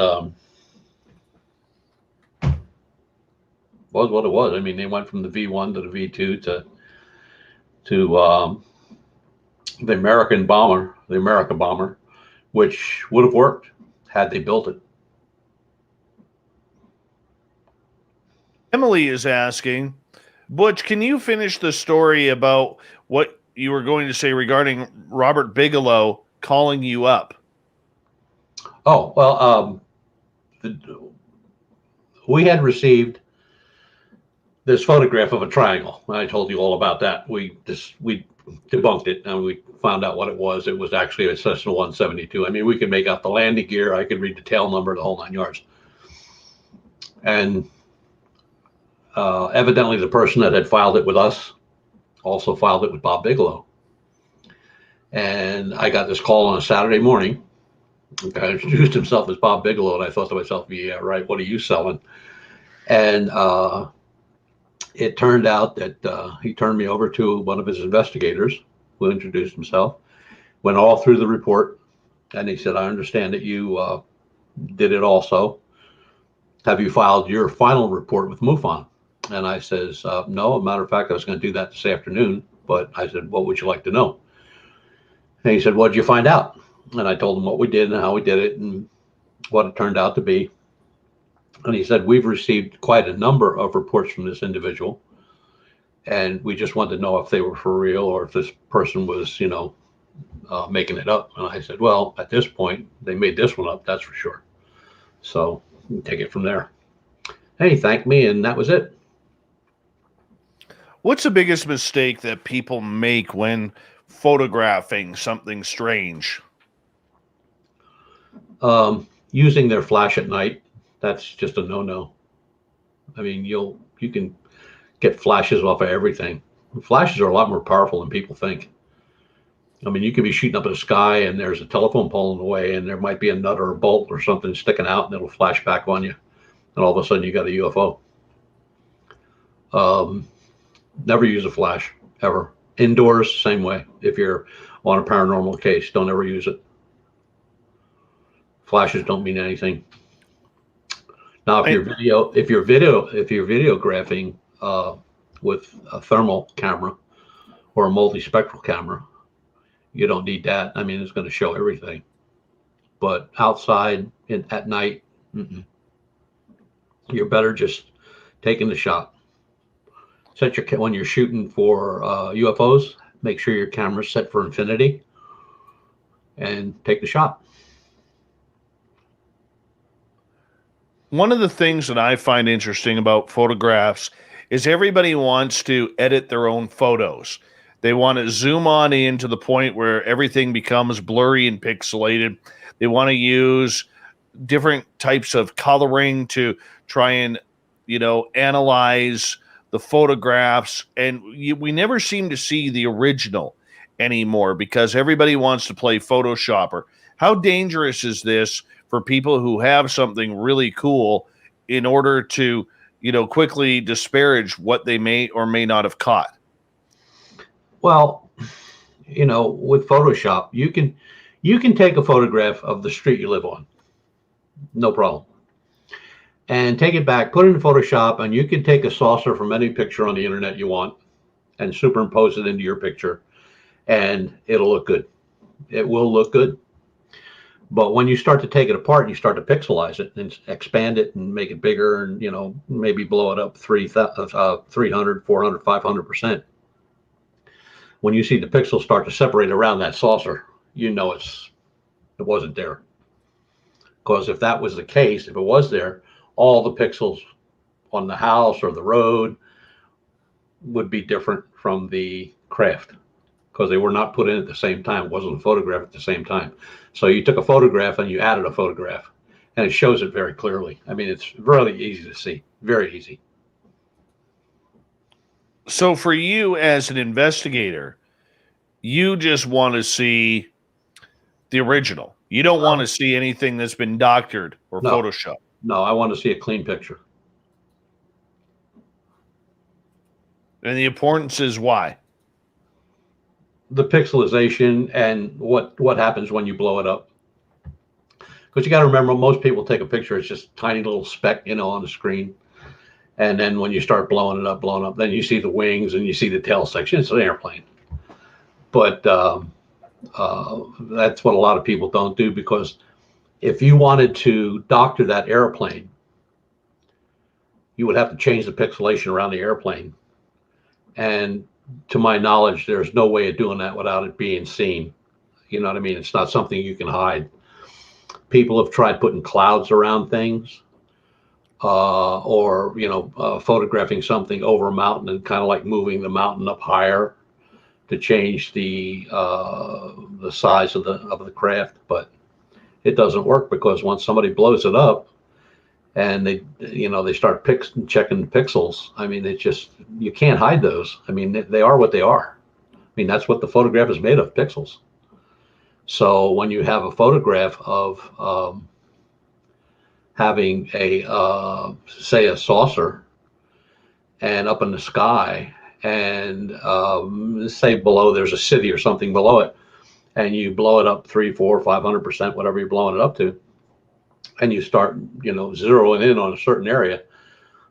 what it was. I mean, they went from the V1 to the V2 to the America bomber, which would have worked had they built it. Emily is asking, Butch, can you finish the story about what you were going to say regarding Robert Bigelow calling you up? Oh, well, we had received this photograph of a triangle. I told you all about that. We debunked it, and we found out what it was. It was actually a Cessna 172. I mean, we could make out the landing gear. I could read the tail number, the whole 9 yards. And evidently the person that had filed it with us also filed it with Bob Bigelow. And I got this call on a Saturday morning. The guy introduced himself as Bob Bigelow, and I thought to myself, yeah, right, what are you selling? And it turned out that he turned me over to one of his investigators who introduced himself, went all through the report, and he said, I understand that you did it also. Have you filed your final report with MUFON? And I says, no, as a matter of fact, I was going to do that this afternoon, but I said, what would you like to know? And he said, what did you find out? And I told him what we did and how we did it and what it turned out to be. And he said, we've received quite a number of reports from this individual, and we just wanted to know if they were for real or if this person was, you know, making it up. And I said, well, at this point, they made this one up, that's for sure. So we can take it from there. And he thanked me, and that was it. What's the biggest mistake that people make when photographing something strange? Using their flash at night. That's just a no-no. I mean, you can get flashes off of everything. Flashes are a lot more powerful than people think. I mean, you could be shooting up at the sky and there's a telephone pole in the way and there might be a nut or a bolt or something sticking out and it'll flash back on you. And all of a sudden you got a UFO. Never use a flash, ever. Indoors, same way. If you're on a paranormal case, don't ever use it. Flashes don't mean anything. Now, if you're videographing with a thermal camera or a multispectral camera, you don't need that. I mean, it's going to show everything. But outside at night, you're better just taking the shot. When you're shooting for UFOs, make sure your camera's set for infinity and take the shot. one of the things that I find interesting about photographs is everybody wants to edit their own photos. They want to zoom on in to the point where everything becomes blurry and pixelated. They want to use different types of coloring to try and, analyze the photographs. And we never seem to see the original anymore because everybody wants to play Photoshopper. How dangerous is this for people who have something really cool in order to, quickly disparage what they may or may not have caught? Well, with Photoshop, you can take a photograph of the street you live on, no problem, and take it back, put it in Photoshop, and you can take a saucer from any picture on the internet you want and superimpose it into your picture, and it'll look good. It will look good. But when you start to take it apart and you start to pixelize it and expand it and make it bigger and, maybe blow it up 300, 400, 500%, when you see the pixels start to separate around that saucer, it wasn't there. Because if that was the case, if it was there, all the pixels on the house or the road would be different from the craft because they were not put in at the same time. It wasn't a photograph at the same time. So you took a photograph and you added a photograph, and it shows it very clearly. I mean, it's really easy to see, very easy. So for you as an investigator, you just want to see the original. You don't want to see anything that's been doctored or photoshopped. No, I want to see a clean picture. And the importance is why? The pixelization and what happens when you blow it up. Because you got to remember, most people take a picture, it's just a tiny little speck, on the screen. And then when you start blowing it up, then you see the wings and you see the tail section. It's an airplane. But that's what a lot of people don't do, because if you wanted to doctor that airplane, you would have to change the pixelation around the airplane. And to my knowledge, there's no way of doing that without it being seen. You know what I mean? It's not something you can hide. People have tried putting clouds around things, or photographing something over a mountain and kind of like moving the mountain up higher to change the size of the craft. But it doesn't work, because once somebody blows it up and they start checking the pixels, I mean, you can't hide those. I mean, they are what they are. I mean, that's what the photograph is made of, pixels. So when you have a photograph of having say a saucer and up in the sky, and say below there's a city or something below it, and you blow it up 300, 400, 500%, whatever you're blowing it up to, and you start zeroing in on a certain area,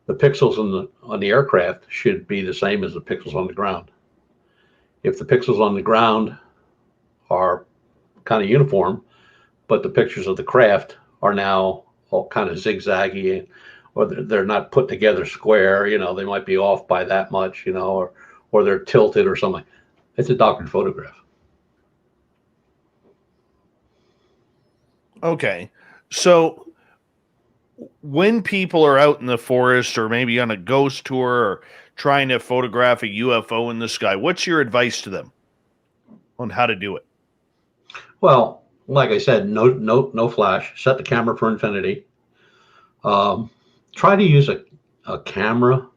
the pixels on the aircraft should be the same as the pixels on the ground. If the pixels on the ground are kind of uniform, but the pictures of the craft are now all kind of zigzaggy, or they're not put together square, they might be off by that much, or they're tilted or something, it's a doctored photograph. Okay. So when people are out in the forest or maybe on a ghost tour or trying to photograph a UFO in the sky, what's your advice to them on how to do it? Well, like I said, no flash. Set the camera for infinity. Try to use a camera.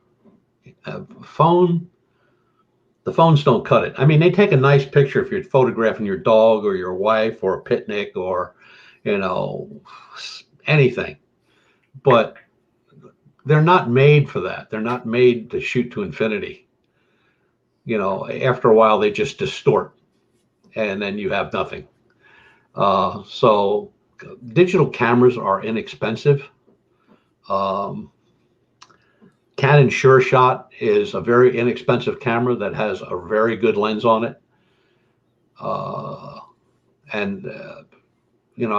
Phone. The phones don't cut it. I mean, they take a nice picture if you're photographing your dog or your wife or a picnic or anything. But they're not made for that. They're not made to shoot to infinity. After a while, they just distort, and then you have nothing. So digital cameras are inexpensive. Canon SureShot is a very inexpensive camera that has a very good lens on it. I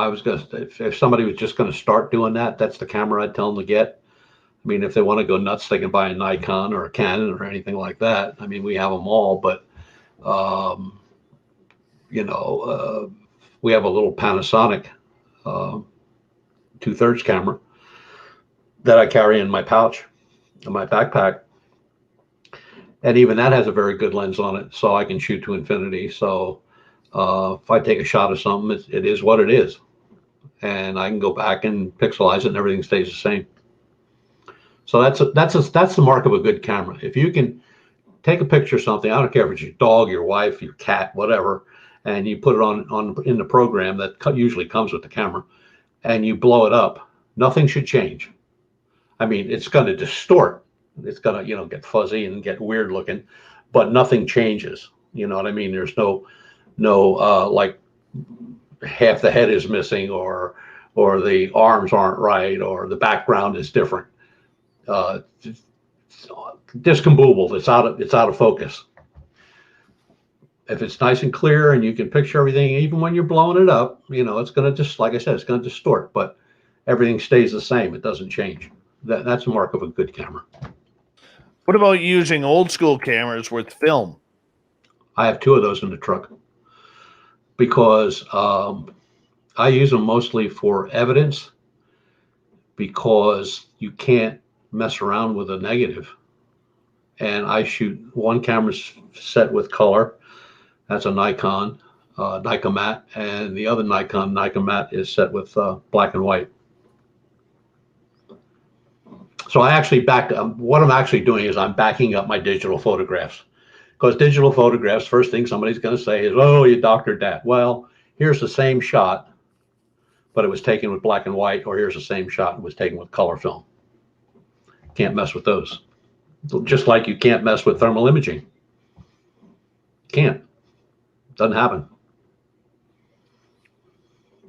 was going to, if somebody was just going to start doing that, that's the camera I'd tell them to get. I mean, if they want to go nuts, they can buy a Nikon or a Canon or anything like that. I mean, we have them all, but, we have a little Panasonic 2/3 camera that I carry in my pouch, in my backpack. And even that has a very good lens on it, so I can shoot to infinity. So if I take a shot of something, it is what it is. And I can go back and pixelize it and everything stays the same. So that's the mark of a good camera. If you can take a picture of something, I don't care if it's your dog, your wife, your cat, whatever, and you put it on in the program that usually comes with the camera, and you blow it up, nothing should change. I mean, it's going to distort. It's going to, get fuzzy and get weird looking, but nothing changes. You know what I mean? There's no like half the head is missing or the arms aren't right or the background is different. Discombobulated. It's out of focus. If it's nice and clear and you can picture everything, even when you're blowing it up, it's going to just, like I said, it's going to distort, but everything stays the same. It doesn't change. That's a mark of a good camera. What about using old school cameras with film? I have 2 of those in the truck because I use them mostly for evidence because you can't mess around with a negative. And I shoot one camera set with color. That's a Nikon Mat, and the other Nikon Mat is set with black and white. So I actually what I'm actually doing is I'm backing up my digital photographs, because digital photographs, first thing somebody's going to say is, "Oh, you doctored that." Well, here's the same shot, but it was taken with black and white, or here's the same shot and was taken with color film. Can't mess with those. Just like you can't mess with thermal imaging. Can't. Doesn't happen.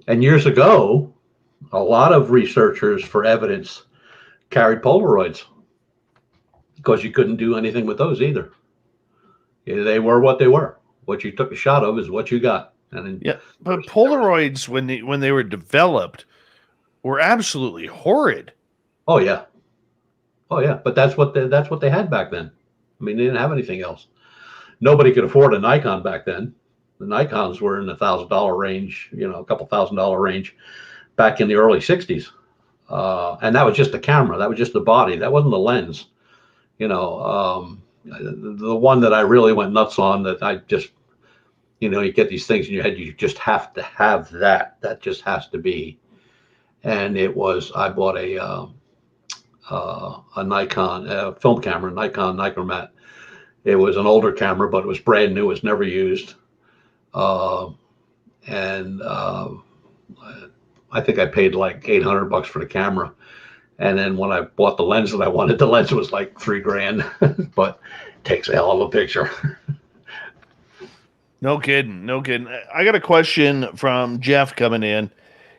And years ago, a lot of researchers for evidence carried Polaroids because you couldn't do anything with those either. They were what they were. What you took a shot of is what you got. And then, yeah, but Polaroids, when they were developed, were absolutely horrid. Oh yeah, but that's what they had back then. I mean, they didn't have anything else. Nobody could afford a Nikon back then. The Nikons were in the $1,000 range, a couple $1,000 range back in the early 60s. And that was just the camera. That was just the body. That wasn't the lens. The one that I really went nuts on, that I just, you get these things in your head, you just have to have that. That just has to be. And I bought a Nikon film camera, Nikon Mat. It was an older camera, but it was brand new. It was never used. I think I paid like $800 for the camera. And then when I bought the lens that I wanted, the lens was like $3,000, but it takes a hell of a picture. No kidding. I got a question from Jeff coming in.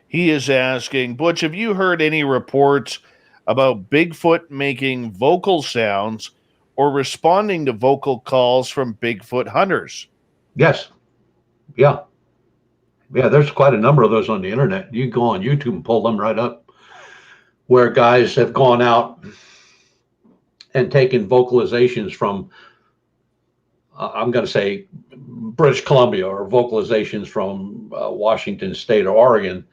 He is asking, Butch, have you heard any reports about Bigfoot making vocal sounds or responding to vocal calls from Bigfoot hunters? Yes. Yeah. There's quite a number of those on the internet. You can go on YouTube and pull them right up, where guys have gone out and taken vocalizations from, I'm going to say, British Columbia, or vocalizations from Washington State or Oregon,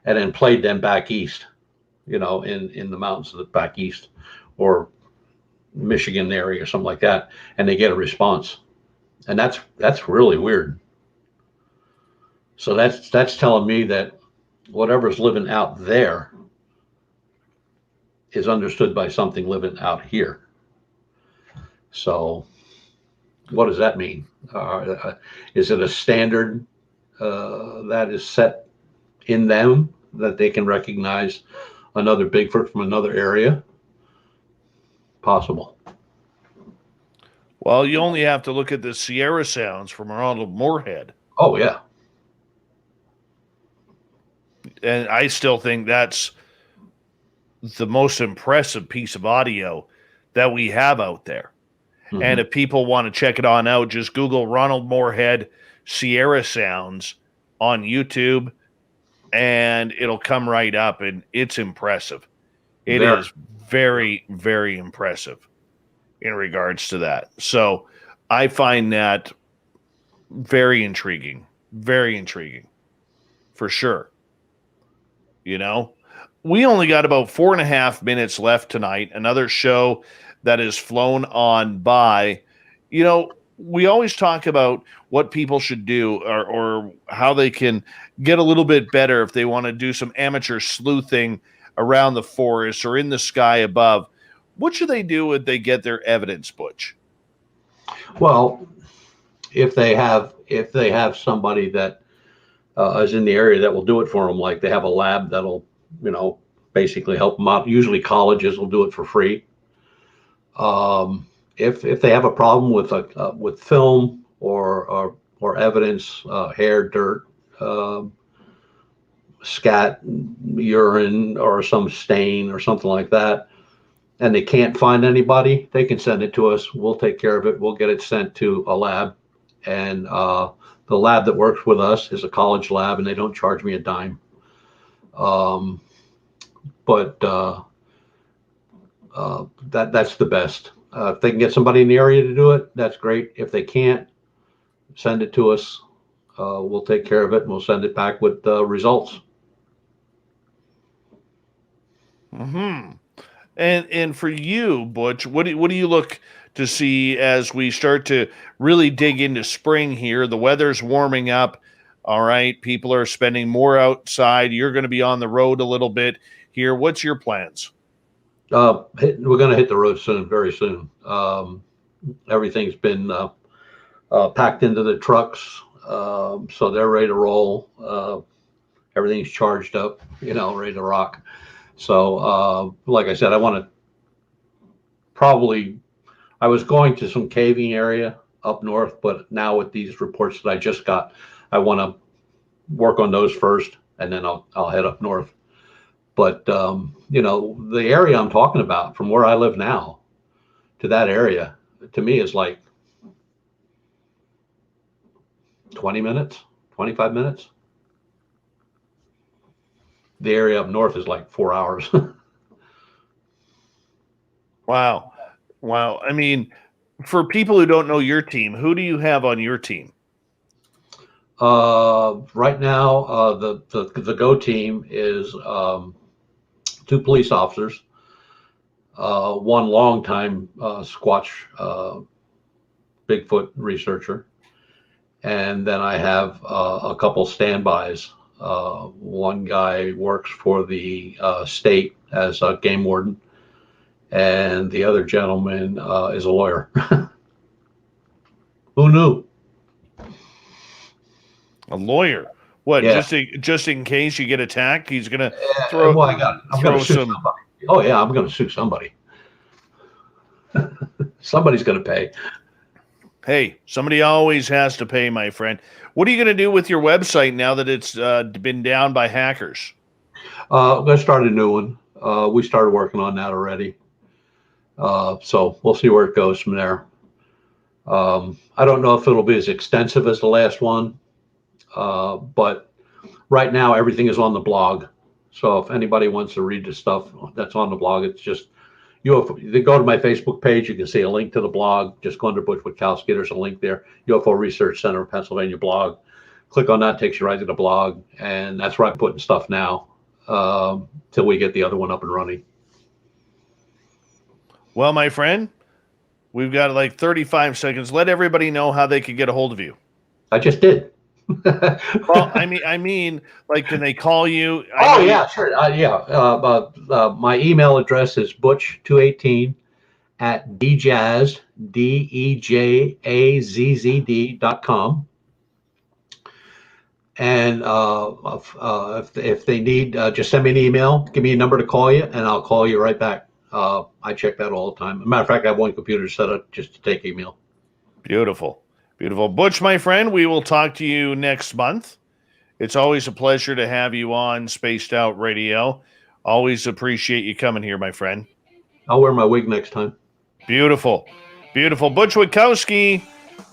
and then played them back east, in the mountains back east, or Michigan area or something like that, and they get a response. And that's really weird. So that's telling me that whatever's living out there is understood by something living out here. So what does that mean? Is it a standard that is set in them that they can recognize another Bigfoot from another area? Possible. Well, you only have to look at the Sierra sounds from Ronald Moorhead. Oh, yeah. And I still think that's the most impressive piece of audio that we have out there. Mm-hmm. And if people want to check it on out, just Google Ronald Moorhead Sierra sounds on YouTube, and it'll come right up, and it's impressive. It is very, very impressive in regards to that. So I find that very intriguing for sure. we only got about 4.5 minutes left tonight. Another show that is flown on by. We always talk about what people should do or how they can get a little bit better if they want to do some amateur sleuthing around the forest or in the sky above. What should they do if they get their evidence, Butch? Well, if they have somebody that is in the area that will do it for them, like they have a lab that'll, basically help them out. Usually colleges will do it for free. If they have a problem with film or evidence, hair, dirt, scat, urine, or some stain or something like that, and they can't find anybody, they can send it to us. We'll take care of it. We'll get it sent to a lab, and the lab that works with us is a college lab, and they don't charge me a dime. But that's the best. If they can get somebody in the area to do it, that's great. If they can't, send it to us. We'll take care of it, and we'll send it back with results. And for you, Butch, what do you look to see as we start to really dig into spring here? The weather's warming up. All right, people are spending more outside. You're going to be on the road a little bit here. What's your plans? We're going to hit the road soon, very soon. Everything's been packed into the trucks, so they're ready to roll. Everything's charged up, ready to rock. So, like I said, I was going to some caving area up north, but now with these reports that I just got, I want to work on those first, and then I'll head up north. But, the area I'm talking about, from where I live now to that area, to me is like 20 minutes, 25 minutes. The area up north is like 4 hours. Wow. I mean, for people who don't know your team, who do you have on your team? Right now, the Go team is 2 police officers, one longtime Squatch Bigfoot researcher, and then I have a couple standbys. One guy works for the state as a game warden, and the other gentleman is a lawyer. Who knew? A lawyer? What? Yeah. Just in case you get attacked, he's gonna I'm gonna sue some. somebody. Oh yeah, I'm gonna sue somebody. Somebody's gonna pay. Hey, somebody always has to pay, my friend. What are you going to do with your website now that it's been down by hackers? I'm going to start a new one. We started working on that already. So we'll see where it goes from there. I don't know if it'll be as extensive as the last one, but right now everything is on the blog. So if anybody wants to read the stuff that's on the blog, it's just they go to my Facebook page. You can see a link to the blog. Just go under Butch Witkowski. There's a link there. UFO Research Center of Pennsylvania blog. Click on that, takes you right to the blog, and that's where I'm putting stuff now till we get the other one up and running. Well, my friend, we've got like 35 seconds. Let everybody know how they can get a hold of you. I just did. Well, I mean, like, can they call you? Yeah, sure. My email address is butch218 at djazz, DEJAZZD.com. And if they need, just send me an email, give me a number to call you, and I'll call you right back. I check that all the time. As a matter of fact, I have one computer set up just to take email. Beautiful. Butch, my friend, we will talk to you next month. It's always a pleasure to have you on Spaced Out Radio. Always appreciate you coming here, my friend. I'll wear my wig next time. Beautiful. Butch Witkowski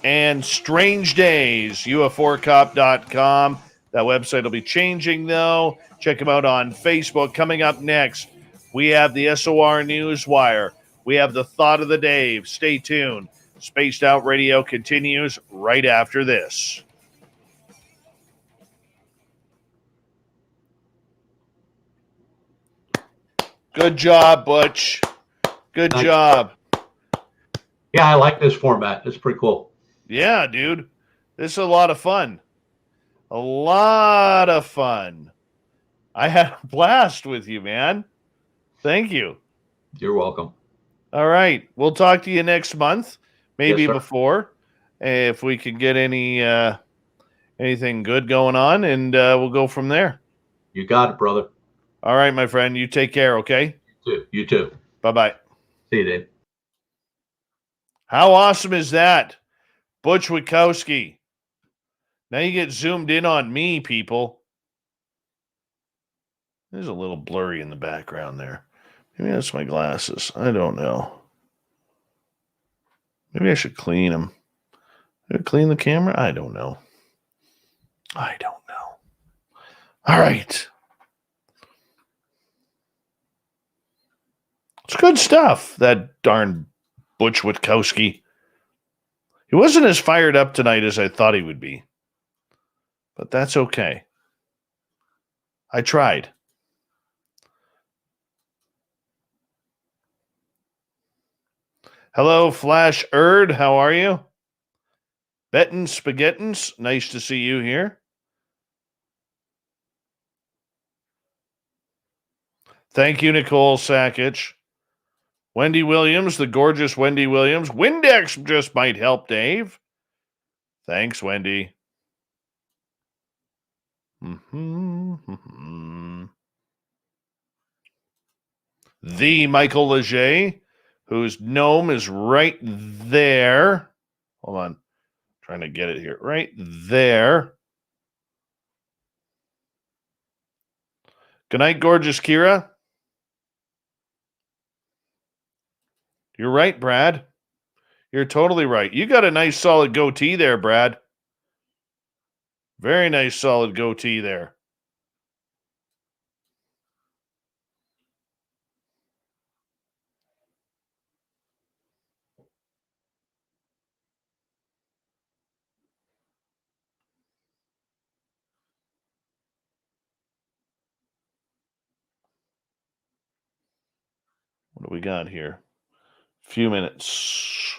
and Strange Days, UFOcop.com. That website will be changing, though. Check him out on Facebook. Coming up next, we have the SOR Newswire. We have the Thought of the Dave. Stay tuned. Spaced Out Radio continues right after this. Good job, Butch. Good Thanks. job. Yeah, I like this format. It's pretty cool. Yeah, dude. This is a lot of fun. A lot of fun. I had a blast with you, man. Thank you. You're welcome. All right. We'll talk to you next month, maybe Yes, sir. before, if we can get anything good going on, and we'll go from there. You got it, brother. All right, my friend. You take care, okay? You too. Bye-bye. See you, Dave. How awesome is that? Butch Witkowski. Now you get zoomed in on me, people. There's a little blurry in the background there. Maybe that's my glasses. I don't know. Maybe I should clean them. Clean the camera? I don't know. All right. It's good stuff, that darn Butch Witkowski. He wasn't as fired up tonight as I thought he would be. But that's okay. I tried. Hello, Flash Erd. How are you? Bettin Spaghettins. Nice to see you here. Thank you, Nicole Sakic. Wendy Williams, the gorgeous Wendy Williams. Windex just might help, Dave. Thanks, Wendy. The Michael Leger, whose gnome is right there. Hold on. Trying to get it here. Right there. Good night, gorgeous Kira. You're right, Brad. You're totally right. You got a nice solid goatee there, Brad. Very nice solid goatee there. What do we got here? Few minutes.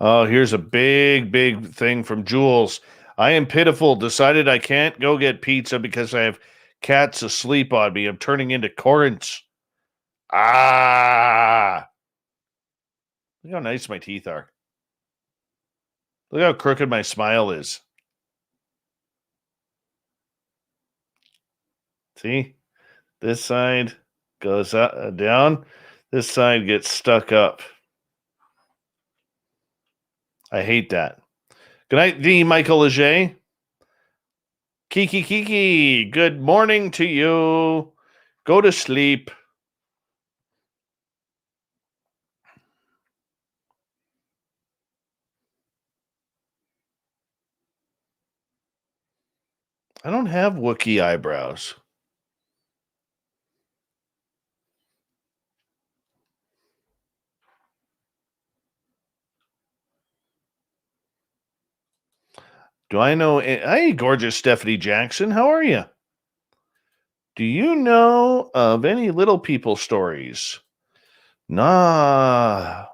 Oh, here's a big thing from Jules. I am pitiful. Decided I can't go get pizza because I have cats asleep on me. I'm turning into Corinth. Ah. Look how nice my teeth are. Look how crooked my smile is. See? This side goes up, down. This side gets stuck up. I hate that. Good night, the Michael Leger. Kiki, good morning to you. Go to sleep. I don't have Wookiee eyebrows. Do I know? Hey, gorgeous Stephanie Jackson. How are you? Do you know of any little people stories? Nah.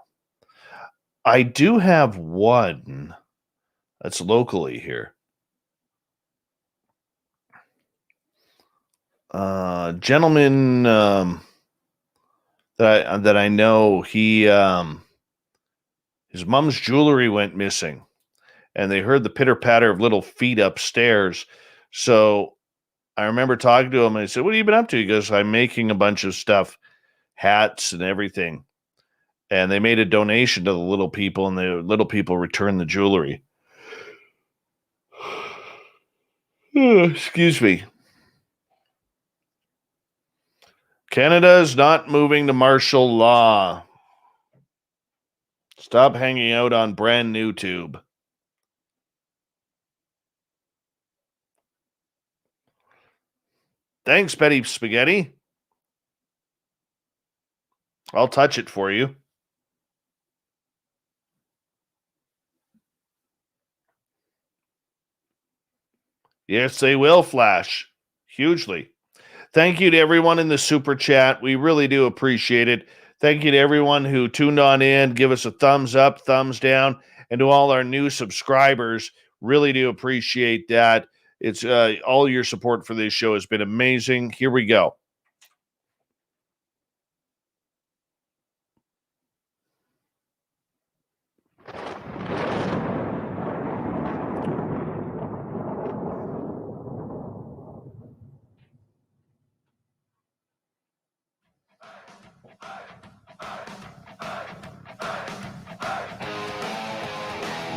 I do have one that's locally here. Gentleman that I know, he his mom's jewelry went missing, and they heard the pitter patter of little feet upstairs. So I remember talking to him, and I said, "What have you been up to?" He goes, "I'm making a bunch of stuff, hats and everything." And they made a donation to the little people, and the little people returned the jewelry. Excuse me. Canada is not moving to martial law. Stop hanging out on brand new tube. Thanks, Betty Spaghetti. I'll touch it for you. Yes, they will flash hugely. Thank you to everyone in the super chat. We really do appreciate it. Thank you to everyone who tuned on in. Give us a thumbs up, thumbs down, and to all our new subscribers. Really do appreciate that. It's all your support for this show has been amazing. Here we go.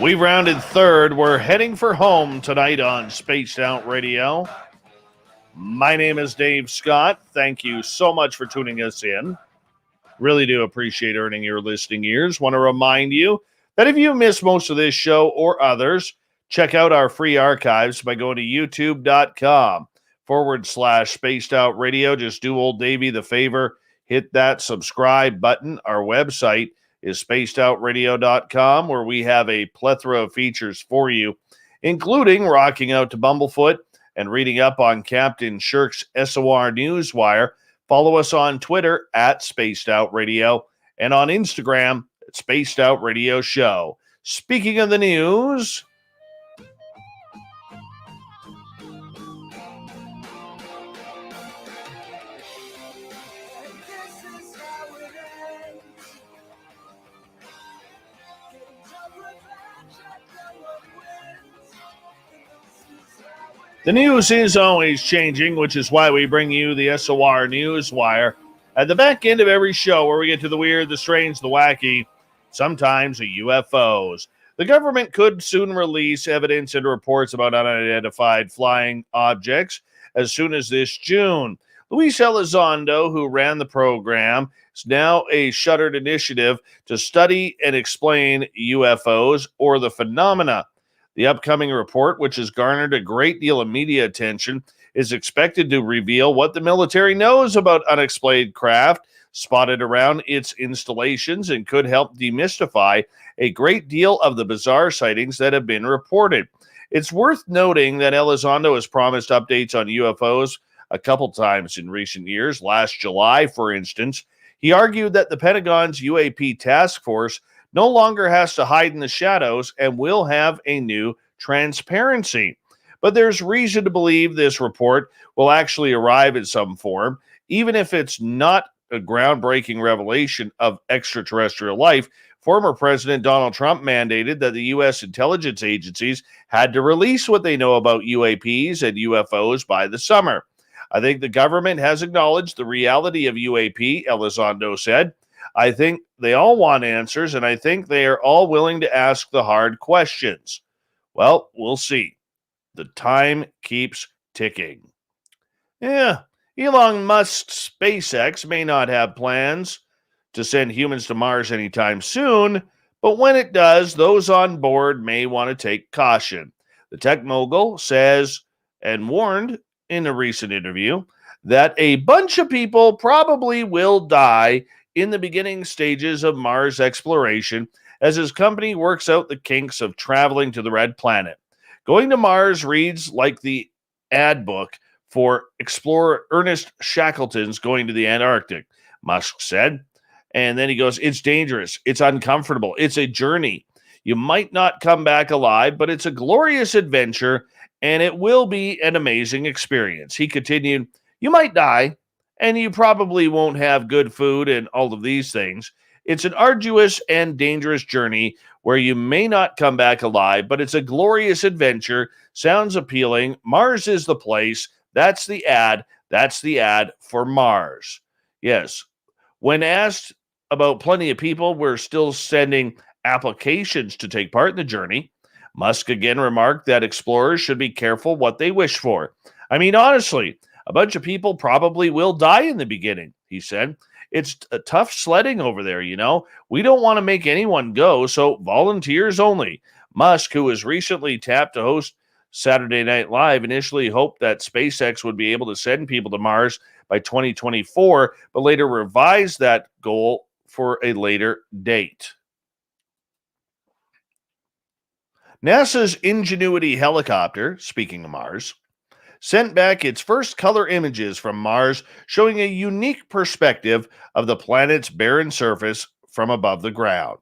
We rounded third. We're heading for home tonight on Spaced Out Radio. My name is Dave Scott. Thank you so much for tuning us in. Really do appreciate earning your listening ears. Want to remind you that if you missed most of this show or others, check out our free archives by going to youtube.com/Spaced Out Radio. Just do old Davey the favor. Hit that subscribe button. Our website is spacedoutradio.com, where we have a plethora of features for you, including rocking out to Bumblefoot and reading up on Captain Shirk's SOR Newswire. Follow us on Twitter at Spaced Out Radio and on Instagram at Spaced Out Radio Show. Speaking of the news, the news is always changing, which is why we bring you the SOR Newswire at the back end of every show, where we get to the weird, the strange, the wacky, sometimes the UFOs. The government could soon release evidence and reports about unidentified flying objects as soon as this June. Luis Elizondo, who ran the program, is now a shuttered initiative to study and explain UFOs or the phenomena. The upcoming report, which has garnered a great deal of media attention, is expected to reveal what the military knows about unexplained craft spotted around its installations and could help demystify a great deal of the bizarre sightings that have been reported. It's worth noting that Elizondo has promised updates on UFOs a couple times in recent years. Last July, for instance, he argued that the Pentagon's UAP task force no longer has to hide in the shadows and will have a new transparency. But there's reason to believe this report will actually arrive in some form, even if it's not a groundbreaking revelation of extraterrestrial life. Former President Donald Trump mandated that the U.S. intelligence agencies had to release what they know about UAPs and UFOs by the summer. I think the government has acknowledged the reality of UAP, Elizondo said. I think they all want answers, and I think they are all willing to ask the hard questions. Well, we'll see. The time keeps ticking. Yeah, Elon Musk's SpaceX may not have plans to send humans to Mars anytime soon, but when it does, those on board may want to take caution. The tech mogul says, and warned in a recent interview, that a bunch of people probably will die in the beginning stages of Mars exploration as his company works out the kinks of traveling to the red planet. Going to Mars reads like the ad book for explorer Ernest Shackleton's Going to the Antarctic, Musk said. And then he goes, it's dangerous, it's uncomfortable, it's a journey. You might not come back alive, but it's a glorious adventure, and it will be an amazing experience. He continued, you might die, and you probably won't have good food and all of these things. It's an arduous and dangerous journey where you may not come back alive, but it's a glorious adventure. Sounds appealing. Mars is the place. That's the ad. That's the ad for Mars. Yes. When asked about plenty of people, we're still sending applications to take part in the journey. Musk again remarked that explorers should be careful what they wish for. I mean, honestly, a bunch of people probably will die in the beginning, he said. It's a tough sledding over there, you know. We don't want to make anyone go, so volunteers only. Musk, who was recently tapped to host Saturday Night Live, initially hoped that SpaceX would be able to send people to Mars by 2024, but later revised that goal for a later date. NASA's Ingenuity helicopter, speaking of Mars, sent back its first color images from Mars, showing a unique perspective of the planet's barren surface from above the ground.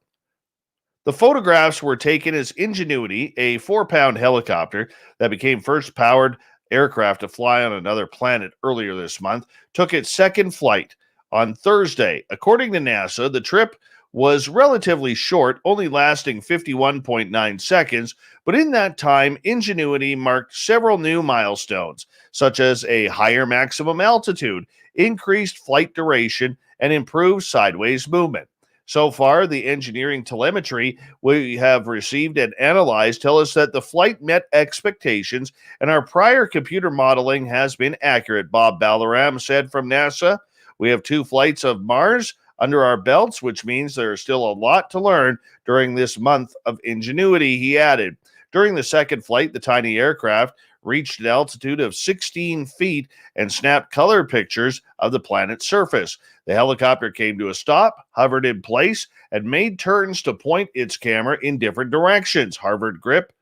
The photographs were taken as Ingenuity, a 4-pound helicopter that became first powered aircraft to fly on another planet earlier this month, took its second flight on Thursday. According to NASA, the trip was relatively short, only lasting 51.9 seconds, but in that time, Ingenuity marked several new milestones, such as a higher maximum altitude, increased flight duration, and improved sideways movement. So far, the engineering telemetry we have received and analyzed tell us that the flight met expectations and our prior computer modeling has been accurate, Bob Ballaram said from NASA. We have 2 flights of Mars under our belts, which means there is still a lot to learn during this month of Ingenuity, he added. During the second flight, the tiny aircraft reached an altitude of 16 feet and snapped color pictures of the planet's surface. The helicopter came to a stop, hovered in place, and made turns to point its camera in different directions, Harvard Grip,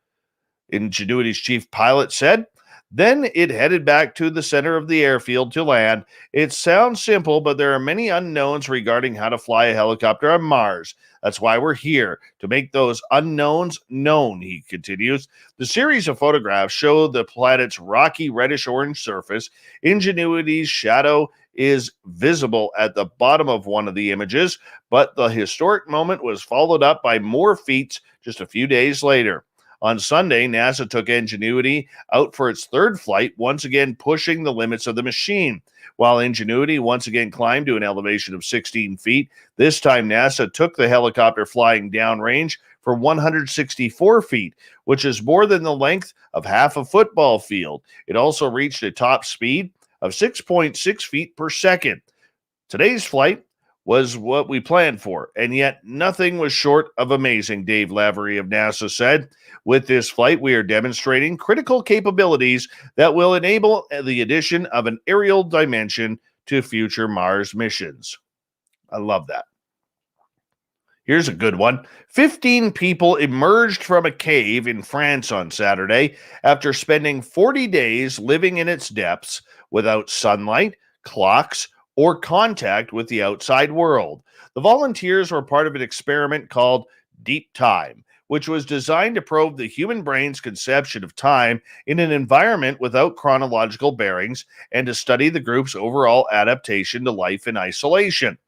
Ingenuity's chief pilot, said. Then it headed back to the center of the airfield to land. It sounds simple, but there are many unknowns regarding how to fly a helicopter on Mars. That's why we're here, to make those unknowns known, he continues. The series of photographs show the planet's rocky reddish-orange surface. Ingenuity's shadow is visible at the bottom of one of the images, but the historic moment was followed up by more feats just a few days later. On Sunday, NASA took Ingenuity out for its third flight, once again pushing the limits of the machine. While Ingenuity once again climbed to an elevation of 16 feet, this time NASA took the helicopter flying downrange for 164 feet, which is more than the length of half a football field. It also reached a top speed of 6.6 feet per second. Today's flight was what we planned for, and yet nothing was short of amazing, Dave Lavery of NASA said. With this flight, we are demonstrating critical capabilities that will enable the addition of an aerial dimension to future Mars missions. I love that. Here's a good one. 15 people emerged from a cave in France on Saturday after spending 40 days living in its depths without sunlight, clocks, or contact with the outside world. The volunteers were part of an experiment called Deep Time, which was designed to probe the human brain's conception of time in an environment without chronological bearings and to study the group's overall adaptation to life in isolation.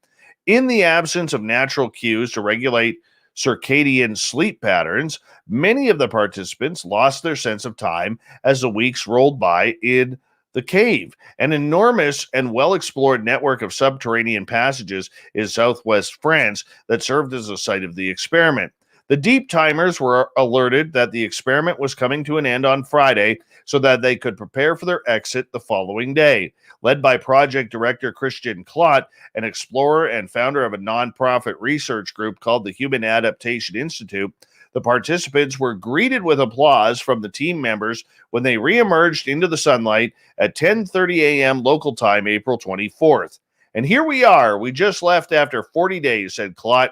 In the absence of natural cues to regulate circadian sleep patterns, many of the participants lost their sense of time as the weeks rolled by in the cave. An enormous and well-explored network of subterranean passages in southwest France that served as the site of the experiment. The deep timers were alerted that the experiment was coming to an end on Friday so that they could prepare for their exit the following day. Led by project director Christian Klott, an explorer and founder of a nonprofit research group called the Human Adaptation Institute, the participants were greeted with applause from the team members when they reemerged into the sunlight at 10:30 a.m. local time, April 24th. And here we are. We just left after 40 days, said Klott.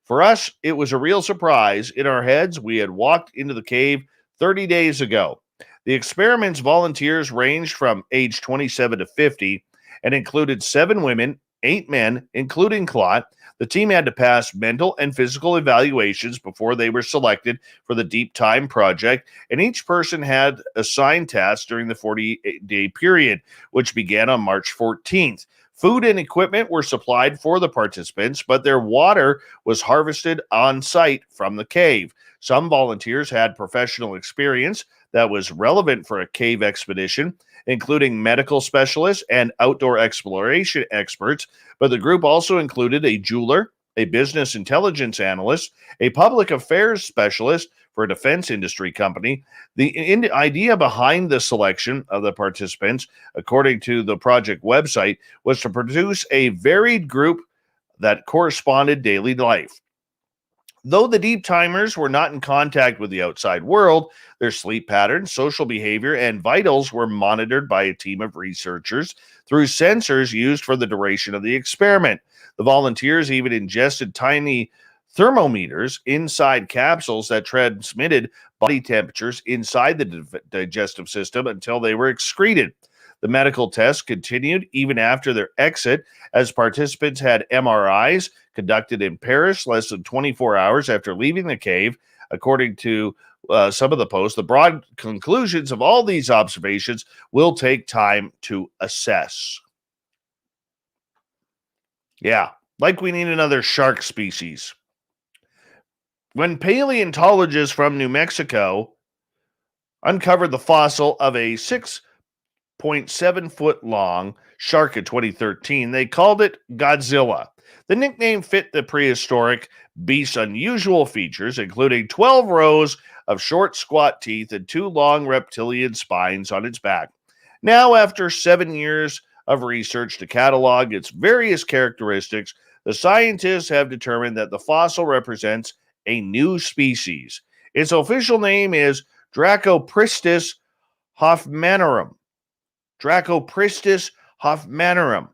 For us, it was a real surprise. In our heads, we had walked into the cave 30 days ago. The experiment's volunteers ranged from age 27 to 50 and included 7 women, 8 men, including Klott. The team had to pass mental and physical evaluations before they were selected for the Deep Time project, and each person had assigned tasks during the 40-day period, which began on March 14th. Food and equipment were supplied for the participants, but their water was harvested on site from the cave. Some volunteers had professional experience that was relevant for a cave expedition, including medical specialists and outdoor exploration experts, but the group also included a jeweler, a business intelligence analyst, a public affairs specialist for a defense industry company. The idea behind the selection of the participants, according to the project website, was to produce a varied group that corresponded daily life. Though the deep timers were not in contact with the outside world, their sleep patterns, social behavior, and vitals were monitored by a team of researchers through sensors used for the duration of the experiment. The volunteers even ingested tiny thermometers inside capsules that transmitted body temperatures inside the digestive system until they were excreted. The medical tests continued even after their exit, as participants had MRIs conducted in Paris less than 24 hours after leaving the cave. According to some of the posts, the broad conclusions of all these observations will take time to assess. Yeah, like we need another shark species. When paleontologists from New Mexico uncovered the fossil of a 6.7-foot long shark in 2013, they called it Godzilla. The nickname fit the prehistoric beast's unusual features, including 12 rows of short, squat teeth and 2 long reptilian spines on its back. Now, after 7 years of research to catalog its various characteristics, the scientists have determined that the fossil represents a new species. Its official name is Dracopristis hoffmannarum. Dracopristis hoffmannarum,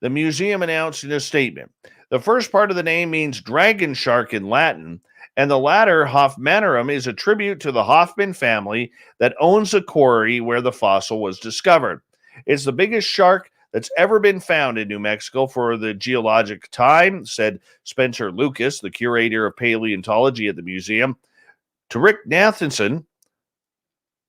the museum announced in a statement. The first part of the name means dragon shark in Latin, and the latter, hoffmannarum, is a tribute to the Hoffman family that owns the quarry where the fossil was discovered. It's the biggest shark that's ever been found in New Mexico for the geologic time, said Spencer Lucas, the curator of paleontology at the museum, to Rick Nathanson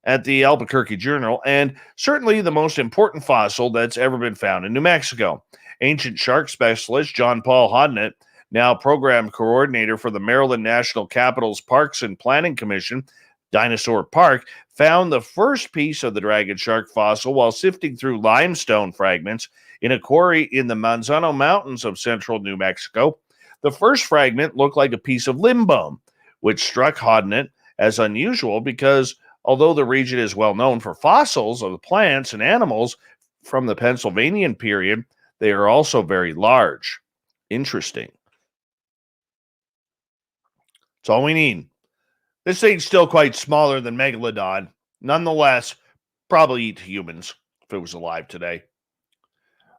at the Albuquerque Journal, and certainly the most important fossil that's ever been found in New Mexico. Ancient shark specialist John Paul Hodnett, now program coordinator for the Maryland National Capital's Parks and Planning Commission, Dinosaur Park, found the first piece of the dragon shark fossil while sifting through limestone fragments in a quarry in the Manzano Mountains of central New Mexico. The first fragment looked like a piece of limb bone, which struck Hodnett as unusual because although the region is well known for fossils of plants and animals from the Pennsylvanian period, they are also very large. Interesting. That's all we need. This thing's still quite smaller than Megalodon. Nonetheless, probably eat humans if it was alive today.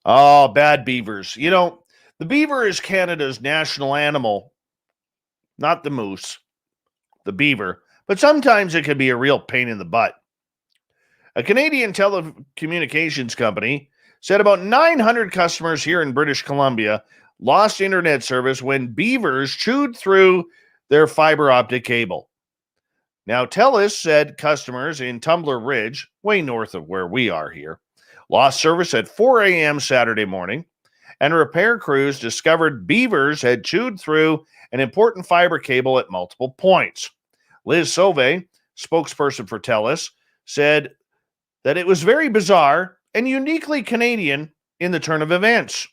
Oh, bad beavers. You know, the beaver is Canada's national animal, not the moose, the beaver. But sometimes it can be a real pain in the butt. A Canadian telecommunications company said about 900 customers here in British Columbia lost internet service when beavers chewed through their fiber optic cable. Now, TELUS said customers in Tumbler Ridge, way north of where we are here, lost service at 4 a.m. Saturday morning, and repair crews discovered beavers had chewed through an important fiber cable at multiple points. Liz Sauve, spokesperson for TELUS, said that it was very bizarre and uniquely Canadian in the turn of events.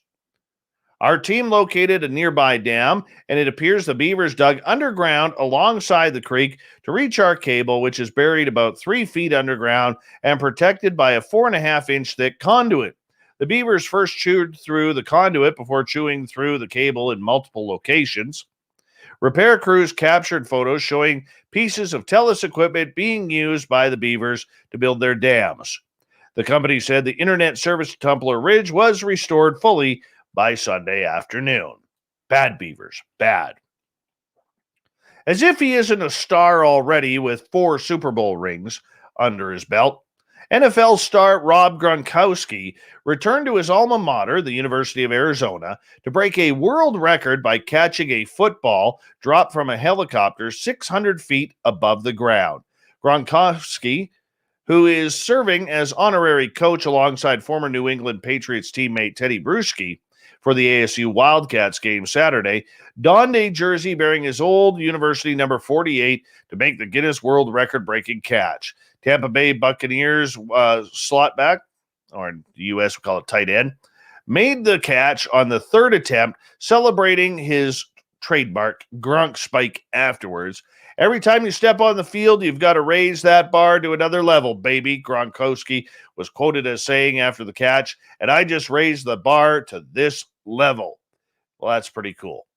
Our team located a nearby dam, and it appears the beavers dug underground alongside the creek to reach our cable, which is buried about 3 feet underground and protected by a 4.5-inch thick conduit. The beavers first chewed through the conduit before chewing through the cable in multiple locations. Repair crews captured photos showing pieces of TELUS equipment being used by the beavers to build their dams. The company said the internet service to Tumbler Ridge was restored fully by Sunday afternoon. Bad beavers, bad. As if he isn't a star already with 4 Super Bowl rings under his belt, NFL star Rob Gronkowski returned to his alma mater, the University of Arizona, to break a world record by catching a football dropped from a helicopter 600 feet above the ground. Gronkowski, who is serving as honorary coach alongside former New England Patriots teammate Teddy Bruschi for the ASU Wildcats game Saturday, donned a jersey bearing his old university number 48 to make the Guinness World Record-breaking catch. Tampa Bay Buccaneers slot back, or in the U.S. we call it tight end, made the catch on the 3rd attempt, celebrating his trademark Gronk spike afterwards. Every time you step on the field, you've got to raise that bar to another level, baby, Gronkowski was quoted as saying after the catch, and I just raised the bar to this level. Well, that's pretty cool.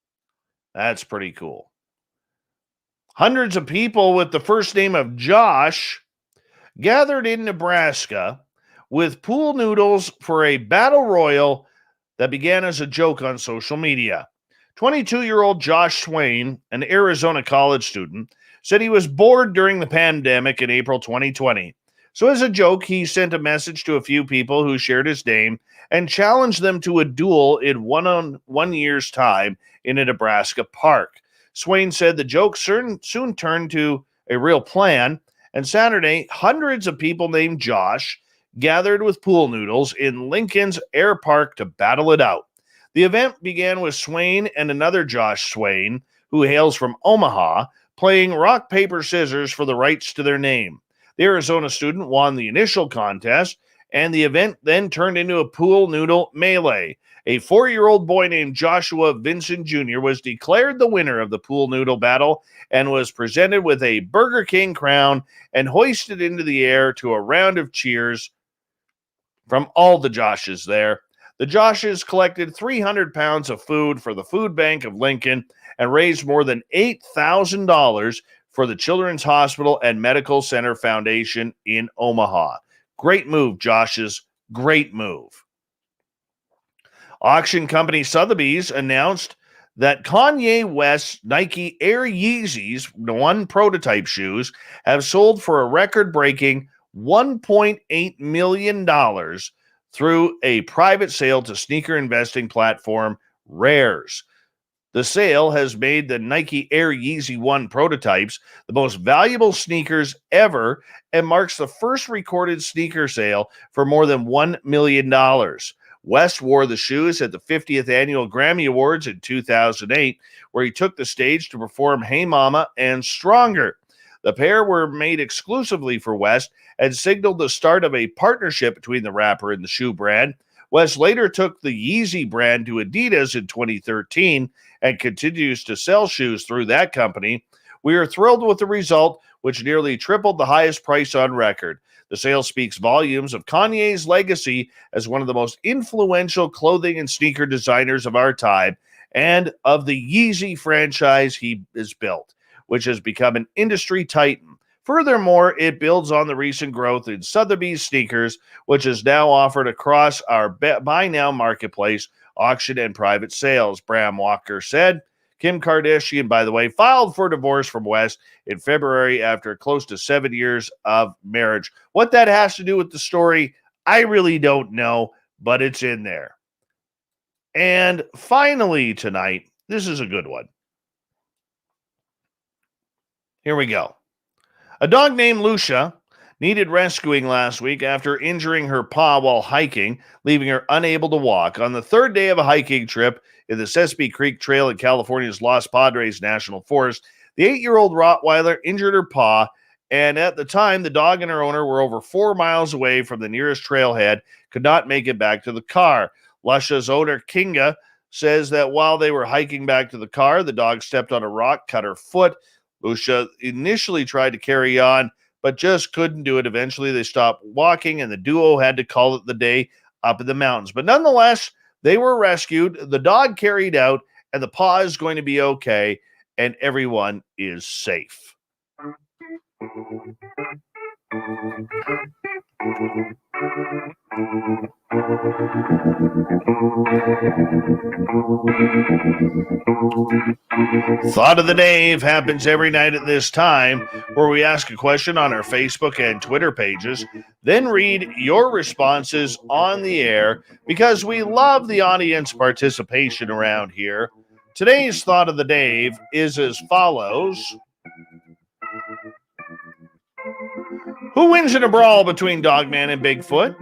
That's pretty cool. Hundreds of people with the first name of Josh gathered in Nebraska with pool noodles for a battle royal that began as a joke on social media. 22-year-old Josh Swain, an Arizona college student, said he was bored during the pandemic in April 2020. So as a joke, he sent a message to a few people who shared his name and challenged them to a duel in 1 year's time in a Nebraska park. Swain said the joke soon turned to a real plan, and Saturday, hundreds of people named Josh gathered with pool noodles in Lincoln's Air Park to battle it out. The event began with Swain and another Josh Swain, who hails from Omaha, playing rock, paper, scissors for the rights to their name. The Arizona student won the initial contest, and the event then turned into a pool noodle melee. A 4-year-old boy named Joshua Vincent Jr. was declared the winner of the pool noodle battle and was presented with a Burger King crown and hoisted into the air to a round of cheers from all the Joshes there. The Joshes collected 300 pounds of food for the food bank of Lincoln and raised more than $8,000 for the Children's Hospital and Medical Center Foundation in Omaha. Great move, Joshes. Great move. Auction company Sotheby's announced that Kanye West's Nike Air Yeezys 1 prototype shoes have sold for a record-breaking $1.8 million through a private sale to sneaker investing platform Rares. The sale has made the Nike Air Yeezy 1 prototypes the most valuable sneakers ever and marks the first recorded sneaker sale for more than $1 million. West wore the shoes at the 50th Annual Grammy Awards in 2008, where he took the stage to perform Hey Mama and Stronger. The pair were made exclusively for West and signaled the start of a partnership between the rapper and the shoe brand. West later took the Yeezy brand to Adidas in 2013 and continues to sell shoes through that company. We are thrilled with the result, which nearly tripled the highest price on record. The sale speaks volumes of Kanye's legacy as one of the most influential clothing and sneaker designers of our time and of the Yeezy franchise he has built, which has become an industry titan. Furthermore, it builds on the recent growth in Sotheby's sneakers, which is now offered across our Buy Now marketplace, auction, and private sales, Bram Walker said. Kim Kardashian, by the way, filed for divorce from West in February after close to 7 years of marriage. What that has to do with the story, I really don't know, but it's in there. And finally tonight, this is a good one. Here we go. A dog named Lucia needed rescuing last week after injuring her paw while hiking, leaving her unable to walk. On the third day of a hiking trip in the Sesame Creek Trail in California's Los Padres National Forest, the 8-year-old Rottweiler injured her paw, and at the time, the dog and her owner were over 4 miles away from the nearest trailhead, could not make it back to the car. Lucia's owner, Kinga, says that while they were hiking back to the car, the dog stepped on a rock, cut her foot. Lucia initially tried to carry on, but just couldn't do it. Eventually, they stopped walking, and the duo had to call it the day up in the mountains. But nonetheless, they were rescued, the dog carried out, and the paw is going to be okay, and everyone is safe. Thought of the Dave happens every night at this time, where we ask a question on our Facebook and Twitter pages, then read your responses on the air because we love the audience participation around here. Today's Thought of the Dave is as follows. Who wins in a brawl between Dogman and Bigfoot?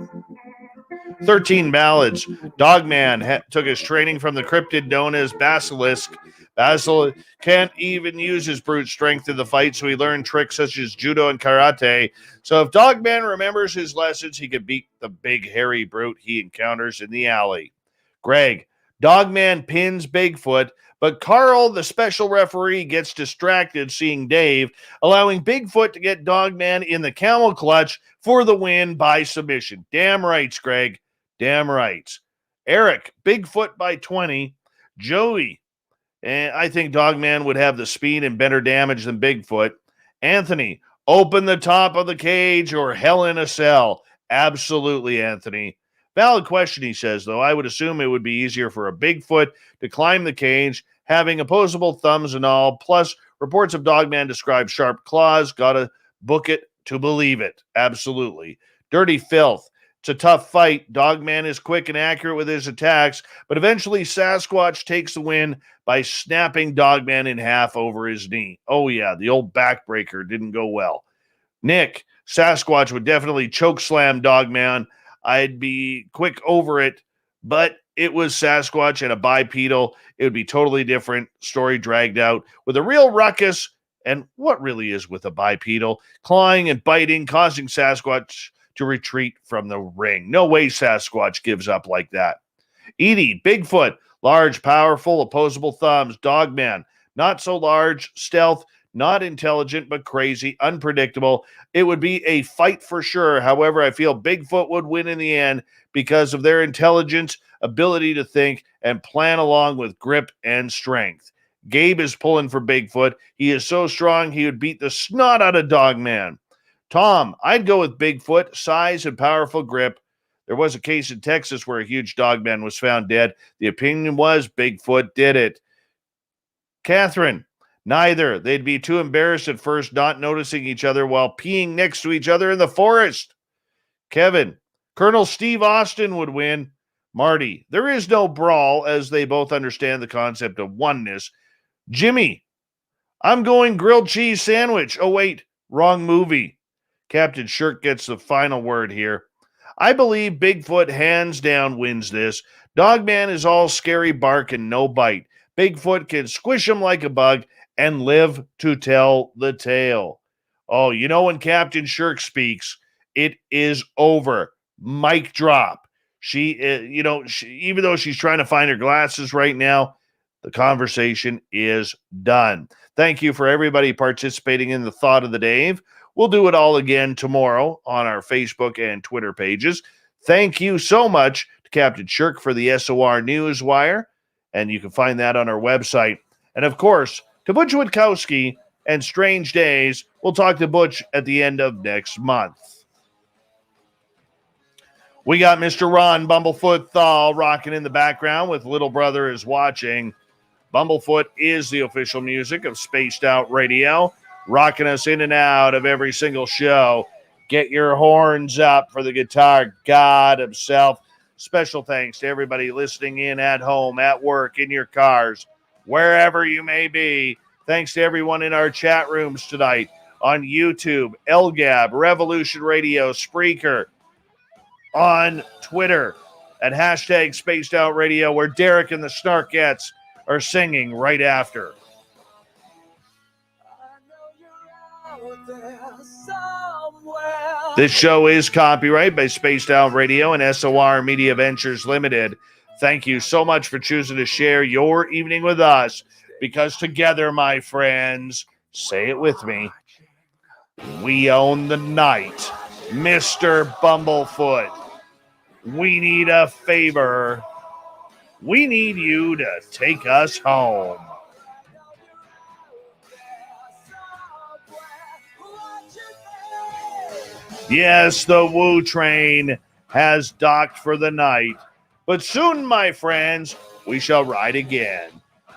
13 ballads. Dogman took his training from the cryptid known as Basilisk. Basilisk can't even use his brute strength in the fight, so he learned tricks such as judo and karate. So if Dogman remembers his lessons, he could beat the big hairy brute he encounters in the alley. Greg, Dogman pins Bigfoot, but Carl, the special referee, gets distracted seeing Dave, allowing Bigfoot to get Dogman in the camel clutch for the win by submission. Damn rights, Greg. Damn rights. Eric, Bigfoot by 20. Joey, I think Dogman would have the speed and better damage than Bigfoot. Anthony, open the top of the cage or hell in a cell. Absolutely, Anthony. Valid question, he says, though. I would assume it would be easier for a Bigfoot to climb the cage, having opposable thumbs and all, plus reports of Dogman describe sharp claws. Gotta book it to believe it. Absolutely. Dirty filth. It's a tough fight. Dogman is quick and accurate with his attacks, but eventually Sasquatch takes the win by snapping Dogman in half over his knee. Oh yeah, the old backbreaker didn't go well. Nick, Sasquatch would definitely choke slam Dogman. I'd be quick over it, but it was Sasquatch and a bipedal. It would be totally different. Story dragged out with a real ruckus. And what really is with a bipedal? Clawing and biting, causing Sasquatch to retreat from the ring. No way Sasquatch gives up like that. Edie, Bigfoot, large, powerful, opposable thumbs. Dogman, not so large, stealth, not intelligent, but crazy, unpredictable. It would be a fight for sure. However, I feel Bigfoot would win in the end because of their intelligence, ability to think, and plan along with grip and strength. Gabe is pulling for Bigfoot. He is so strong, he would beat the snot out of Dogman. Tom, I'd go with Bigfoot, size and powerful grip. There was a case in Texas where a huge Dogman was found dead. The opinion was Bigfoot did it. Catherine, neither. They'd be too embarrassed at first, not noticing each other while peeing next to each other in the forest. Kevin, Colonel Steve Austin would win. Marty, there is no brawl as they both understand the concept of oneness. Jimmy, I'm going grilled cheese sandwich. Oh, wait, wrong movie. Captain Shirk gets the final word here. I believe Bigfoot hands down wins this. Dogman is all scary bark and no bite. Bigfoot can squish him like a bug and live to tell the tale. Oh, you know when Captain Shirk speaks, it is over. Mic drop. She, even though she's trying to find her glasses right now, the conversation is done. Thank you for everybody participating in the Thought of the Dave. We'll do it all again tomorrow on our Facebook and Twitter pages. Thank you so much to Captain Shirk for the SOR Newswire, and you can find that on our website. And of course, to Butch Witkowski and Strange Days, we'll talk to Butch at the end of next month. We got Mr. Ron Bumblefoot Thal rocking in the background with Little Brother is Watching. Bumblefoot is the official music of Spaced Out Radio, rocking us in and out of every single show. Get your horns up for the guitar god himself. Special thanks to everybody listening in at home, at work, in your cars, wherever you may be. Thanks to everyone in our chat rooms tonight on YouTube, LGAB, Revolution Radio, Spreaker, on Twitter at hashtag Spaced Out Radio, where Derek and the Snarkettes are singing right after. This show is copyright by Spaced Out Radio and SOR Media Ventures Limited. Thank you so much for choosing to share your evening with us, because together, my friends, say it with me, we own the night. Mr. Bumblefoot, we need a favor. We need you to take us home. Yes, the Woo train has docked for the night, but soon, my friends, we shall ride again.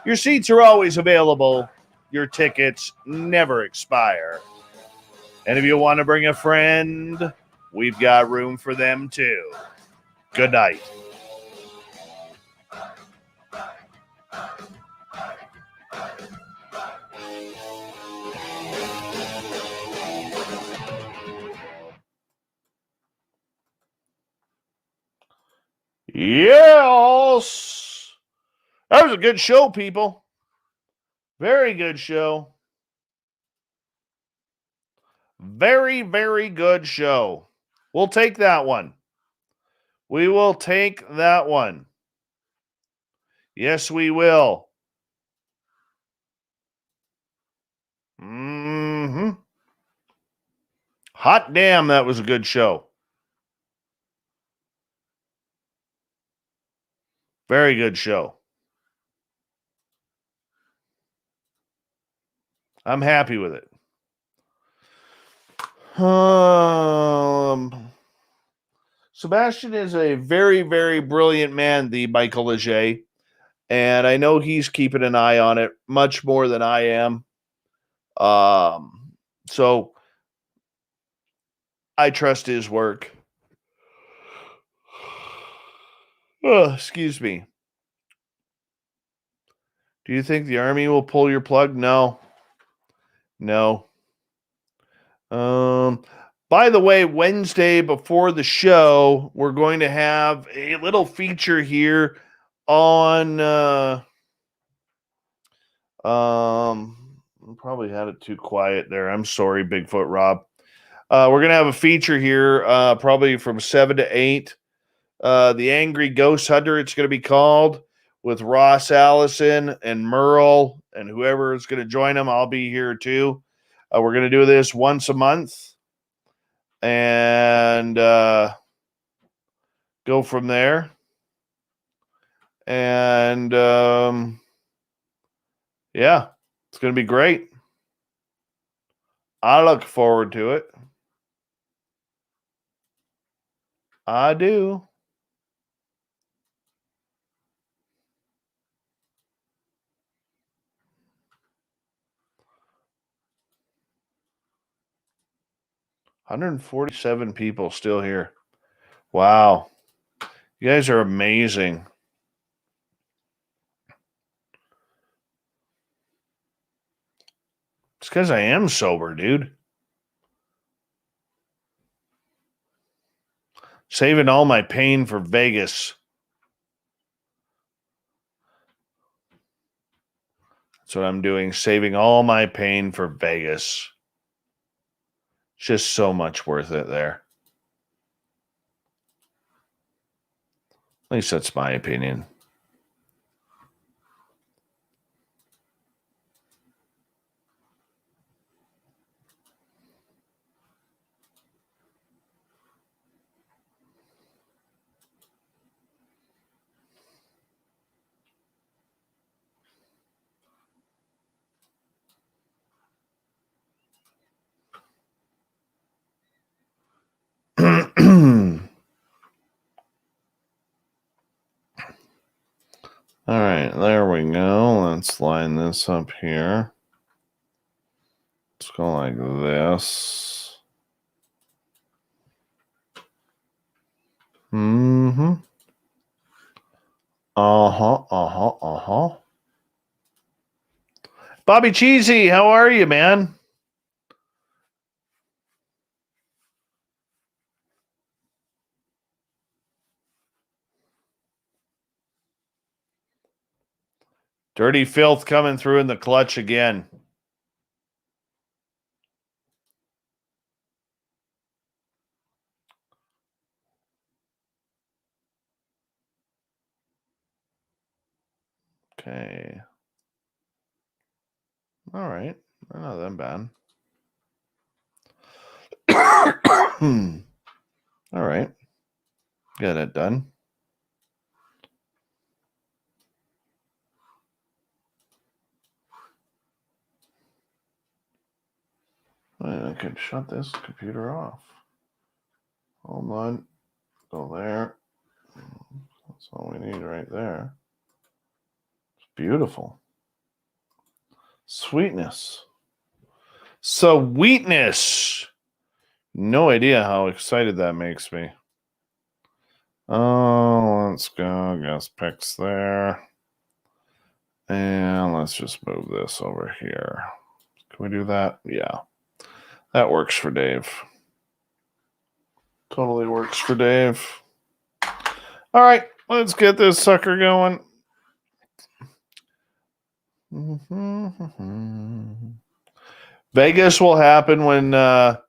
Your seats are always available. Your tickets never expire. And if you want to bring a friend, we've got room for them too. Good night. Yes! That was a good show, people. Very good show. Very, very good show. We'll take that one. We will take that one. Yes, we will. Hot damn, that was a good show. Very good show. I'm happy with it. Sebastian is a very, very brilliant man, the Michael Leger. and I know he's keeping an eye on it much more than I am. So I trust his work. Oh, excuse me. Do you think the Army will pull your plug? No. By the way, Wednesday before the show, we're going to have a little feature here on probably had it too quiet there. I'm sorry, Bigfoot Rob. We're gonna have a feature here, probably from 7 to 8. The Angry Ghost Hunter, it's gonna be called, with Ross Allison and Merle and whoever is gonna join them. I'll be here too. We're gonna do this once a month and go from there. And yeah, it's gonna be great. I look forward to it. I do. $147 people still here. Wow. You guys are amazing. It's because I am sober, dude. Saving all my pain for Vegas. That's what I'm doing. Saving all my pain for Vegas. It's just so much worth it there. At least that's my opinion. All right, there we go. Let's line this up here. Let's go like this. Mm-hmm. Uh-huh. Bobby Cheesy, how are you, man? Dirty Filth coming through in the clutch again. Okay. All right. Not that bad. All right. Got it done. I could shut this computer off. Hold on. Go there. That's all we need right there. It's beautiful. Sweetness. Sweetness. No idea how excited that makes me. Oh, let's go. Guest picks there. And let's just move this over here. Can we do that? Yeah. That works for Dave. Totally works for Dave. All right, let's get this sucker going. Vegas will happen when the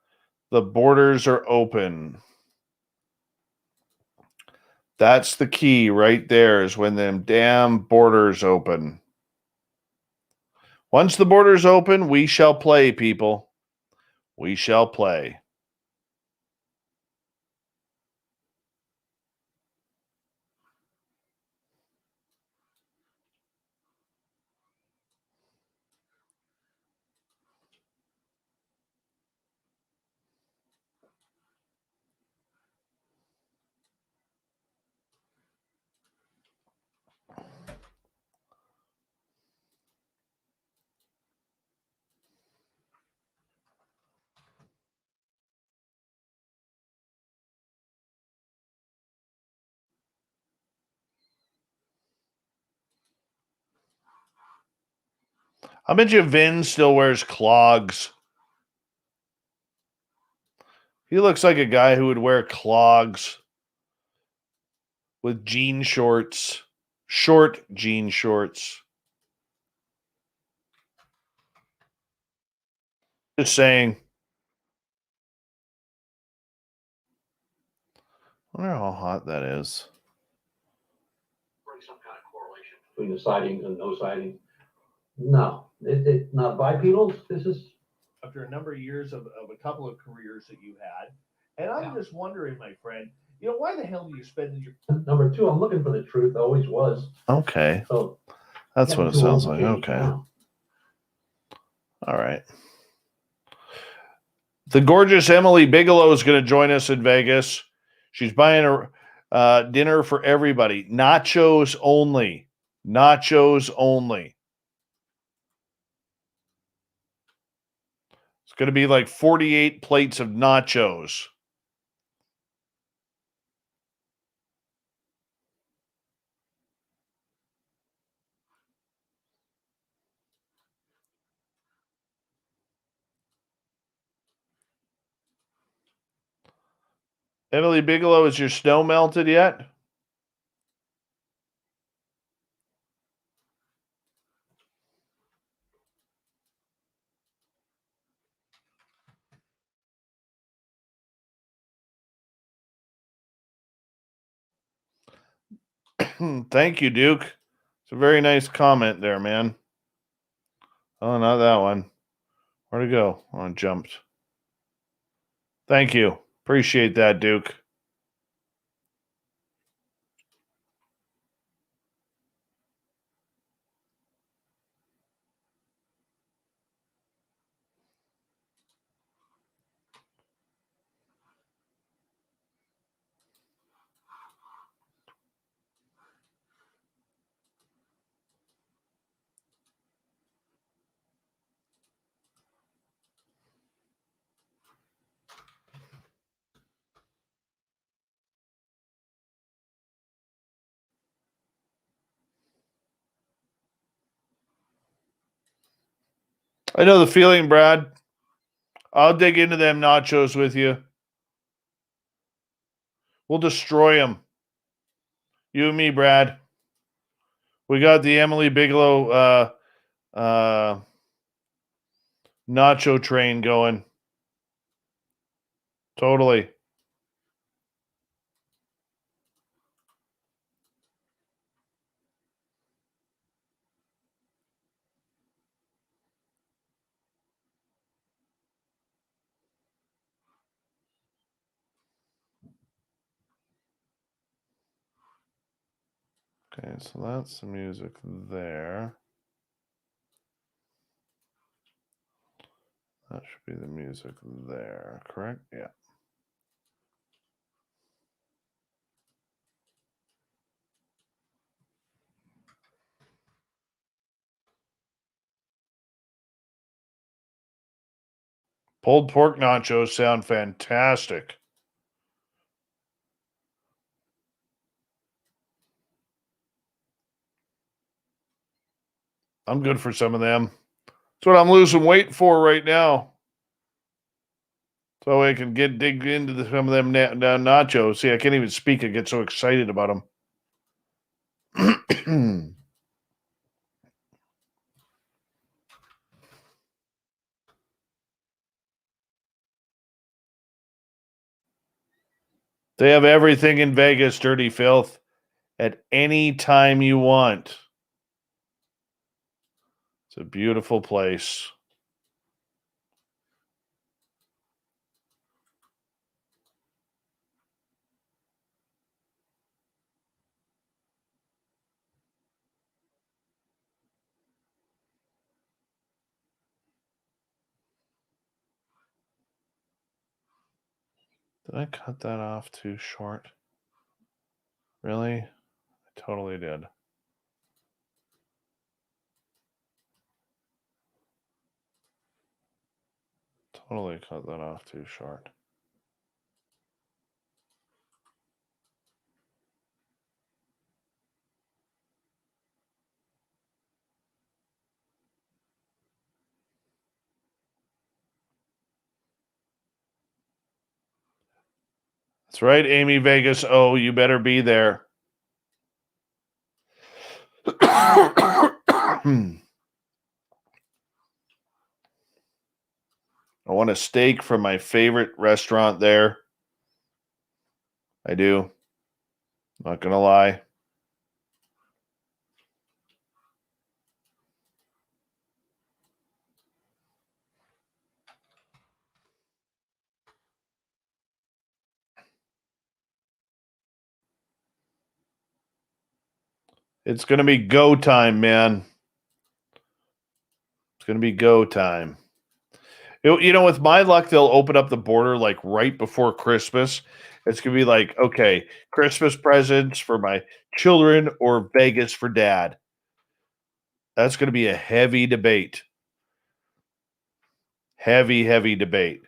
borders are open. That's the key right there, is when them damn borders open. Once the borders open, we shall play, people. We shall play. I bet you Vin still wears clogs. He looks like a guy who would wear clogs with jean shorts, short jean shorts. Just saying. I wonder how hot that is. Some kind of correlation between the sightings and no sightings. No, it's not bipedals. This is After a number of years of a couple of careers that you had. And I'm just wondering, my friend, why the hell do you spend your... number two. I'm looking for the truth. Always was. Okay. So That's what it sounds like. change Okay. now. All right. The gorgeous Emily Bigelow is going to join us in Vegas. She's buying a dinner for everybody. Nachos only. Nachos only. It's going to be like 48 plates of nachos. Emily Bigelow, is your snow melted yet? Thank you, Duke. It's a very nice comment there, man. Oh, not that one. Where'd it go? Oh, it jumped. Thank you. Appreciate that, Duke. I know the feeling, Brad. I'll dig into them nachos with you. We'll destroy them. You and me, Brad. We got the Emily Bigelow nacho train going. Totally. Okay, so that's the music there. That should be the music there, correct? Yeah. Pulled pork nachos sound fantastic. I'm good for some of them. That's what I'm losing weight for right now. So I can dig into some of them nachos. See, I can't even speak. I get so excited about them. They have everything in Vegas, Dirty Filth, at any time you want. It's a beautiful place. Did I cut that off too short? Really? I totally did. Totally cut that off too short. That's right, Amy Vegas. Oh, you better be there. I want a steak from my favorite restaurant there. I do. Not going to lie. It's going to be go time, man. It's going to be go time. With my luck, they'll open up the border like right before Christmas. It's going to be like, okay, Christmas presents for my children or Vegas for dad. That's going to be a heavy debate. Heavy, heavy debate.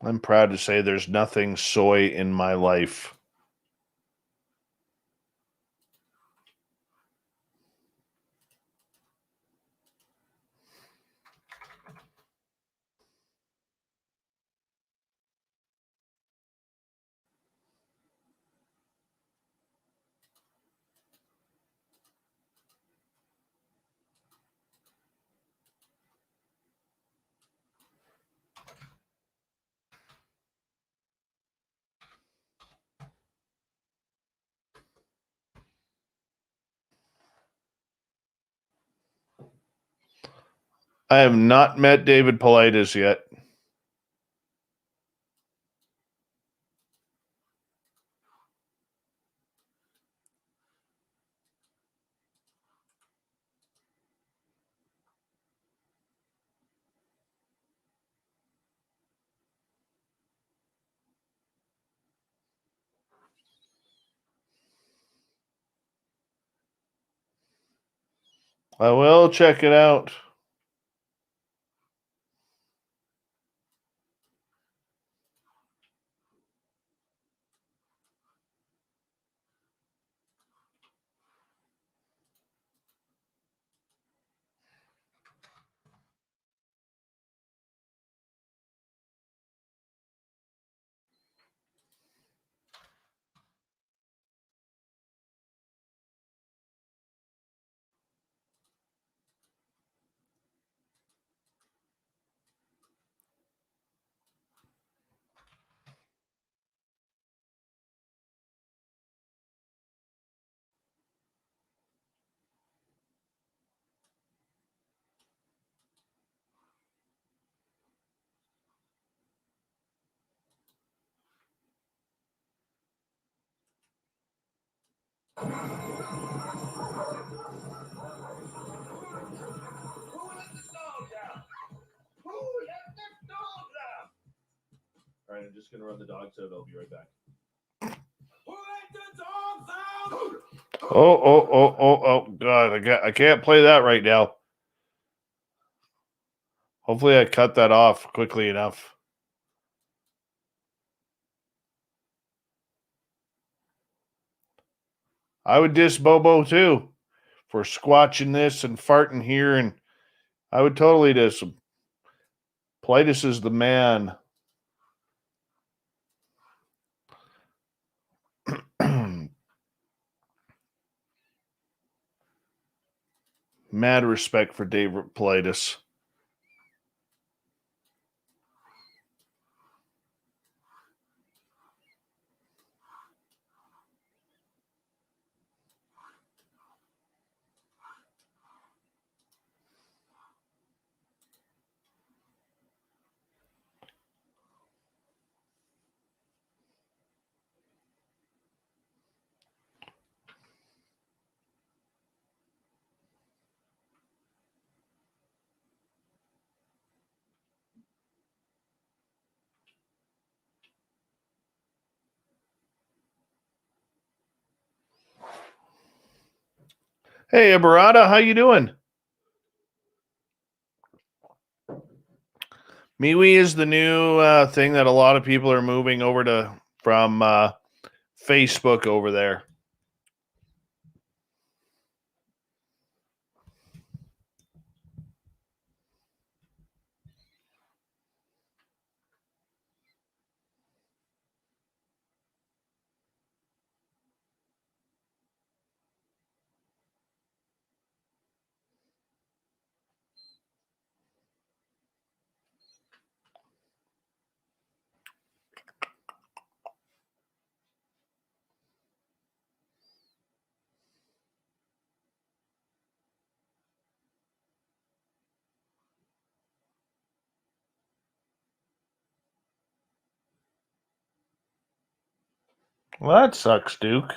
I'm proud to say there's nothing soy in my life. I have not met David Paulides yet. I will check it out. All right, I'm just going to run the dogs out. I'll be right back. Oh, God. I can't play that right now. Hopefully I cut that off quickly enough. I would diss Bobo too for squatching this and farting here, and I would totally diss him. Paulides is the man. Mad respect for David Paulides. Hey, Barada, how you doing? MeWe is the new thing that a lot of people are moving over to from Facebook over there. Well, that sucks, Duke.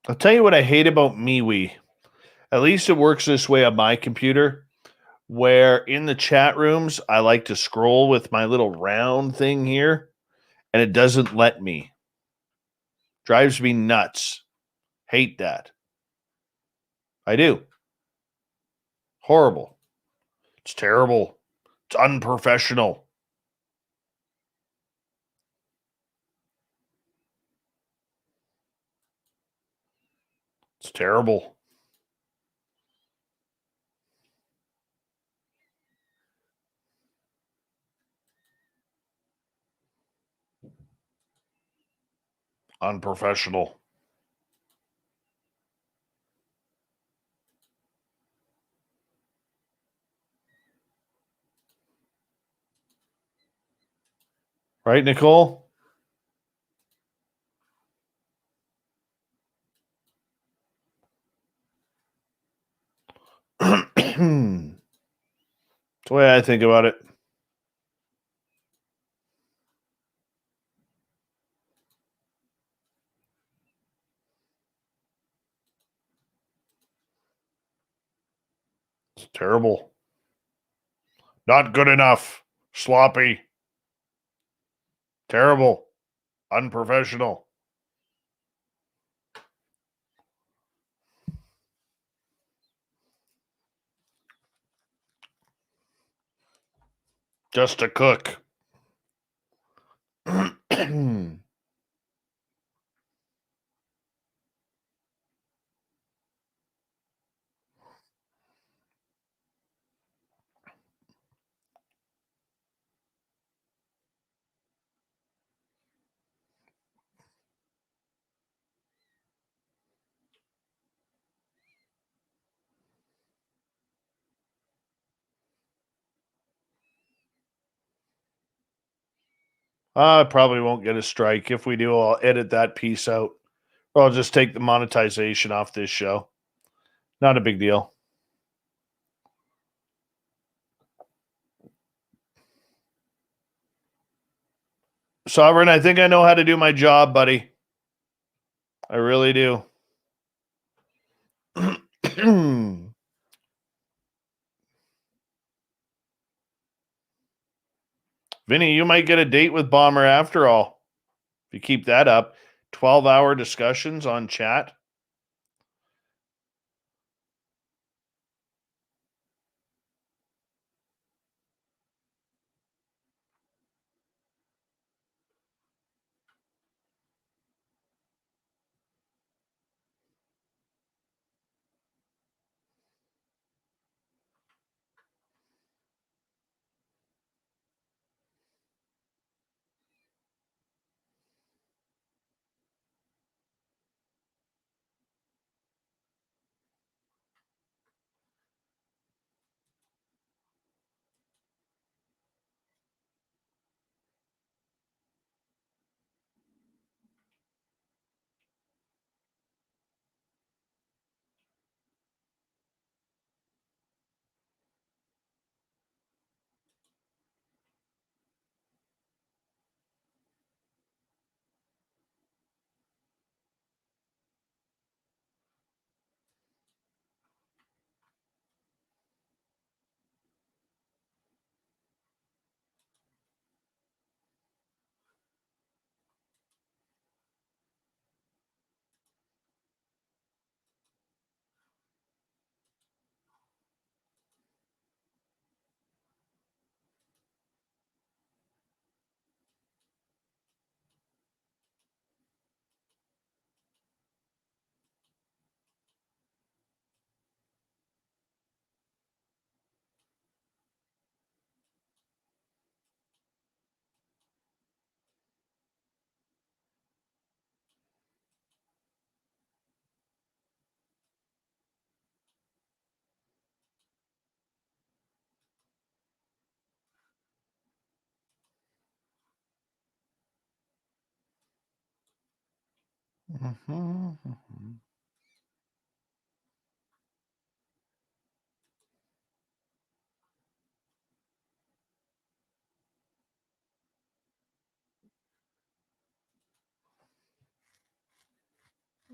I'll tell you what I hate about MeWe. At least it works this way on my computer, where in the chat rooms, I like to scroll with my little round thing here, and it doesn't let me. Drives me nuts. Hate that. I do. Horrible. It's terrible. It's unprofessional. It's terrible. Unprofessional. Right, Nicole? That's the way I think about it. It's terrible. Not good enough. Sloppy. Terrible. Unprofessional. Just a cook. I probably won't get a strike. If we do, I'll edit that piece out. Or I'll just take the monetization off this show. Not a big deal. Sovereign, I think I know how to do my job, buddy. I really do. Vinny, you might get a date with Bomber after all. If you keep that up. 12-hour discussions on chat.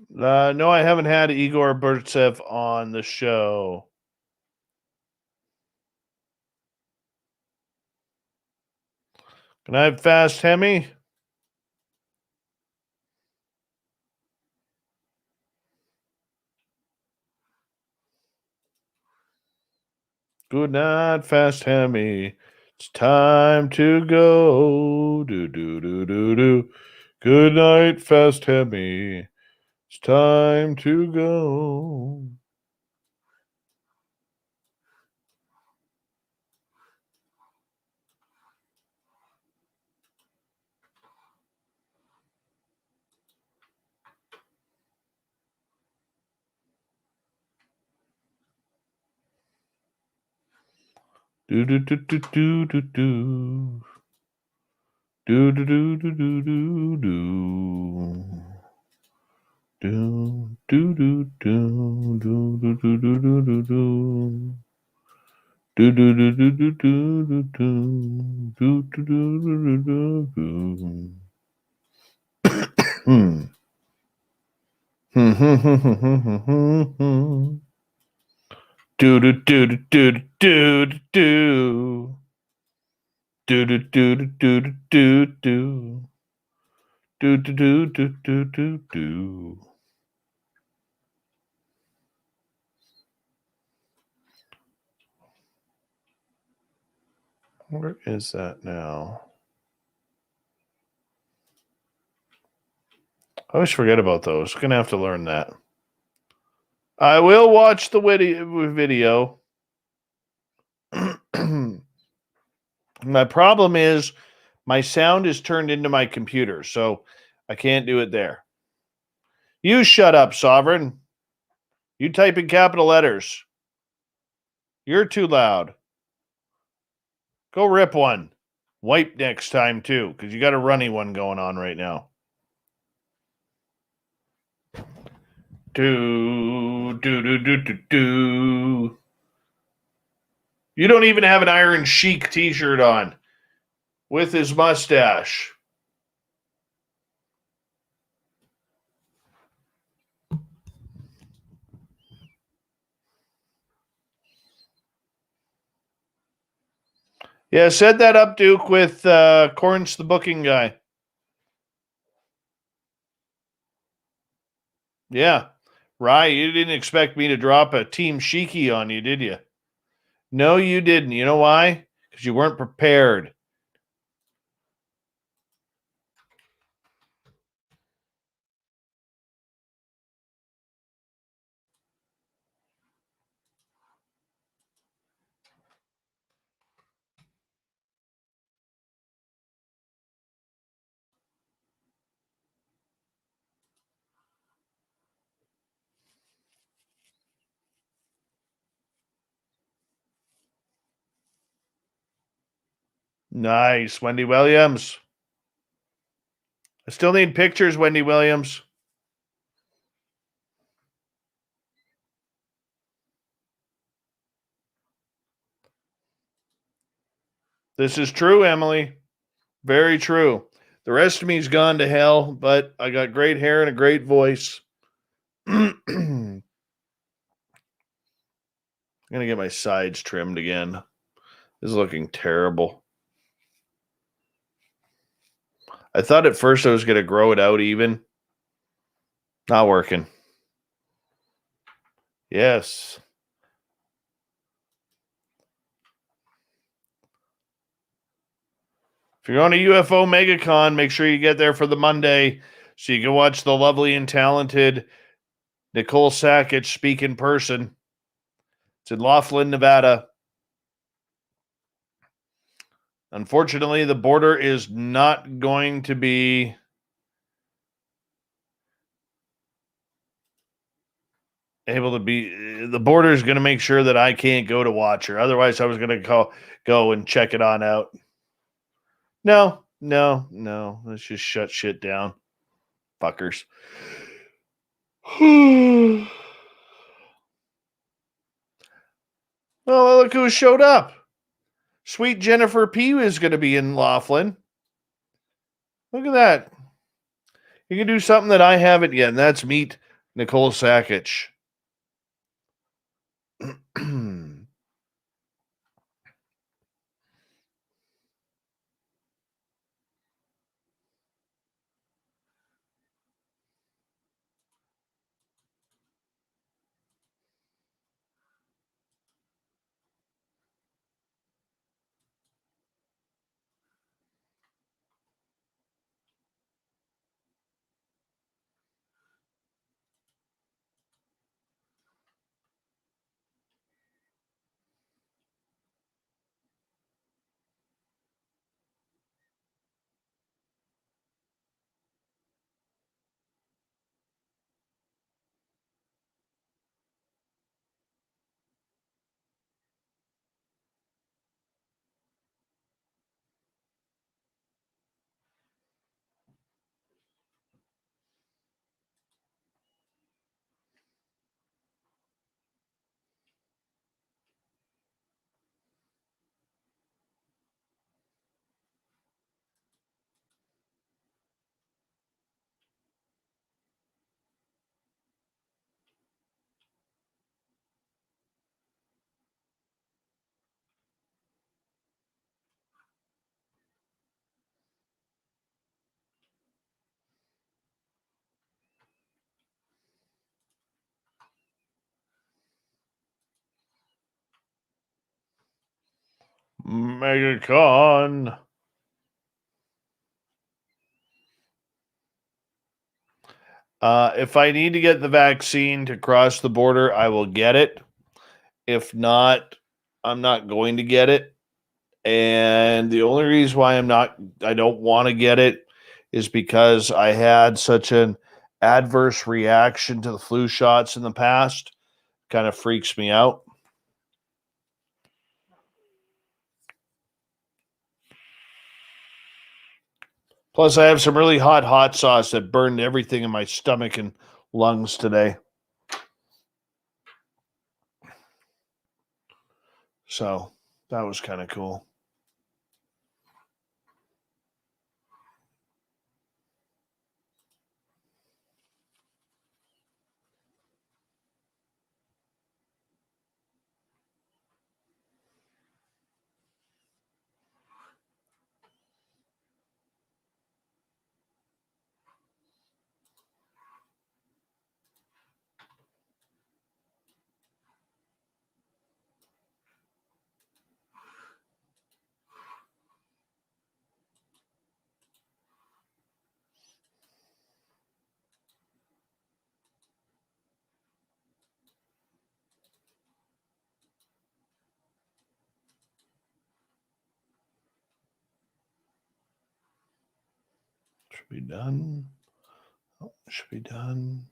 No, I haven't had Igor Burtsev on the show. Can I have Fast Hemi? Good night, Fast Hemi. It's time to go. Do do do do do. Good night, Fast Hemi. It's time to go. Do do do do do do do. Do do do do do do do. Do do do do do do do do do do do. Do do do do do do do do do do do do do. Hmm. Do do do do do do do. Do do do do do do do. Do do do do do do do. Where is that now? I always forget about those. Gonna have to learn that. I will watch the video. My problem is my sound is turned into my computer, so I can't do it there. You shut up, Sovereign. You type in capital letters. You're too loud. Go rip one. Wipe next time, too, because you got a runny one going on right now. Do, do, do, do, do, do. You don't even have an Iron Sheik t-shirt on with his mustache. Yeah, set that up, Duke, with Corns, the booking guy. Yeah. Rye, you didn't expect me to drop a Team Sheiky on you, did you? No, you didn't. You know why? Because you weren't prepared. Nice, Wendy Williams. I still need pictures, Wendy Williams. This is true, Emily. Very true. The rest of me's gone to hell, but I got great hair and a great voice. I'm going to get my sides trimmed again. This is looking terrible. I thought at first I was going to grow it out even. Not working. Yes. If you're going to UFO MegaCon, make sure you get there for the Monday so you can watch the lovely and talented Nicole Sackett speak in person. It's in Laughlin, Nevada. Unfortunately, the border is not going to be able to be. The border is going to make sure that I can't go to watch her. Otherwise, I was going to go and check it on out. No. Let's just shut shit down. Fuckers. Well, look who showed up. Sweet Jennifer P. is going to be in Laughlin. Look at that. You can do something that I haven't yet, and that's meet Nicole Sakic. MegaCon. If I need to get the vaccine to cross the border, I will get it. If not, I'm not going to get it. And the only reason why I don't want to get it is because I had such an adverse reaction to the flu shots in the past. Kind of freaks me out. Plus, I have some really hot sauce that burned everything in my stomach and lungs today. So that was kind of cool. Should be done. Oh, should be done.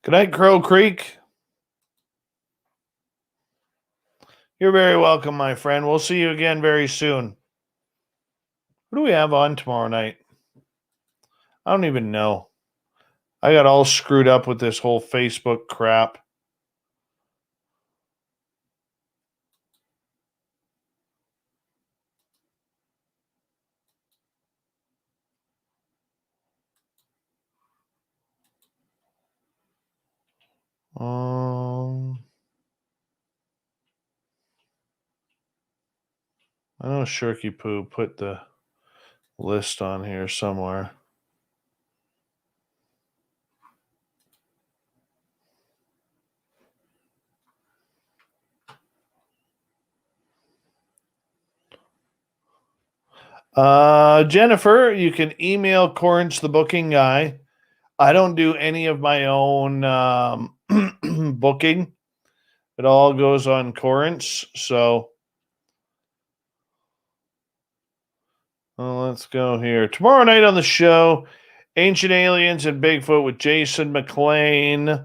Good night, Crow Creek. You're very welcome, my friend. We'll see you again very soon. What do we have on tomorrow night? I don't even know. I got all screwed up with this whole Facebook crap. I know Shirky Poo put the list on here somewhere. Jennifer, you can email Corrence the booking guy. I don't do any of my own booking. It all goes on currents. So let's go here. Tomorrow night on the show, Ancient Aliens and Bigfoot with Jason McLean.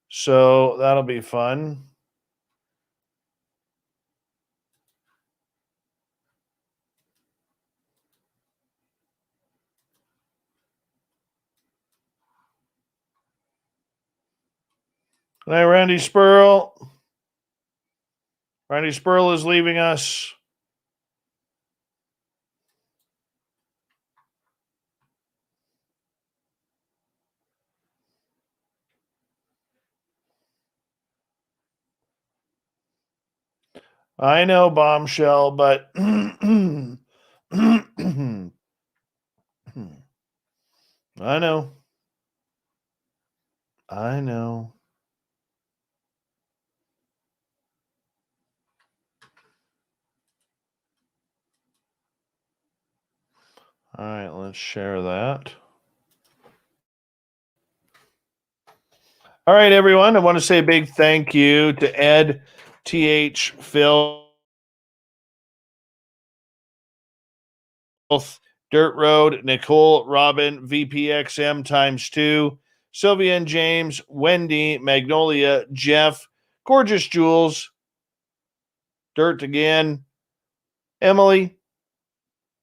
So that'll be fun. Hi, Randy Spurl. Randy Spurl is leaving us. I know, Bombshell, but I know. I know. All right, let's share that. All right, everyone. I want to say a big thank you to Ed, TH, Phil, Dirt Road, Nicole, Robin, VPXM ×2, Sylvia and James, Wendy, Magnolia, Jeff, Gorgeous Jules, Dirt again, Emily,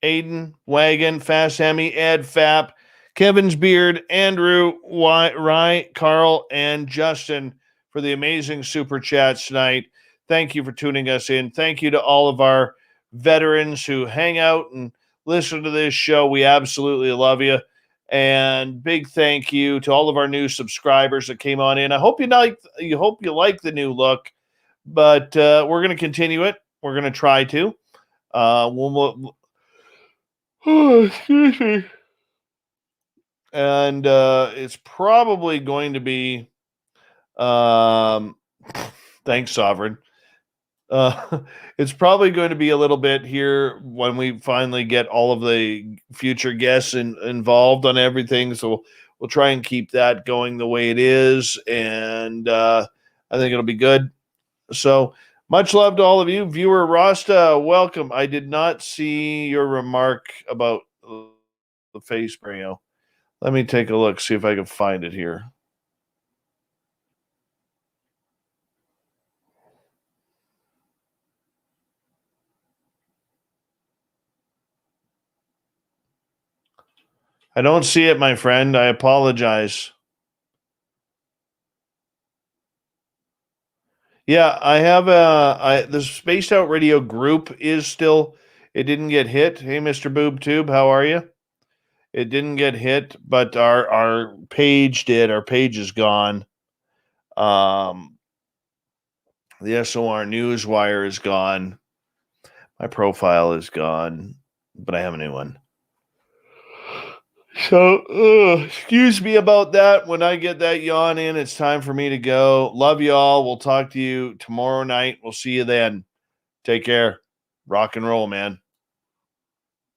Aiden, Wagon, Fast Hemi, Ed, Fap, Kevin's Beard, Andrew, Rye, Carl, and Justin for the amazing super chats tonight. Thank you for tuning us in. Thank you to all of our veterans who hang out and listen to this show. We absolutely love you. And big thank you to all of our new subscribers that came on in. I hope you like the new look, but we're going to continue it. We're going to try to. Oh, excuse me. And it's probably going to be thanks, Sovereign. It's probably going to be a little bit here when we finally get all of the future guests involved on everything. So we'll try and keep that going the way it is. And I think it'll be good. So much love to all of you. Viewer Rasta, welcome. I did not see your remark about the face spray. Let me take a look, see if I can find it here. I don't see it, my friend. I apologize. Yeah, I have the Spaced Out Radio group is still, it didn't get hit. Hey, Mr. Boob Tube, how are you? It didn't get hit, but our page did. Our page is gone. The SOR Newswire is gone. My profile is gone, but I have a new one. So, excuse me about that. When I get that yawn in, it's time for me to go. Love you all. We'll talk to you tomorrow night. We'll see you then. Take care. Rock and roll, man.